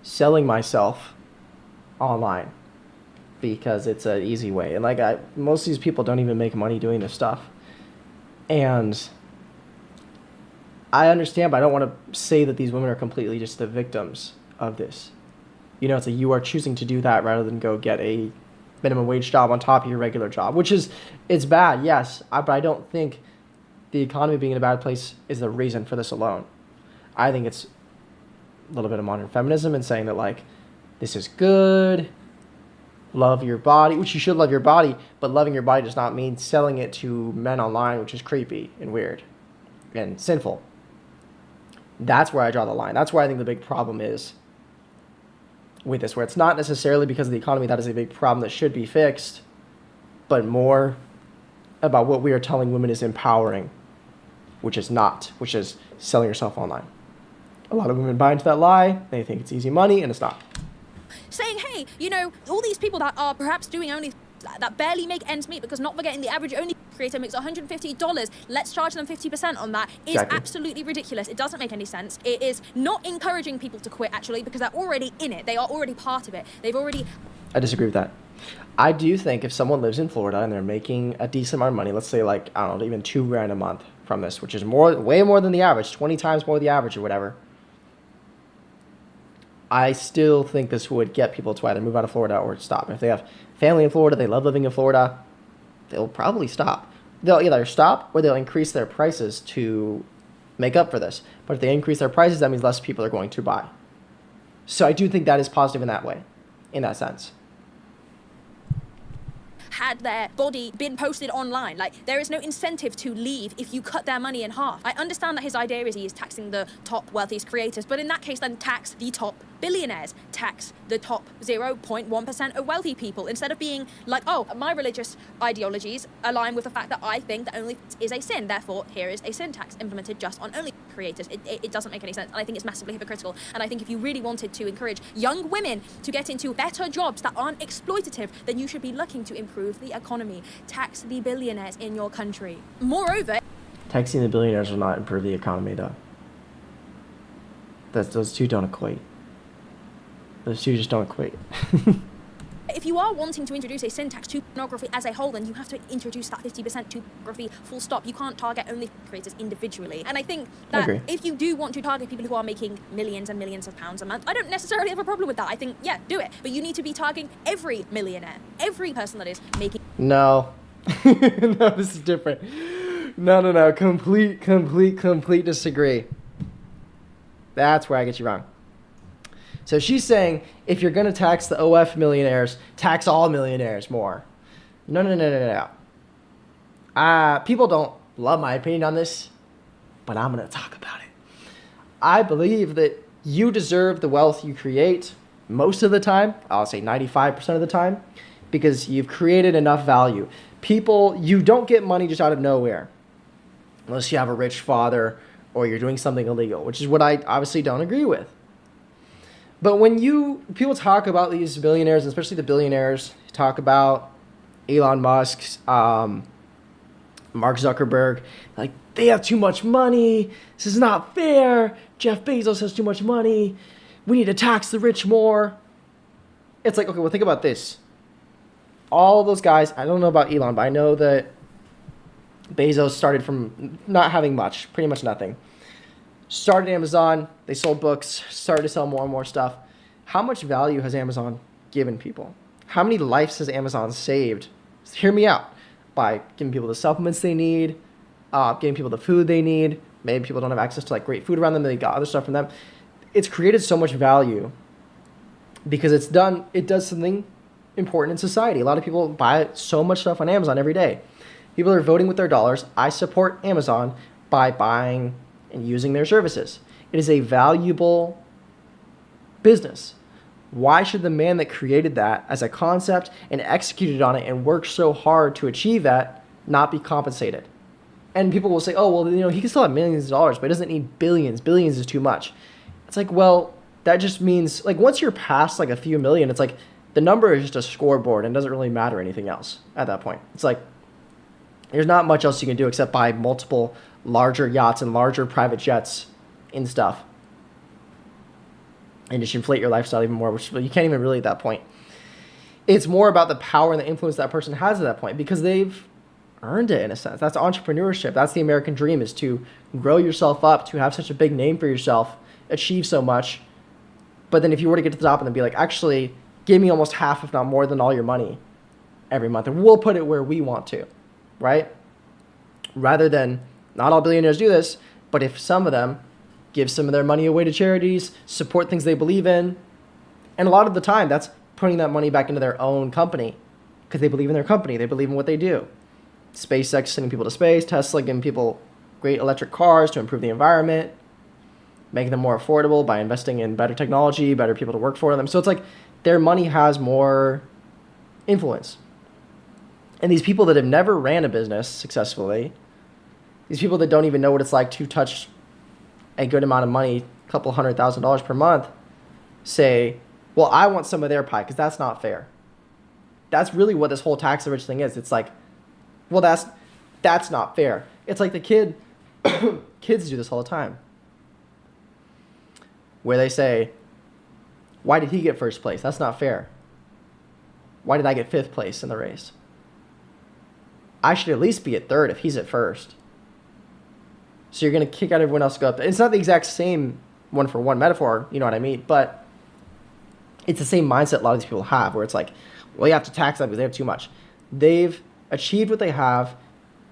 selling myself online because it's an easy way. And like most of these people don't even make money doing this stuff. And I understand, but I don't want to say that these women are completely just the victims of this. You know, it's like you are choosing to do that rather than go get a minimum wage job on top of your regular job, which is, it's bad, yes, but I don't think the economy being in a bad place is the reason for this alone. I think it's a little bit of modern feminism and saying that, like, this is good, love your body, which you should love your body, but loving your body does not mean selling it to men online, which is creepy and weird and sinful. That's where I draw the line. That's where I think the big problem is with this, where it's not necessarily because of the economy that is a big problem that should be fixed, but more about what we are telling women is empowering, which is not, which is selling yourself online. A lot of women buy into that lie. They think it's easy money, and it's not.
saying, hey, you know, all these people that are perhaps doing only that barely make ends meet, because not forgetting the average only creator makes $150, let's charge them 50% on that, is absolutely ridiculous. It doesn't make any sense. It is not encouraging people to quit, actually, because they're already in it. They are already part of it. They've already...
I disagree with that. I do think if someone lives in Florida and they're making a decent amount of money, let's say like, I don't know, even $2,000 a month from this, which is way more than the average, 20 times more than the average or whatever, I still think this would get people to either move out of Florida or stop. If they have family in Florida, they love living in Florida, they'll probably stop. They'll either stop or they'll increase their prices to make up for this. But if they increase their prices, that means less people are going to buy. So I do think that is positive in that way, in that sense.
Had their body been posted online. Like, there is no incentive to leave if you cut their money in half. I understand that his idea is he is taxing the top wealthiest creators, but in that case, then tax the top billionaires, tax the top 0.1% of wealthy people, instead of being like, oh, my religious ideologies align with the fact that I think that only is a sin, therefore here is a sin tax implemented just on only creators. It doesn't make any sense, and I think it's massively hypocritical. And I think if you really wanted to encourage young women to get into better jobs that aren't exploitative, then you should be looking to improve the economy. Tax the billionaires in your country. Moreover,
Taxing the billionaires will not improve the economy, though. Those two don't equate. Those two just don't equate.
if you are wanting to introduce a sin tax to pornography as a whole, then you have to introduce that 50% to pornography full stop. You can't target only creators individually. And I think that if you do want to target people who are making millions and millions of pounds a month, I don't necessarily have a problem with that. I think, yeah, do it. But you need to be targeting every millionaire, every person that is making...
No. No, this is different. No. Complete disagree. That's where I get you wrong. So she's saying, if you're going to tax the OF millionaires, tax all millionaires more. No. People don't love my opinion on this, but I'm going to talk about it. I believe that you deserve the wealth you create most of the time. I'll say 95% of the time, because you've created enough value. People, you don't get money just out of nowhere, unless you have a rich father or you're doing something illegal, which is what I obviously don't agree with. But when people talk about these billionaires, especially the billionaires, talk about Elon Musk, Mark Zuckerberg, like, they have too much money. This is not fair. Jeff Bezos has too much money. We need to tax the rich more. It's like, okay, well, think about this. All those guys, I don't know about Elon, but I know that Bezos started from not having much, pretty much nothing. Started Amazon, they sold books, started to sell more and more stuff. How much value has Amazon given people? How many lives has Amazon saved? Hear me out. By giving people the supplements they need, giving people the food they need. Maybe people don't have access to like great food around them, they got other stuff from them. It's created so much value because it does something important in society. A lot of people buy so much stuff on Amazon every day. People are voting with their dollars. I support Amazon by buying and using their services. It is a valuable business. Why should the man that created that as a concept and executed on it and worked so hard to achieve that not be compensated? And people will say, oh, well, he can still have millions of dollars, but he doesn't need billions. Billions is too much. It's like, well, that just means, like, once you're past like a few million, it's like the number is just a scoreboard and doesn't really matter anything else at that point. It's like there's not much else you can do except buy multiple larger yachts and larger private jets and stuff, and just inflate your lifestyle even more, which you can't even really at that point. It's more about the power and the influence that person has at that point, because they've earned it in a sense. That's entrepreneurship. That's the American dream, is to grow yourself up, to have such a big name for yourself, achieve so much. But then if you were to get to the top and then be like, actually, give me almost half, if not more than all your money every month, and we'll put it where we want to, right? Rather than, not all billionaires do this, but if some of them give some of their money away to charities, support things they believe in, and a lot of the time that's putting that money back into their own company because they believe in their company, they believe in what they do. SpaceX sending people to space, Tesla giving people great electric cars to improve the environment, making them more affordable by investing in better technology, better people to work for them. So it's like their money has more influence. And these people that have never ran a business successfully, these people that don't even know what it's like to touch a good amount of money, a couple $100,000 per month, say, well, I want some of their pie because that's not fair. That's really what this whole tax the rich thing is. It's like, well, that's not fair. It's like the kids do this all the time, where they say, why did he get first place? That's not fair. Why did I get fifth place in the race? I should at least be at third if he's at first. So you're going to kick out everyone else to go up. It's not the exact same one-for-one metaphor, you know what I mean? But it's the same mindset a lot of these people have, where it's like, well, you have to tax them because they have too much. They've achieved what they have.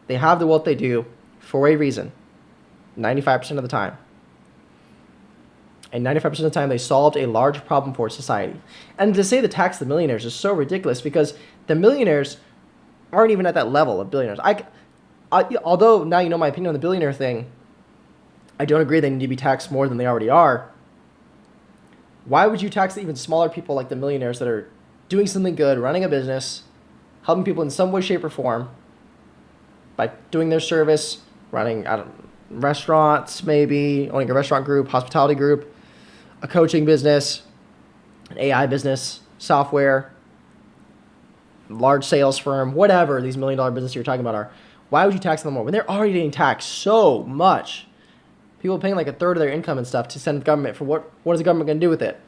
They have the wealth they do for a reason. 95% of the time. And 95% of the time, they solved a large problem for society. And to say the tax the millionaires is so ridiculous because the millionaires aren't even at that level of billionaires. Although now you know my opinion on the billionaire thing, I don't agree they need to be taxed more than they already are. Why would you tax even smaller people like the millionaires that are doing something good, running a business, helping people in some way, shape, or form by doing their service, running restaurants, maybe owning a restaurant group, hospitality group, a coaching business, an AI business, software, large sales firm, whatever these $1 million businesses you're talking about are. Why would you tax them more when they're already getting taxed so much? People paying like a third of their income and stuff to send the government for what is the government going to do with it?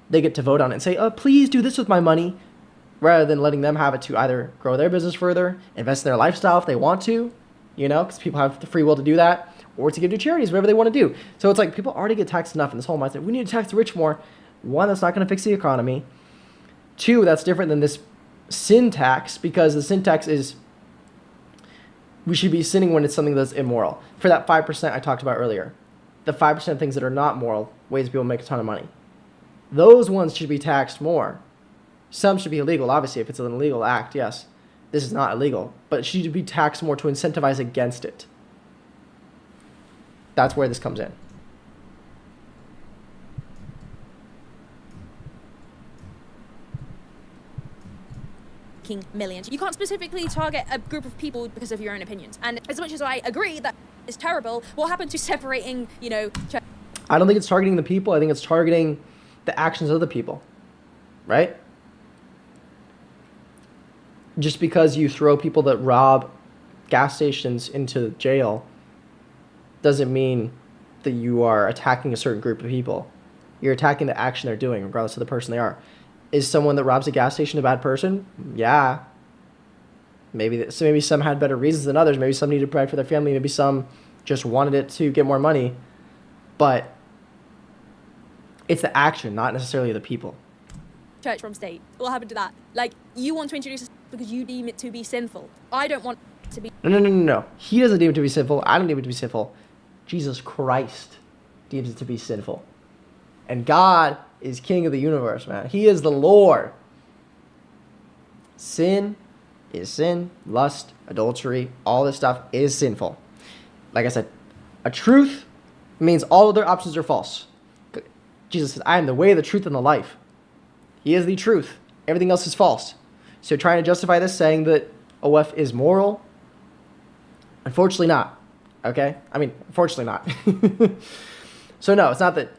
They get to vote on it and say, oh, please do this with my money, rather than letting them have it to either grow their business further, invest in their lifestyle if they want to, because people have the free will to do that, or to give to charities, whatever they want to do. So it's like people already get taxed enough in this whole mindset. We need to tax the rich more. One, that's not going to fix the economy. Two, that's different than this sin tax, because the sin tax is we should be sinning when it's something that's immoral. For that 5% I talked about earlier, the 5% of things that are not moral, ways people make a ton of money. Those ones should be taxed more. Some should be illegal, obviously, if it's an illegal act, yes. This is not illegal, but it should be taxed more to incentivize against it. That's where this comes in.
Millions. You can't specifically target a group of people because of your own opinions. And as much as I agree that is terrible, what happened to separating,
I don't think it's targeting the people. I think it's targeting the actions of the people, right? Just because you throw people that rob gas stations into jail doesn't mean that you are attacking a certain group of people. You're attacking the action they're doing, regardless of the person they are. Is someone that robs a gas station a bad person? Yeah. Maybe some had better reasons than others. Maybe some needed to provide for their family. Maybe some just wanted it to get more money. But it's the action, not necessarily the people.
Church from state. What happened to that? Like, you want to introduce this because you deem it to be sinful. I don't want it to be...
No. He doesn't deem it to be sinful. I don't deem it to be sinful. Jesus Christ deems it to be sinful. And God is king of the universe, man. He is the Lord. Sin is sin. Lust, adultery, all this stuff is sinful. Like I said, a truth means all other options are false. Jesus says, I am the way, the truth, and the life. He is the truth. Everything else is false. So trying to justify this saying that OF is moral, unfortunately not. Okay? I mean, unfortunately not. So no, it's not that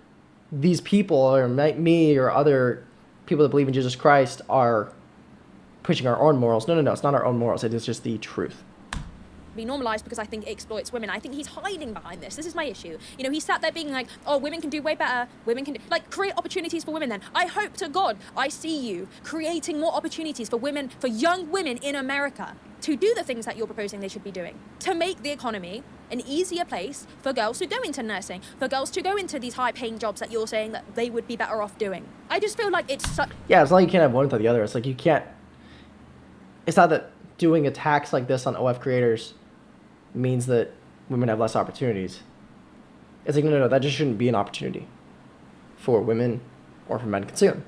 these people or me or other people that believe in Jesus Christ are pushing our own morals. No, it's not our own morals. It is just the truth.
Be normalized because I think it exploits women. I think he's hiding behind this. This is my issue. He sat there being like, oh, women can do way better. Women can create opportunities for women then. I hope to God I see you creating more opportunities for women, for young women in America to do the things that you're proposing they should be doing. To make the economy an easier place for girls to go into nursing, for girls to go into these high-paying jobs that you're saying that they would be better off doing. I just feel like it's such...
Yeah, it's not like you can't have one without the other. It's like you can't... It's not that doing a tax like this on OF creators means that women have less opportunities. It's like, no, that just shouldn't be an opportunity for women or for men to consume.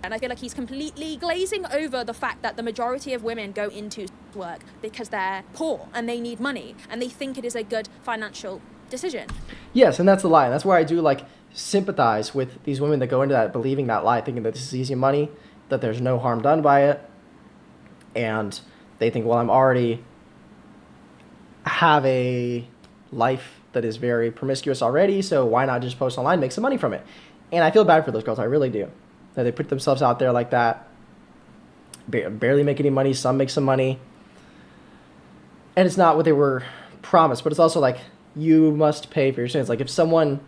And I feel like he's completely glazing over the fact that the majority of women go into work because they're poor and they need money and they think it is a good financial decision.
Yes, and that's the lie. And that's where I do sympathize with these women that go into that, believing that lie, thinking that this is easy money, that there's no harm done by it. And they think, well, I'm already have a life that is very promiscuous already, so why not just post online, make some money from it? And I feel bad for those girls. I really do. That they put themselves out there like that, barely make any money, some make some money, and it's not what they were promised. But it's also like, you must pay for your sins. Like, if someone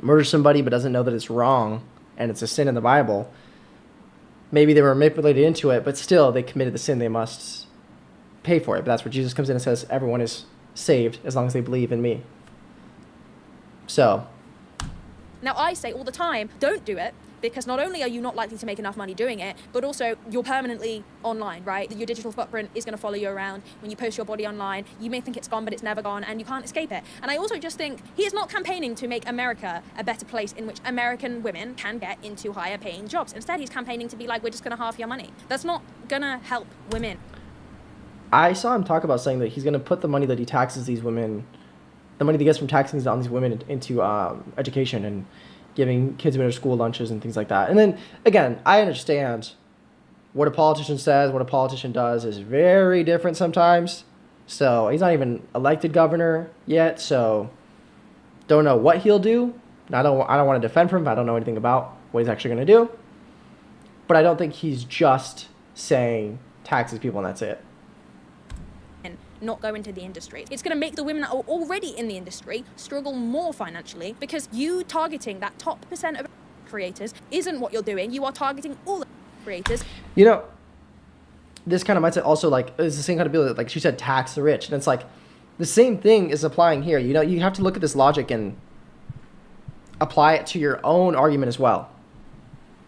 murders somebody but doesn't know that it's wrong and it's a sin in the Bible, maybe they were manipulated into it, but still they committed the sin, they must pay for it. But that's where Jesus comes in and says everyone is saved as long as they believe in me. So
now I say all the time, don't do it. because not only are you not likely to make enough money doing it, but also you're permanently online, right? Your digital footprint is going to follow you around. When you post your body online, you may think it's gone, but it's never gone, and you can't escape it. And I also just think he is not campaigning to make America a better place in which American women can get into higher paying jobs. Instead, he's campaigning to be like, we're just going to halve your money. That's not going to help women.
I saw him talk about saying that he's going to put the money that he taxes these women, the money that he gets from taxing on these women into education and giving kids better school lunches and things like that. And then, again, I understand what a politician says, what a politician does is very different sometimes. So he's not even elected governor yet, so don't know what he'll do. I don't want to defend him. I don't know anything about what he's actually going to do. But I don't think he's just saying taxes people and that's it.
Not go into the industry. It's going to make the women that are already in the industry struggle more financially, because you targeting that top percent of creators isn't what you're doing. You are targeting all the creators.
You know, this kind of mindset also, like, is the same kind of ability, like she said, tax the rich. And it's like the same thing is applying here. You know, you have to look at this logic and apply it to your own argument as well.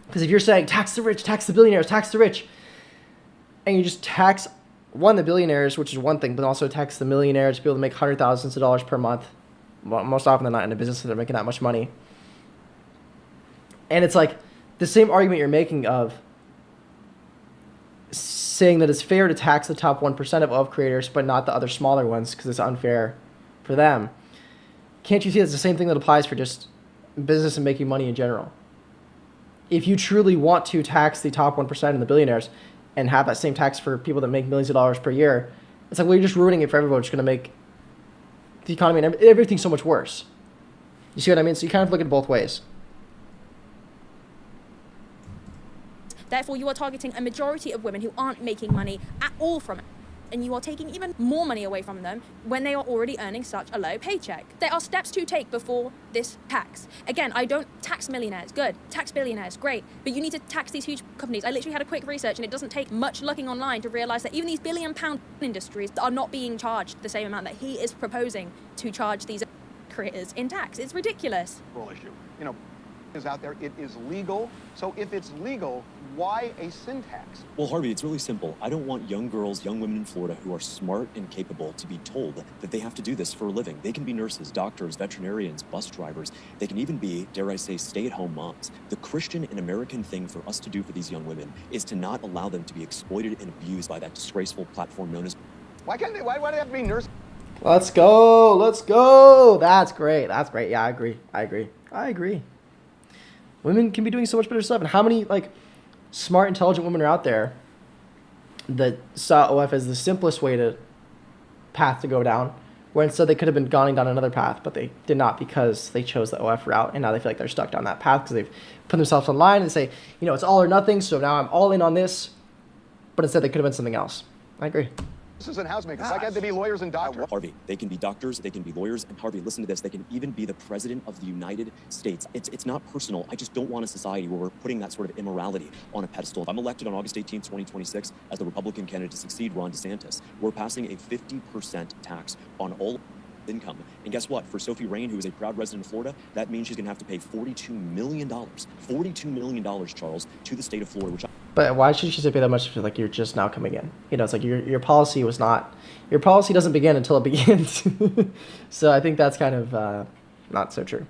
Because if you're saying tax the rich, tax the billionaires, tax the rich, and you just tax the billionaires, which is one thing, but also tax the millionaires to be able to make hundreds of thousands of dollars per month. Well, most often than not in a business that they're making that much money. And it's like the same argument you're making of saying that it's fair to tax the top 1% of creators, but not the other smaller ones because it's unfair for them. Can't you see it's the same thing that applies for just business and making money in general? If you truly want to tax the top 1% and the billionaires, and have that same tax for people that make millions of dollars per year, it's like, well, you're just ruining it for everyone. It's going to make the economy and everything so much worse. You see what I mean? So you kind of look at it both ways.
Therefore, you are targeting a majority of women who aren't making money at all from it. And you are taking even more money away from them when they are already earning such a low paycheck. There are steps to take before this tax. Again, I don't tax millionaires, good. Tax billionaires, great. But you need to tax these huge companies. I literally had a quick research, and it doesn't take much looking online to realize that even these billion-pound industries are not being charged the same amount that he is proposing to charge these creators in tax. It's ridiculous.
Issue. You know, is out there. It is legal. So if it's legal, why a sin tax?
Well, Harvey, it's really simple. I don't want young girls, young women in Florida who are smart and capable to be told that they have to do this for a living. They can be nurses, doctors, veterinarians, bus drivers. They can even be, dare I say, stay-at-home moms. The Christian and American thing for us to do for these young women is to not allow them to be exploited and abused by that disgraceful platform known as...
Why can't they? Why do they have to be nurses?
Let's go. Let's go. That's great. That's great. Yeah, I agree. Women can be doing so much better stuff. And how many, like, smart, intelligent women are out there that saw OF as the simplest path to go down, where instead they could have been going down another path, but they did not because they chose the OF route, and now they feel like they're stuck down that path because they've put themselves online and say, you know, it's all or nothing, so now I'm all in on this, but instead they could have been something else. I agree.
This isn't housemakers. Like, had to be lawyers and doctors.
Harvey, they can be doctors, they can be lawyers, and Harvey, listen to this, they can even be the president of the United States. It's not personal. I just don't want a society where we're putting that sort of immorality on a pedestal. If I'm elected on August 18th, 2026 as the Republican candidate to succeed Ron DeSantis, we're passing a 50% tax on all income. And guess what? For Sophie Rain, who is a proud resident of Florida, that means she's going to have to pay $42 million, Charles, to the state of Florida, which
But why should she pay that much if like you're just now coming in? You know, it's like your policy was not, your policy doesn't begin until it begins. So I think that's kind of not so true.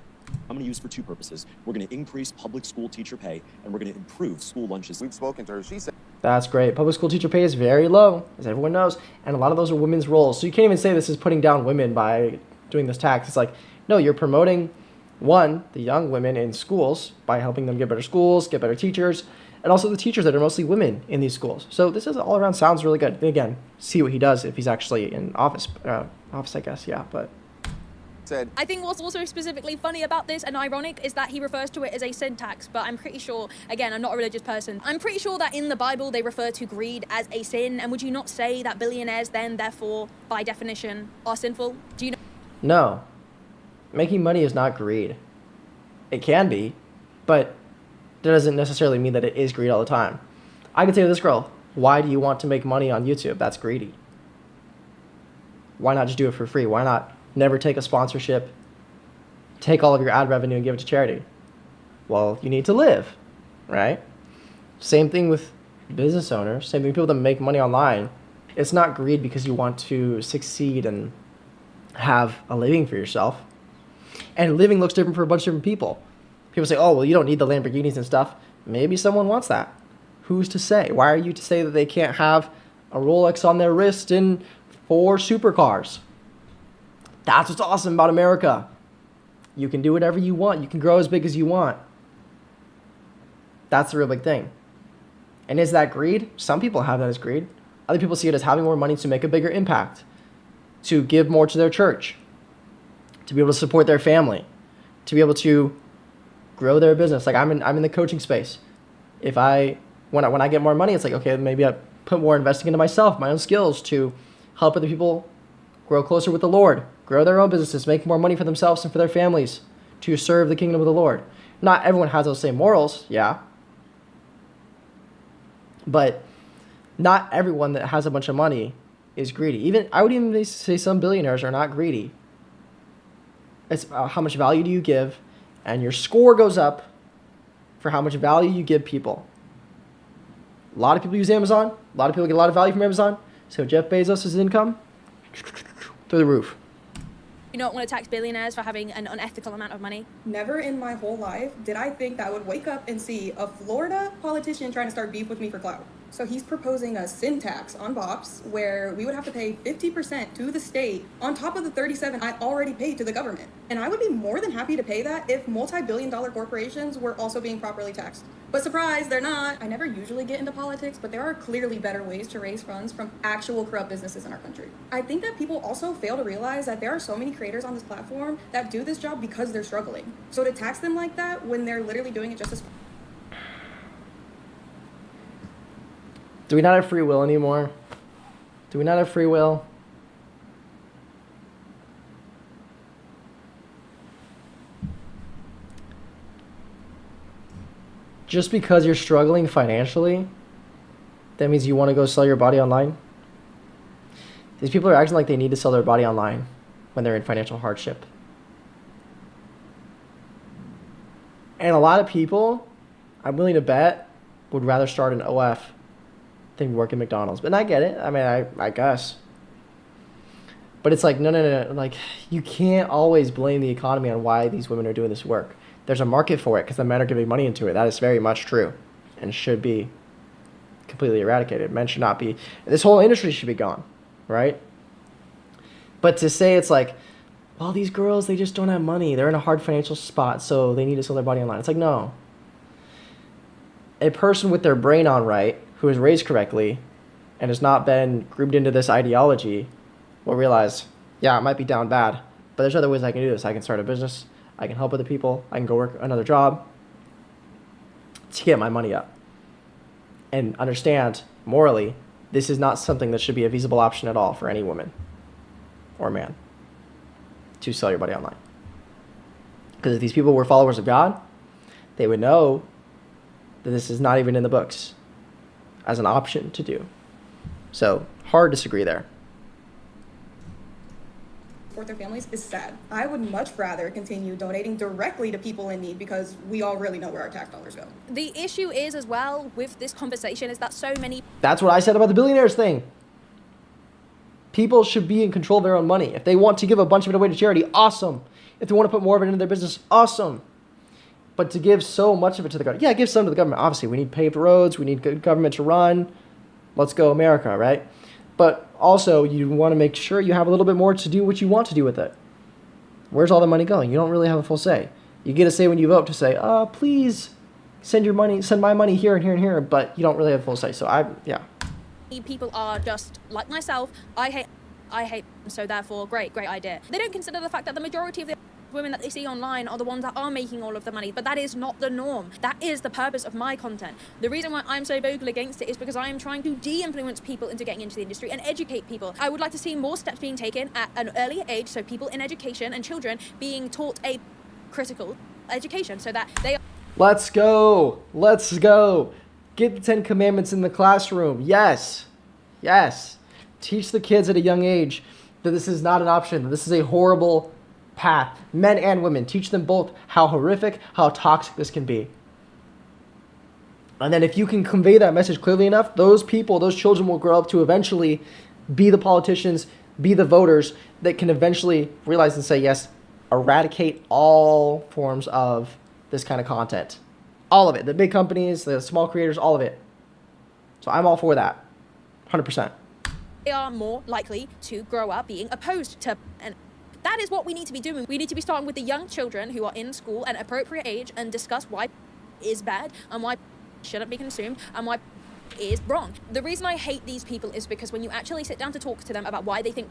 I'm going to use for two purposes. We're going to increase public school teacher pay, and we're going to improve school lunches.
We've spoken to her. She said
That's great. Public school teacher pay is very low, as everyone knows, and a lot of those are women's roles. So you can't even say this is putting down women by doing this tax. It's like, no, you're promoting, one, the young women in schools by helping them get better schools, get better teachers, and also the teachers that are mostly women in these schools. So this is all around sounds really good. Again, see what he does if he's actually in office, I guess, yeah, but...
I think what's also specifically funny about this and ironic is that he refers to it as a sin tax, but I'm pretty sure, again, I'm not a religious person, I'm pretty sure that in the Bible they refer to greed as a sin, and would you not say that billionaires then, therefore, by definition, are sinful? Do you know?
No. Making money is not greed. It can be, but that doesn't necessarily mean that it is greed all the time. I could say to this girl, why do you want to make money on YouTube? That's greedy. Why not just do it for free? Why not never take a sponsorship, take all of your ad revenue and give it to charity? Well, you need to live. right? Same thing with business owners, same thing with people that make money online. It's not greed because you want to succeed and have a living for yourself. And living looks different for a bunch of different people. People say, oh, well, you don't need the Lamborghinis and stuff. Maybe someone wants that. Who's to say? Why are you to say that they can't have a Rolex on their wrist and 4 supercars? That's what's awesome about America. You can do whatever you want. You can grow as big as you want. That's the real big thing. And is that greed? Some people have that as greed. Other people see it as having more money to make a bigger impact, to give more to their church, to be able to support their family, to be able to grow their business. Like I'm in the coaching space. If when I get more money, it's like, okay, maybe I put more investing into myself, my own skills to help other people grow closer with the Lord, grow their own businesses, make more money for themselves and for their families, to serve the kingdom of the Lord. Not everyone has those same morals, yeah. But not everyone that has a bunch of money is greedy. I would even say some billionaires are not greedy. It's how much value do you give, and your score goes up for how much value you give people. A lot of people use Amazon. A lot of people get a lot of value from Amazon. So Jeff Bezos' income, through the roof.
You don't want to tax billionaires for having an unethical amount of money?
Never in my whole life did I think that I would wake up and see a Florida politician trying to start beef with me for clout. So he's proposing a sin tax on bops where we would have to pay 50% to the state on top of the 37 I already paid to the government. And I would be more than happy to pay that if multi-billion-dollar corporations were also being properly taxed. But surprise, they're not. I never usually get into politics, but there are clearly better ways to raise funds from actual corrupt businesses in our country. I think that people also fail to realize that there are so many creators on this platform that do this job because they're struggling. So to tax them like that when they're literally doing it just as...
Do we not have free will anymore? Do we not have free will? Just because you're struggling financially, that means you want to go sell your body online? These people are acting like they need to sell their body online when they're in financial hardship. And a lot of people, I'm willing to bet, would rather start an OF than work at McDonald's. But I get it. I mean, I guess. But it's like, no. Like, you can't always blame the economy on why these women are doing this work. There's a market for it because the men are giving money into it. That is very much true and should be completely eradicated. Men should not be. This whole industry should be gone, right? But to say it's like, well, these girls, they just don't have money. They're in a hard financial spot, so they need to sell their body online. It's like, no. A person with their brain on right, who is raised correctly and has not been groomed into this ideology, will realize, yeah, it might be down bad, but there's other ways I can do this. I can start a business. I can help other people. I can go work another job to get my money up. And understand, morally, this is not something that should be a feasible option at all for any woman or man to sell your body online. Because if these people were followers of God, they would know that this is not even in the books as an option to do. So, hard disagree there.
Support their families is sad. I would much rather continue donating directly to people in need because we all really know where our tax dollars go.
The issue is as well with this conversation is that so many...
That's what I said about the billionaires thing. People should be in control of their own money. If they want to give a bunch of it away to charity, awesome. If they want to put more of it into their business, awesome. But to give so much of it to the government, yeah, give some to the government. Obviously, we need paved roads. We need good government to run. Let's go America, right? But also, you want to make sure you have a little bit more to do what you want to do with it. Where's all the money going? You don't really have a full say. You get a say when you vote to say, please send my money here and here and here, but you don't really have a full say. So yeah.
People are just like myself. I hate, so therefore, great idea. They don't consider the fact that the majority of the women that they see online are the ones that are making all of the money, but that is not the norm. That is the purpose of my content. The reason why I'm so vocal against it is because I am trying to de-influence people into getting into the industry and educate people. I would like to see more steps being taken at an earlier age, so people in education and children being taught a critical education so that they...
Let's go. Get the 10 Commandments in the classroom. Yes. Teach the kids at a young age that this is not an option. This is a horrible path. Men and women. Teach them both how horrific, how toxic this can be. And then if you can convey that message clearly enough, those people, those children will grow up to eventually be the politicians, be the voters that can eventually realize and say, yes, eradicate all forms of this kind of content. All of it. The big companies, the small creators, all of it. So I'm all for that. 100%.
They are more likely to grow up being opposed to, and that is what we need to be doing. We need to be starting with the young children who are in school at appropriate age and discuss why is bad and why shouldn't be consumed and why is wrong. The reason I hate these people is because when you actually sit down to talk to them about why they think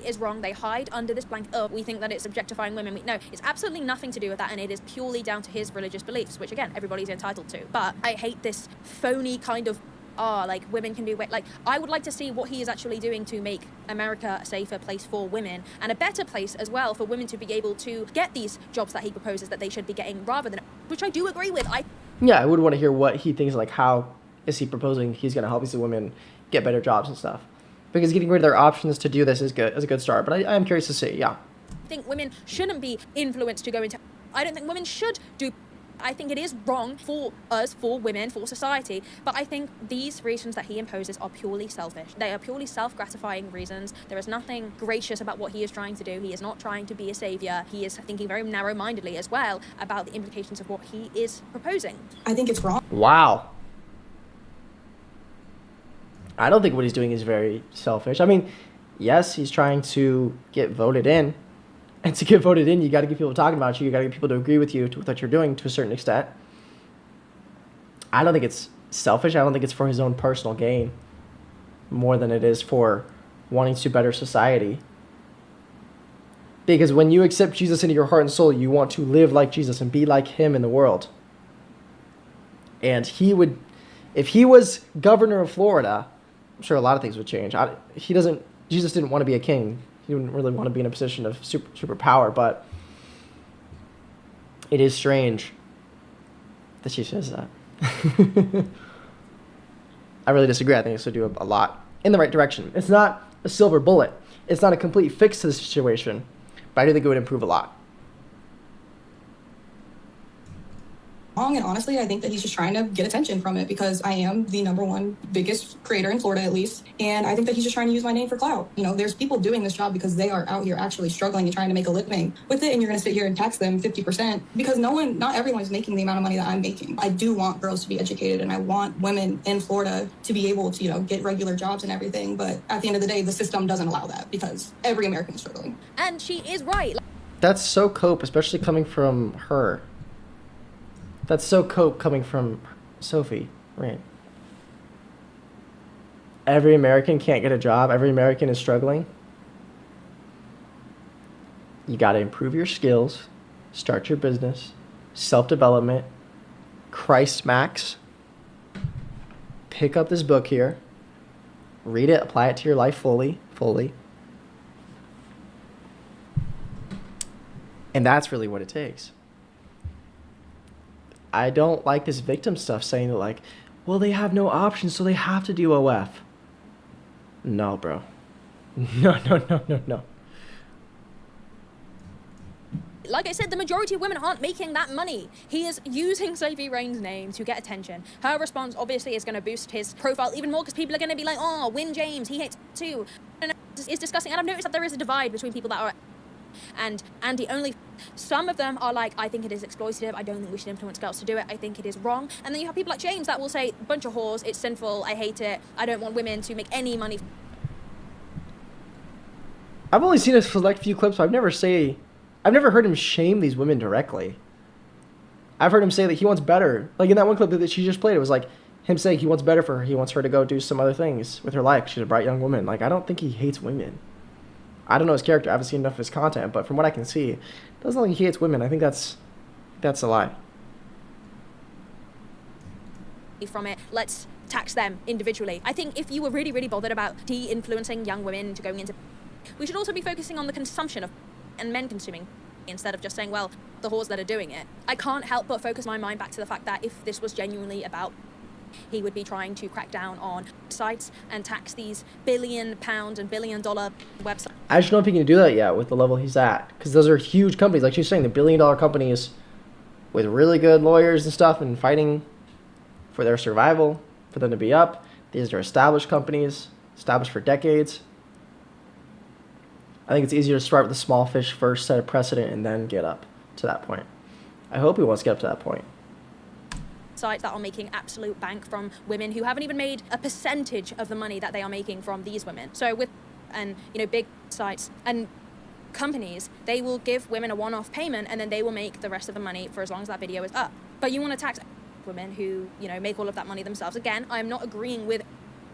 is wrong, they hide under this blank, oh, we think that it's objectifying women. No, it's absolutely nothing to do with that, and it is purely down to his religious beliefs, which again, everybody's entitled to. But I hate this phony kind of, like women can do, like, I would like to see what he is actually doing to make America a safer place for women and a better place as well for women to be able to get these jobs that he proposes that they should be getting, rather than, which I do agree with.
Yeah, I would want to hear what he thinks, like how is he proposing he's going to help these women get better jobs and stuff. Because getting rid of their options to do this is good, is a good start. But I am curious to see, yeah.
I think women shouldn't be influenced to go into, I don't think women should do, I think it is wrong for us, for women, for society. But I think these reasons that he imposes are purely selfish. They are purely self-gratifying reasons. There is nothing gracious about what he is trying to do. He is not trying to be a savior. He is thinking very narrow-mindedly as well about the implications of what he is proposing.
I think it's wrong.
Wow. I don't think what he's doing is very selfish. I mean, yes, he's trying to get voted in. And to get voted in, you got to get people talking about you. You got to get people to agree with you to what you're doing to a certain extent. I don't think it's selfish. I don't think it's for his own personal gain more than it is for wanting to better society. Because when you accept Jesus into your heart and soul, you want to live like Jesus and be like him in the world. And he would, if he was governor of Florida, I'm sure a lot of things would change. Jesus didn't want to be a king. He didn't really want to be in a position of super power, but it is strange that she says that. I really disagree. I think this would do a lot in the right direction. It's not a silver bullet. It's not a complete fix to the situation, but I do think it would improve a lot.
Wrong, and honestly, I think that he's just trying to get attention from it because I am the #1 biggest creator in Florida, at least, and I think that he's just trying to use my name for clout. You know, there's people doing this job because they are out here actually struggling and trying to make a living with it, and you're going to sit here and tax them 50% because not everyone is making the amount of money that I'm making. I do want girls to be educated, and I want women in Florida to be able to, get regular jobs and everything, but at the end of the day, the system doesn't allow that because every American is struggling.
And she is right.
That's so cope, especially coming from her. That's so cope coming from Sophie, right? Every American can't get a job. Every American is struggling. You got to improve your skills, start your business, self-development, Christ Max. Pick up this book here, read it, apply it to your life fully. And that's really what it takes. I don't like this victim stuff saying that, like, well, they have no options, so they have to do OF. No, bro. No.
Like I said, the majority of women aren't making that money. He is using Sophie Rain's name to get attention. Her response obviously is going to boost his profile even more because people are going to be like, oh, Win James, he hates too. And it's disgusting. And I've noticed that there is a divide between people that are and Andy only. Some of them are like, I think it is exploitative. I don't think we should influence girls to do it. I think it is wrong. And then you have people like James that will say, bunch of whores, it's sinful, I hate it, I don't want women to make any money.
I've only seen a select few clips, so I've never heard him shame these women directly. I've heard him say that he wants better. Like in that one clip that she just played, it was like him saying he wants better for her. He wants her to go do some other things with her life. She's a bright young woman. Like, I don't think he hates women. I don't know his character. I haven't seen enough of his content, but from what I can see, it doesn't look like he hates women. I think that's a lie.
From it, let's tax them individually. I think if you were really, really bothered about de-influencing young women into going into, we should also be focusing on the consumption of and men consuming instead of just saying, well, the whores that are doing it. I can't help but focus my mind back to the fact that if this was genuinely about, he would be trying to crack down on sites and tax these £1 billion and $1 billion websites.
I just don't know if he can do that yet with the level he's at, because those are huge companies. Like she's saying, the $1 billion companies with really good lawyers and stuff and fighting for their survival, for them to be up. These are established companies, established for decades. I think it's easier to start with the small fish first, set a precedent, and then get up to that point. I hope he wants to get up to that point.
Sites that are making absolute bank from women who haven't even made a percentage of the money that they are making from these women. So with, and big sites and companies, they will give women a one-off payment and then they will make the rest of the money for as long as that video is up. But you want to tax women who, make all of that money themselves. Again, I'm not agreeing with,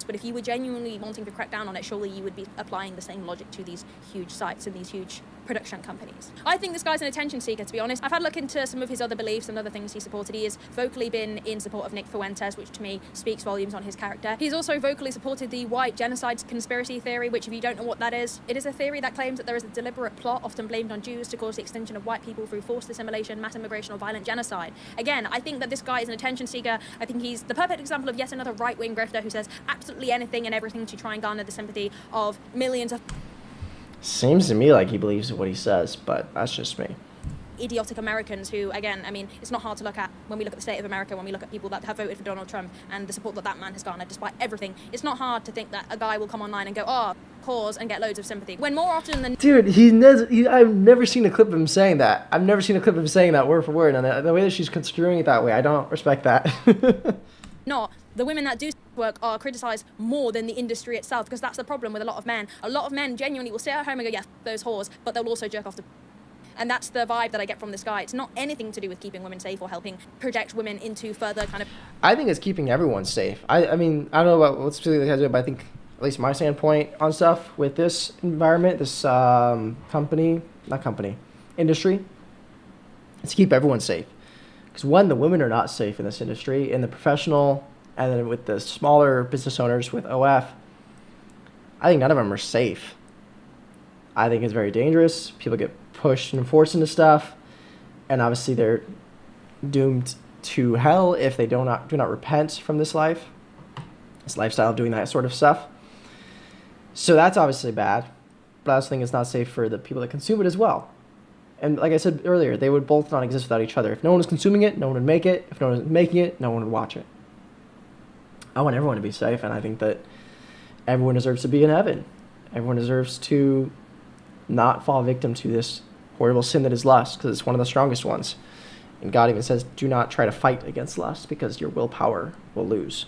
but if you were genuinely wanting to crack down on it, surely you would be applying the same logic to these huge sites and these huge production companies. I think this guy's an attention seeker, to be honest. I've had a look into some of his other beliefs and other things he supported. He has vocally been in support of Nick Fuentes, which to me speaks volumes on his character. He's also vocally supported the white genocide conspiracy theory, which if you don't know what that is, it is a theory that claims that there is a deliberate plot, often blamed on Jews, to cause the extinction of white people through forced assimilation, mass immigration, or violent genocide. Again, I think that this guy is an attention seeker. I think he's the perfect example of yet another right-wing grifter who says absolutely anything and everything to try and garner the sympathy of millions of...
Seems to me like he believes what he says, but that's just me.
Idiotic Americans who, again, it's not hard to look at when we look at the state of America, when we look at people that have voted for Donald Trump and the support that that man has garnered despite everything. It's not hard to think that a guy will come online and go, cause, and get loads of sympathy. When more often than...
Dude, I've never seen a clip of him saying that. I've never seen a clip of him saying that word for word, and the way that she's construing it that way, I don't respect that.
Not the women that do work are criticized more than the industry itself, because that's the problem with a lot of men. A lot of men genuinely will sit at home and go, yeah, those whores, but they'll also jerk off to... And that's the vibe that I get from this guy. It's not anything to do with keeping women safe or helping project women into further kind of...
I think it's keeping everyone safe. I mean, I don't know about what specifically has to do, but I think, at least my standpoint on stuff with this environment, this industry, is to keep everyone safe. Because one, the women are not safe in this industry, in the professional, and then with the smaller business owners with OF, I think none of them are safe. I think it's very dangerous. People get pushed and forced into stuff, and obviously they're doomed to hell if they do not repent from this lifestyle of doing that sort of stuff. So that's obviously bad, but I also think it's not safe for the people that consume it as well. And like I said earlier, they would both not exist without each other. If no one was consuming it, no one would make it. If no one was making it, no one would watch it. I want everyone to be safe, and I think that everyone deserves to be in heaven. Everyone deserves to not fall victim to this horrible sin that is lust, because it's one of the strongest ones. And God even says, do not try to fight against lust, because your willpower will lose.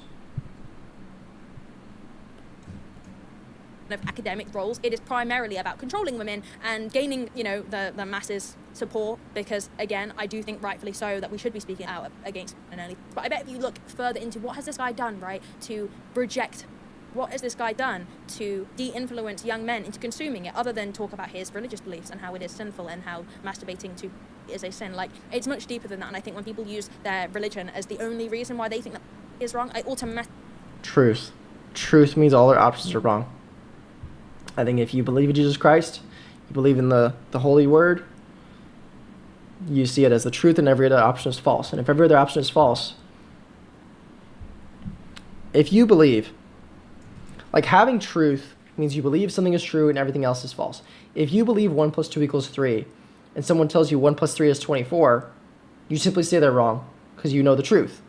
Of academic roles, it is primarily about controlling women and gaining, the masses' support, because again, I do think rightfully so that we should be speaking out against men only. But I bet if you look further into what has this guy done, right, to project, what has this guy done to de-influence young men into consuming it, other than talk about his religious beliefs and how it is sinful and how masturbating to is a sin. Like, it's much deeper than that, and I think when people use their religion as the only reason why they think that is wrong, I automatically...
Truth means all their options are wrong. I think if you believe in Jesus Christ, you believe in the Holy Word, you see it as the truth, and every other option is false. And if every other option is false, if you believe, like, having truth means you believe something is true and everything else is false. If you believe 1 + 2 = 3, and someone tells you 1 + 3 is 24, you simply say they're wrong because you know the truth.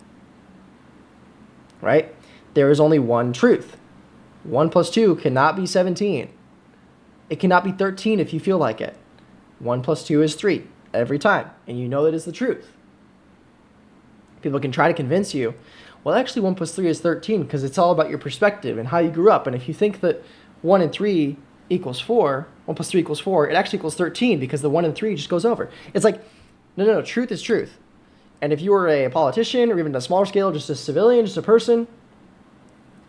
Right? There is only one truth. 1 + 2 cannot be 17. It cannot be 13 if you feel like it. 1 + 2 is 3 every time, and you know that is the truth. People can try to convince you, well, actually 1 + 3 is 13, because it's all about your perspective and how you grew up. And if you think that 1 and 3 equals 4, 1 + 3 equals 4, it actually equals 13, because the 1 and 3 just goes over. It's like, no, truth is truth. And if you were a politician, or even on a smaller scale, just a civilian, just a person,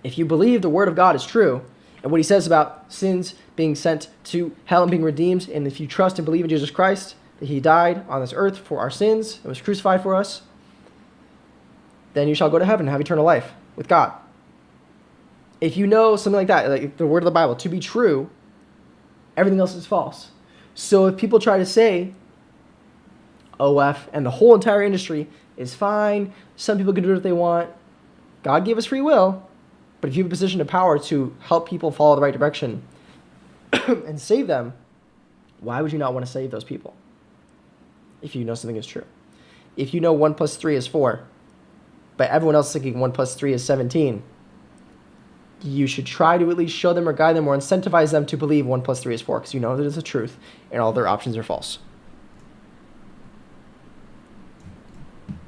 if you believe the Word of God is true, and what he says about sins being sent to hell and being redeemed, and if you trust and believe in Jesus Christ, that he died on this earth for our sins, and was crucified for us, then you shall go to heaven and have eternal life with God. If you know something like that, like the word of the Bible, to be true, everything else is false. So if people try to say OF and the whole entire industry is fine, some people can do what they want, God gave us free will, but if you have a position of power to help people follow the right direction and save them, why would you not want to save those people if you know something is true? If you know 1 + 3 is 4, but everyone else is thinking 1 + 3 is 17, you should try to at least show them or guide them or incentivize them to believe 1 + 3 is 4, because you know that it's the truth and all their options are false.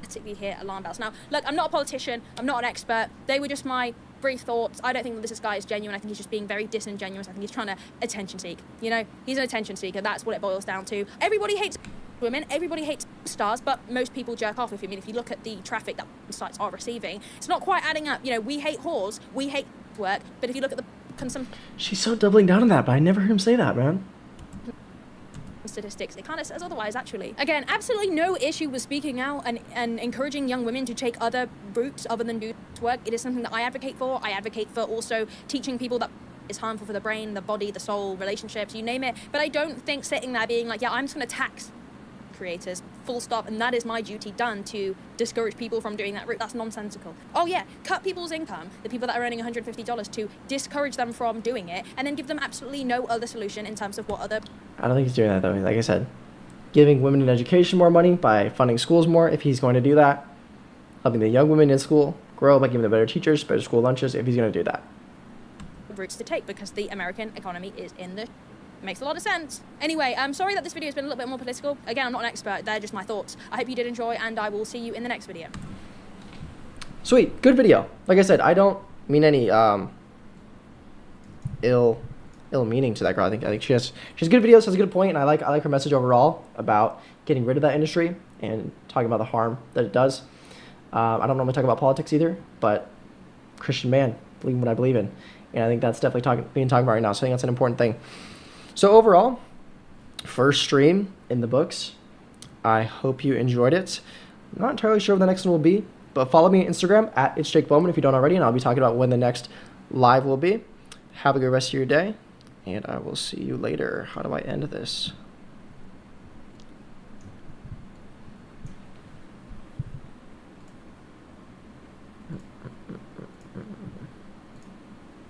Particularly hear alarm bells. Now, look, I'm not a politician. I'm not an expert. They were just my brief thoughts. I don't think that this guy is genuine. I think he's just being very disingenuous. I think he's trying to attention seek. You know, he's an attention seeker. That's what it boils down to. Everybody hates women. Everybody hates stars, but most people jerk off. If you look at the traffic that sites are receiving, it's not quite adding up. You know, we hate whores. We hate work. But if you look at the
She's so doubling down on that, but I never heard him say that, man.
statistics, it kind of says otherwise, actually. Again, absolutely no issue with speaking out and encouraging young women to take other routes other than do work. It is something that I advocate for. I advocate for also teaching people that is harmful for the brain, the body, the soul, relationships, you name it. But I don't think sitting there being like, yeah, I'm just going to tax creators, full stop, and that is my duty done to discourage people from doing that route. That's nonsensical. Oh yeah, cut people's income, the people that are earning $150, to discourage them from doing it, and then give them absolutely no other solution in terms of what other...
I don't think he's doing that, though. Like I said, giving women in education more money by funding schools more, if he's going to do that. Helping the young women in school grow by giving them better teachers, better school lunches, if he's going to do that.
Routes to take, because the American economy is in the... Makes a lot of sense. Anyway, I'm sorry that this video has been a little bit more political. Again, I'm not an expert. They're just my thoughts. I hope you did enjoy, and I will see you in the next video.
Sweet. Good video. Like I said, I don't mean any ill meaning to that girl. I think she has good videos, has a good point, and I like her message overall about getting rid of that industry and talking about the harm that it does. I don't normally talk about politics either, but Christian man, believe in what I believe in. And I think that's definitely being talked about right now. So I think that's an important thing. So overall, first stream in the books. I hope you enjoyed it. I'm not entirely sure what the next one will be, but follow me on Instagram at @It'sJakeBowman if you don't already, and I'll be talking about when the next live will be. Have a good rest of your day, and I will see you later. How do I end this?